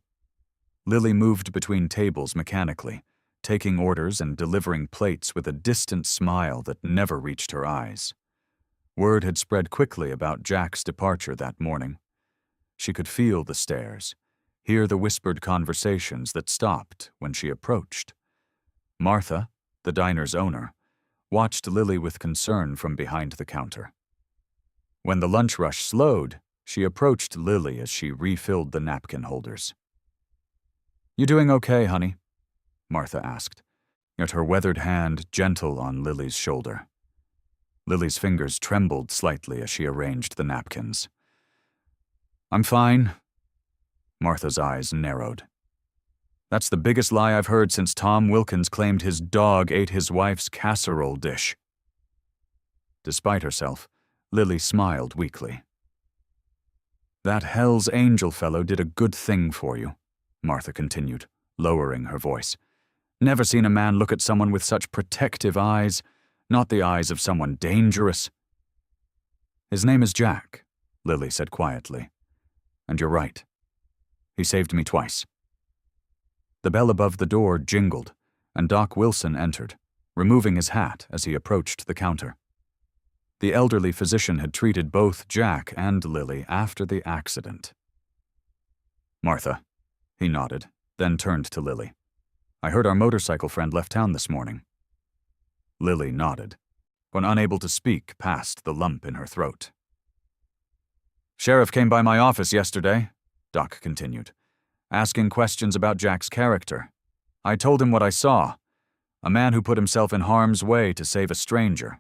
Speaker 1: Lily moved between tables mechanically, taking orders and delivering plates with a distant smile that never reached her eyes. Word had spread quickly about Jack's departure that morning. She could feel the stares, hear the whispered conversations that stopped when she approached. Martha, the diner's owner, watched Lily with concern from behind the counter. When the lunch rush slowed, she approached Lily as she refilled the napkin holders. "You doing okay, honey?" Martha asked, yet her weathered hand gentle on Lily's shoulder. Lily's fingers trembled slightly as she arranged the napkins. "I'm fine." Martha's eyes narrowed. "That's the biggest lie I've heard since Tom Wilkins claimed his dog ate his wife's casserole dish." Despite herself, Lily smiled weakly. "That HELLS Angel fellow did a good thing for you," Martha continued, lowering her voice. "Never seen a man look at someone with such protective eyes, not the eyes of someone dangerous." "His name is Jack," Lily said quietly. "And you're right. He saved me twice." The bell above the door jingled, and Doc Wilson entered, removing his hat as he approached the counter. The elderly physician had treated both Jack and Lily after the accident. "Martha," he nodded, then turned to Lily. "I heard our motorcycle friend left town this morning." Lily nodded, but unable to speak past the lump in her throat. "Sheriff came by my office yesterday," Doc continued, "asking questions about Jack's character. I told him what I saw. A man who put himself in harm's way to save a stranger.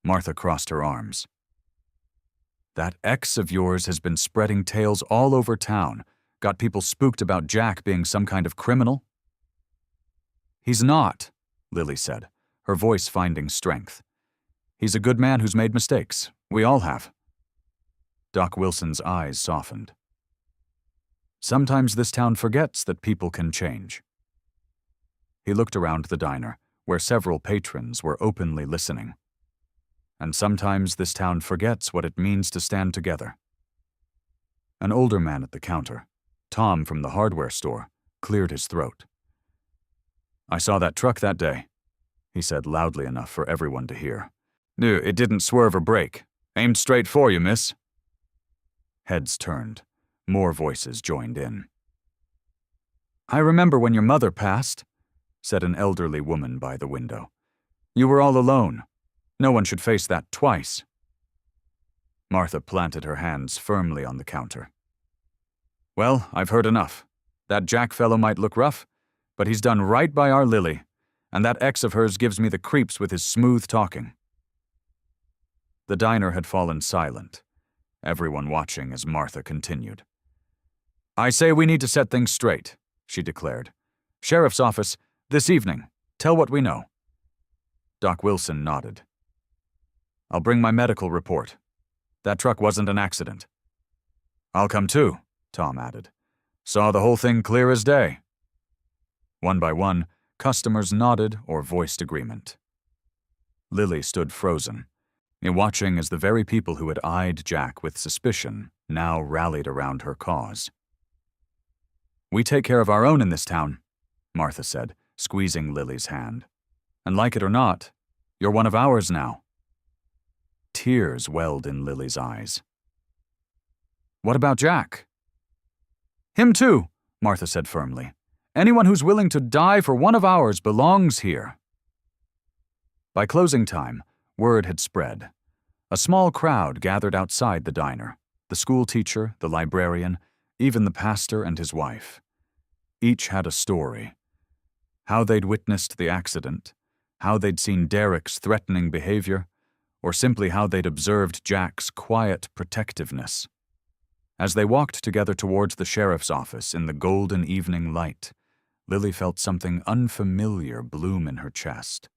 Speaker 1: Martha crossed her arms. That ex of yours has been spreading tales all over town, got people spooked about Jack being some kind of criminal? He's not, Lily said, her voice finding strength. He's a good man who's made mistakes. We all have. Doc Wilson's eyes softened. Sometimes this town forgets that people can change. He looked around the diner, where several patrons were openly listening. And sometimes this town forgets what it means to stand together. An older man at the counter, Tom from the hardware store, cleared his throat. I saw that truck that day, he said loudly enough for everyone to hear. No, it didn't swerve or brake. Aimed straight for you, miss. Heads turned. More voices joined in. I remember when your mother passed, said an elderly woman by the window. You were all alone. No one should face that twice. Martha planted her hands firmly on the counter. Well, I've heard enough. That Jack fellow might look rough, but he's done right by our Lily, and that ex of hers gives me the creeps with his smooth talking. The diner had fallen silent, everyone watching as Martha continued. I say we need to set things straight, she declared. Sheriff's office, this evening. Tell what we know. Doc Wilson nodded. I'll bring my medical report. That truck wasn't an accident. I'll come too, Tom added. Saw the whole thing clear as day. One by one, customers nodded or voiced agreement. Lily stood frozen, watching as the very people who had eyed Jack with suspicion now rallied around her cause. We take care of our own in this town, Martha said, squeezing Lily's hand. And like it or not, you're one of ours now. Tears welled in Lily's eyes. What about Jack? Him too, Martha said firmly. Anyone who's willing to die for one of ours belongs here. By closing time, word had spread. A small crowd gathered outside the diner, the school teacher, the librarian, even the pastor and his wife. Each had a story. How they'd witnessed the accident, how they'd seen Derek's threatening behavior, or simply how they'd observed Jack's quiet protectiveness. As they walked together towards the sheriff's office in the golden evening light, Lily felt something unfamiliar bloom in her chest.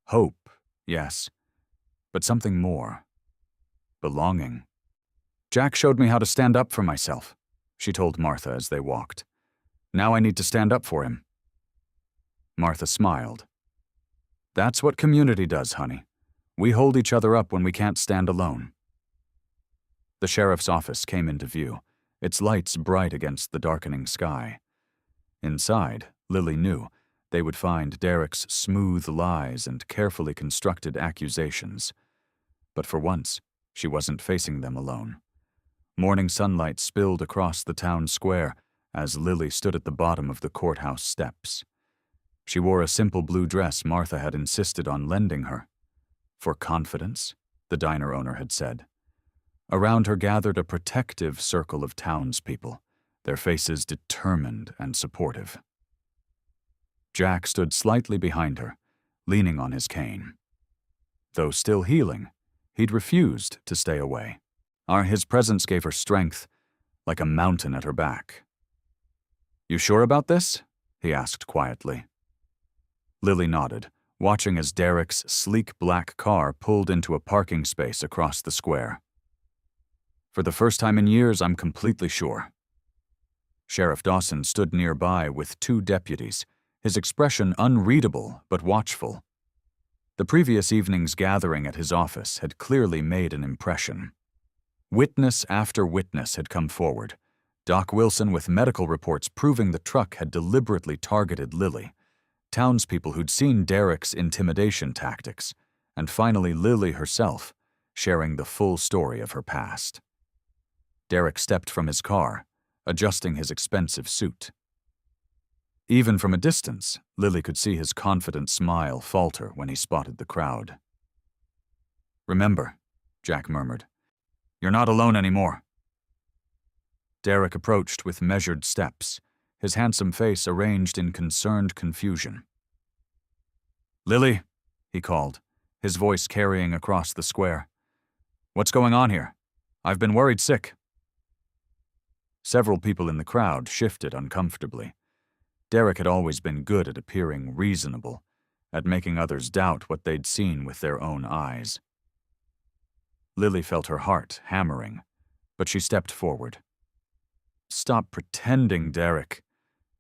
Speaker 1: Hope, yes, but something more. Belonging. Jack showed me how to stand up for myself, she told Martha as they walked. Now I need to stand up for him. Martha smiled. That's what community does, honey. We hold each other up when we can't stand alone. The sheriff's office came into view, its lights bright against the darkening sky. Inside, Lily knew, they would find Derek's smooth lies and carefully constructed accusations. But for once, she wasn't facing them alone. Morning sunlight spilled across the town square as Lily stood at the bottom of the courthouse steps. She wore a simple blue dress Martha had insisted on lending her. For confidence, the diner owner had said. Around her gathered a protective circle of townspeople, their faces determined and supportive. Jack stood slightly behind her, leaning on his cane. Though still healing, he'd refused to stay away. His presence gave her strength, like a mountain at her back. You sure about this? He asked quietly. Lily nodded, watching as Derek's sleek black car pulled into a parking space across the square. For the first time in years, I'm completely sure. Sheriff Dawson stood nearby with 2 deputies, his expression unreadable but watchful. The previous evening's gathering at his office had clearly made an impression. Witness after witness had come forward, Doc Wilson with medical reports proving the truck had deliberately targeted Lily, townspeople who'd seen Derek's intimidation tactics, and finally Lily herself, sharing the full story of her past. Derek stepped from his car, adjusting his expensive suit. Even from a distance, Lily could see his confident smile falter when he spotted the crowd. Remember, Jack murmured, you're not alone anymore. Derek approached with measured steps, his handsome face arranged in concerned confusion. "Lily," he called, his voice carrying across the square. "What's going on here? I've been worried sick." Several people in the crowd shifted uncomfortably. Derek had always been good at appearing reasonable, at making others doubt what they'd seen with their own eyes. Lily felt her heart hammering, but she stepped forward. "Stop pretending, Derek.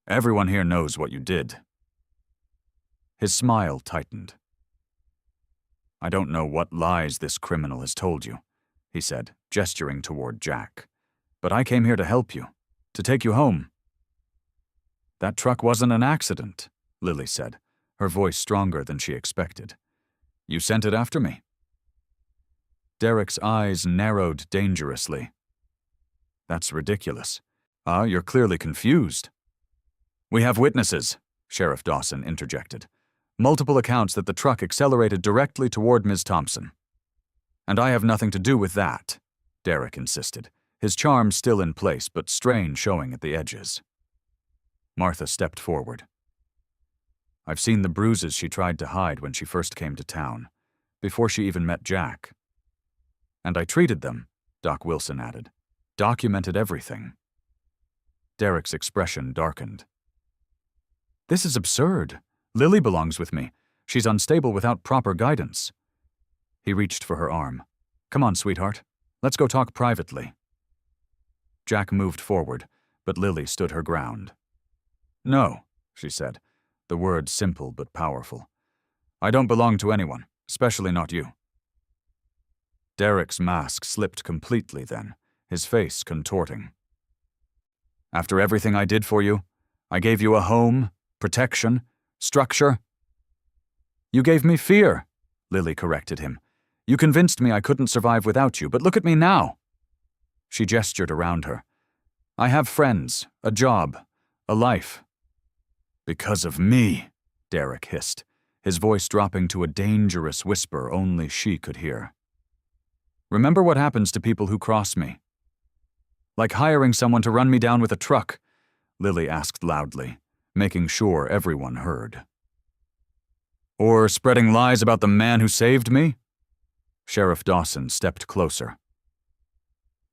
Speaker 1: Everyone here knows what you did." His smile tightened. "I don't know what lies this criminal has told you," he said, gesturing toward Jack. "But I came here to help you, to take you home." "That truck wasn't an accident," Lily said, her voice stronger than she expected. "You sent it after me." Derek's eyes narrowed dangerously. "That's ridiculous. You're clearly confused." "We have witnesses," Sheriff Dawson interjected. "Multiple accounts that the truck accelerated directly toward Ms. Thompson." "And I have nothing to do with that," Derek insisted, his charm still in place but strain showing at the edges. Martha stepped forward. "I've seen the bruises she tried to hide when she first came to town, before she even met Jack. And I treated them," Doc Wilson added. "Documented everything." Derek's expression darkened. "This is absurd. Lily belongs with me. She's unstable without proper guidance." He reached for her arm. "Come on, sweetheart. Let's go talk privately." Jack moved forward, but Lily stood her ground. "No," she said, the words simple but powerful. "I don't belong to anyone, especially not you." Derek's mask slipped completely then, his face contorting. "After everything I did for you, I gave you a home, protection, structure." "You gave me fear," Lily corrected him. "You convinced me I couldn't survive without you, but look at me now." She gestured around her. "I have friends, a job, a life." "Because of me," Derek hissed, his voice dropping to a dangerous whisper only she could hear. "Remember what happens to people who cross me." "Like hiring someone to run me down with a truck?" Lily asked loudly, making sure everyone heard. "Or spreading lies about the man who saved me?" Sheriff Dawson stepped closer.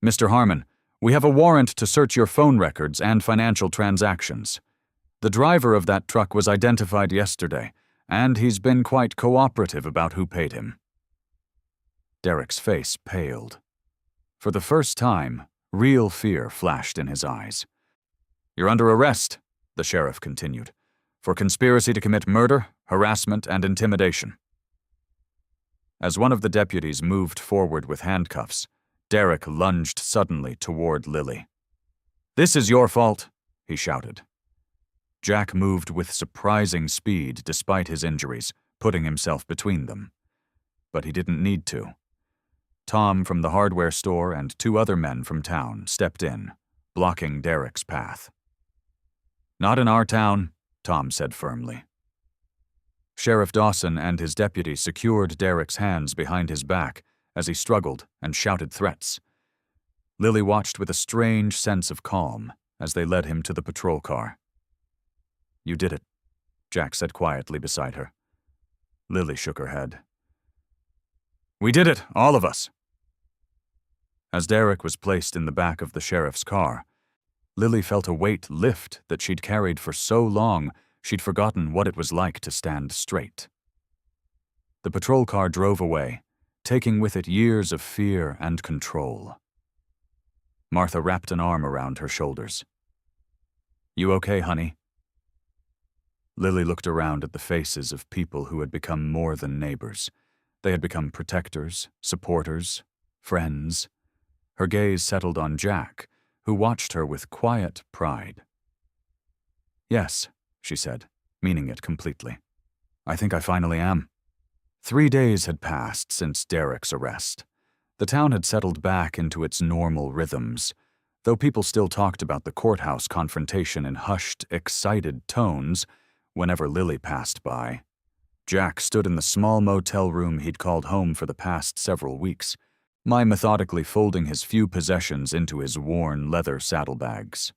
Speaker 1: "Mr. Harmon, we have a warrant to search your phone records and financial transactions. The driver of that truck was identified yesterday, and he's been quite cooperative about who paid him." Derek's face paled. For the first time, real fear flashed in his eyes. "You're under arrest," the sheriff continued, "for conspiracy to commit murder, harassment, and intimidation." As one of the deputies moved forward with handcuffs, Derek lunged suddenly toward Lily. "This is your fault," he shouted. Jack moved with surprising speed despite his injuries, putting himself between them. But he didn't need to. Tom from the hardware store and 2 other men from town stepped in, blocking Derek's path. "Not in our town," Tom said firmly. Sheriff Dawson and his deputy secured Derek's hands behind his back as he struggled and shouted threats. Lily watched with a strange sense of calm as they led him to the patrol car. "You did it," Jack said quietly beside her. Lily shook her head. "We did it, all of us." As Derek was placed in the back of the sheriff's car, Lily felt a weight lift that she'd carried for so long she'd forgotten what it was like to stand straight. The patrol car drove away, taking with it years of fear and control. Martha wrapped an arm around her shoulders. "You okay, honey?" Lily looked around at the faces of people who had become more than neighbors. They had become protectors, supporters, friends. Her gaze settled on Jack, who watched her with quiet pride. "Yes," she said, meaning it completely. "I think I finally am." 3 days had passed since Derek's arrest. The town had settled back into its normal rhythms, though people still talked about the courthouse confrontation in hushed, excited tones whenever Lily passed by. Jack stood in the small motel room he'd called home for the past several weeks, methodically folding his few possessions into his worn leather saddlebags.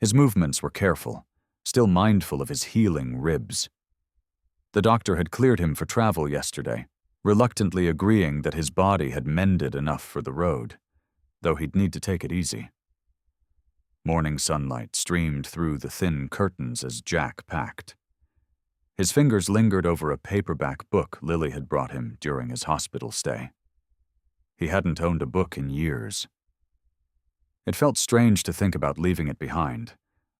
Speaker 1: His movements were careful, still mindful of his healing ribs. The doctor had cleared him for travel yesterday, reluctantly agreeing that his body had mended enough for the road, though he'd need to take it easy. Morning sunlight streamed through the thin curtains as Jack packed. His fingers lingered over a paperback book Lily had brought him during his hospital stay. He hadn't owned a book in years. It felt strange to think about leaving it behind,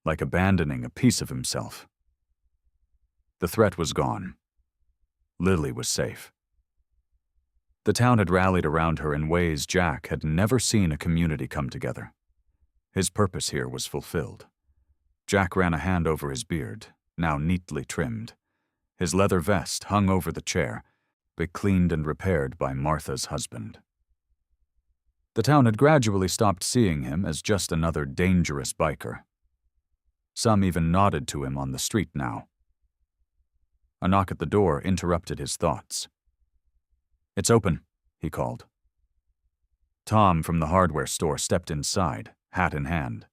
Speaker 1: like abandoning a piece of himself. The threat was gone. Lily was safe. The town had rallied around her in ways Jack had never seen a community come together. His purpose here was fulfilled. Jack ran a hand over his beard, now neatly trimmed. His leather vest hung over the chair, but cleaned and repaired by Martha's husband. The town had gradually stopped seeing him as just another dangerous biker. Some even nodded to him on the street now. A knock at the door interrupted his thoughts. "It's open," he called. Tom from the hardware store stepped inside, hat in hand.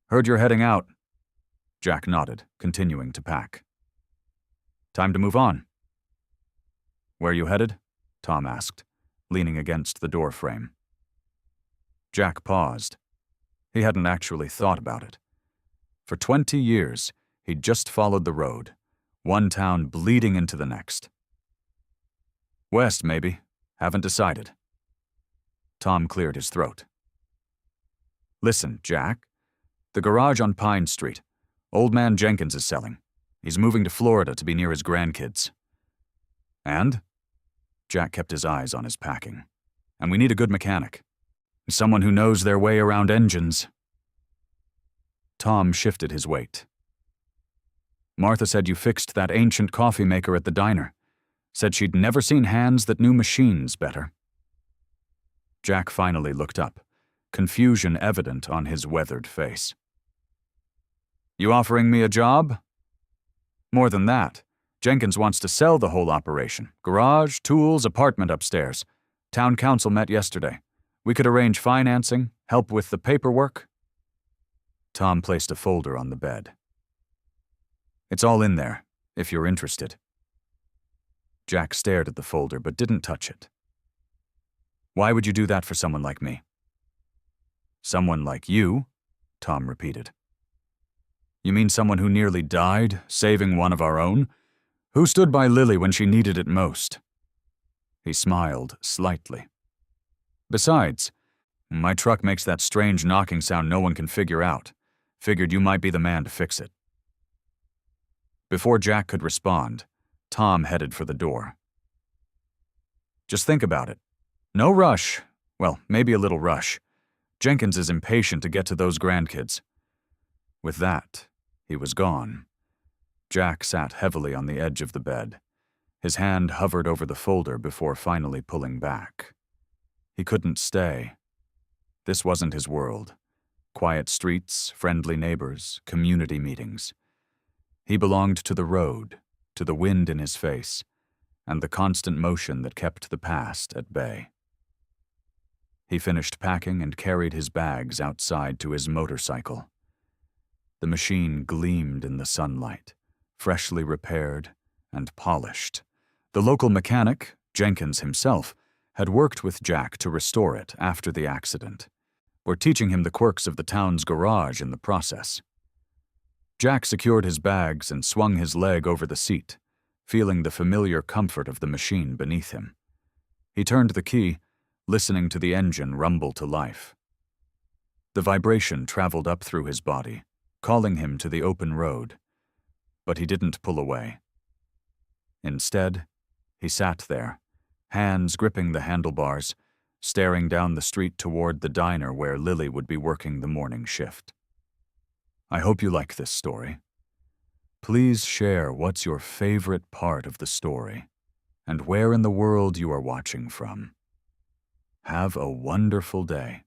Speaker 1: "Heard you're heading out." Jack nodded, continuing to pack. "Time to move on." "Where you headed?" Tom asked, leaning against the door frame. Jack paused. He hadn't actually thought about it. For 20 years, he'd just followed the road, one town bleeding into the next. "West, maybe. Haven't decided." Tom cleared his throat. "Listen, Jack. The garage on Pine Street. Old man Jenkins is selling. He's moving to Florida to be near his grandkids." "And?" Jack kept his eyes on his packing. "And we need a good mechanic. Someone who knows their way around engines." Tom shifted his weight. "Martha said you fixed that ancient coffee maker at the diner. Said she'd never seen hands that knew machines better." Jack finally looked up, confusion evident on his weathered face. "You offering me a job?" "More than that. Jenkins wants to sell the whole operation. Garage, tools, apartment upstairs. Town council met yesterday. We could arrange financing, help with the paperwork." Tom placed a folder on the bed. "It's all in there, if you're interested." Jack stared at the folder but didn't touch it. "Why would you do that for someone like me?" "Someone like you?" Tom repeated. "You mean someone who nearly died, saving one of our own? Who stood by Lily when she needed it most?" He smiled slightly. "Besides, my truck makes that strange knocking sound no one can figure out. Figured you might be the man to fix it." Before Jack could respond, Tom headed for the door. "Just think about it. No rush. Well, maybe a little rush. Jenkins is impatient to get to those grandkids." With that, he was gone. Jack sat heavily on the edge of the bed. His hand hovered over the folder before finally pulling back. He couldn't stay. This wasn't his world. Quiet streets, friendly neighbors, community meetings. He belonged to the road, to the wind in his face, and the constant motion that kept the past at bay. He finished packing and carried his bags outside to his motorcycle. The machine gleamed in the sunlight, freshly repaired and polished. The local mechanic, Jenkins himself, had worked with Jack to restore it after the accident, or teaching him the quirks of the town's garage in the process. Jack secured his bags and swung his leg over the seat, feeling the familiar comfort of the machine beneath him. He turned the key, listening to the engine rumble to life. The vibration traveled up through his body, calling him to the open road, but he didn't pull away. Instead, he sat there, hands gripping the handlebars, staring down the street toward the diner where Lily would be working the morning shift. I hope you like this story. Please share what's your favorite part of the story and where in the world you are watching from. Have a wonderful day.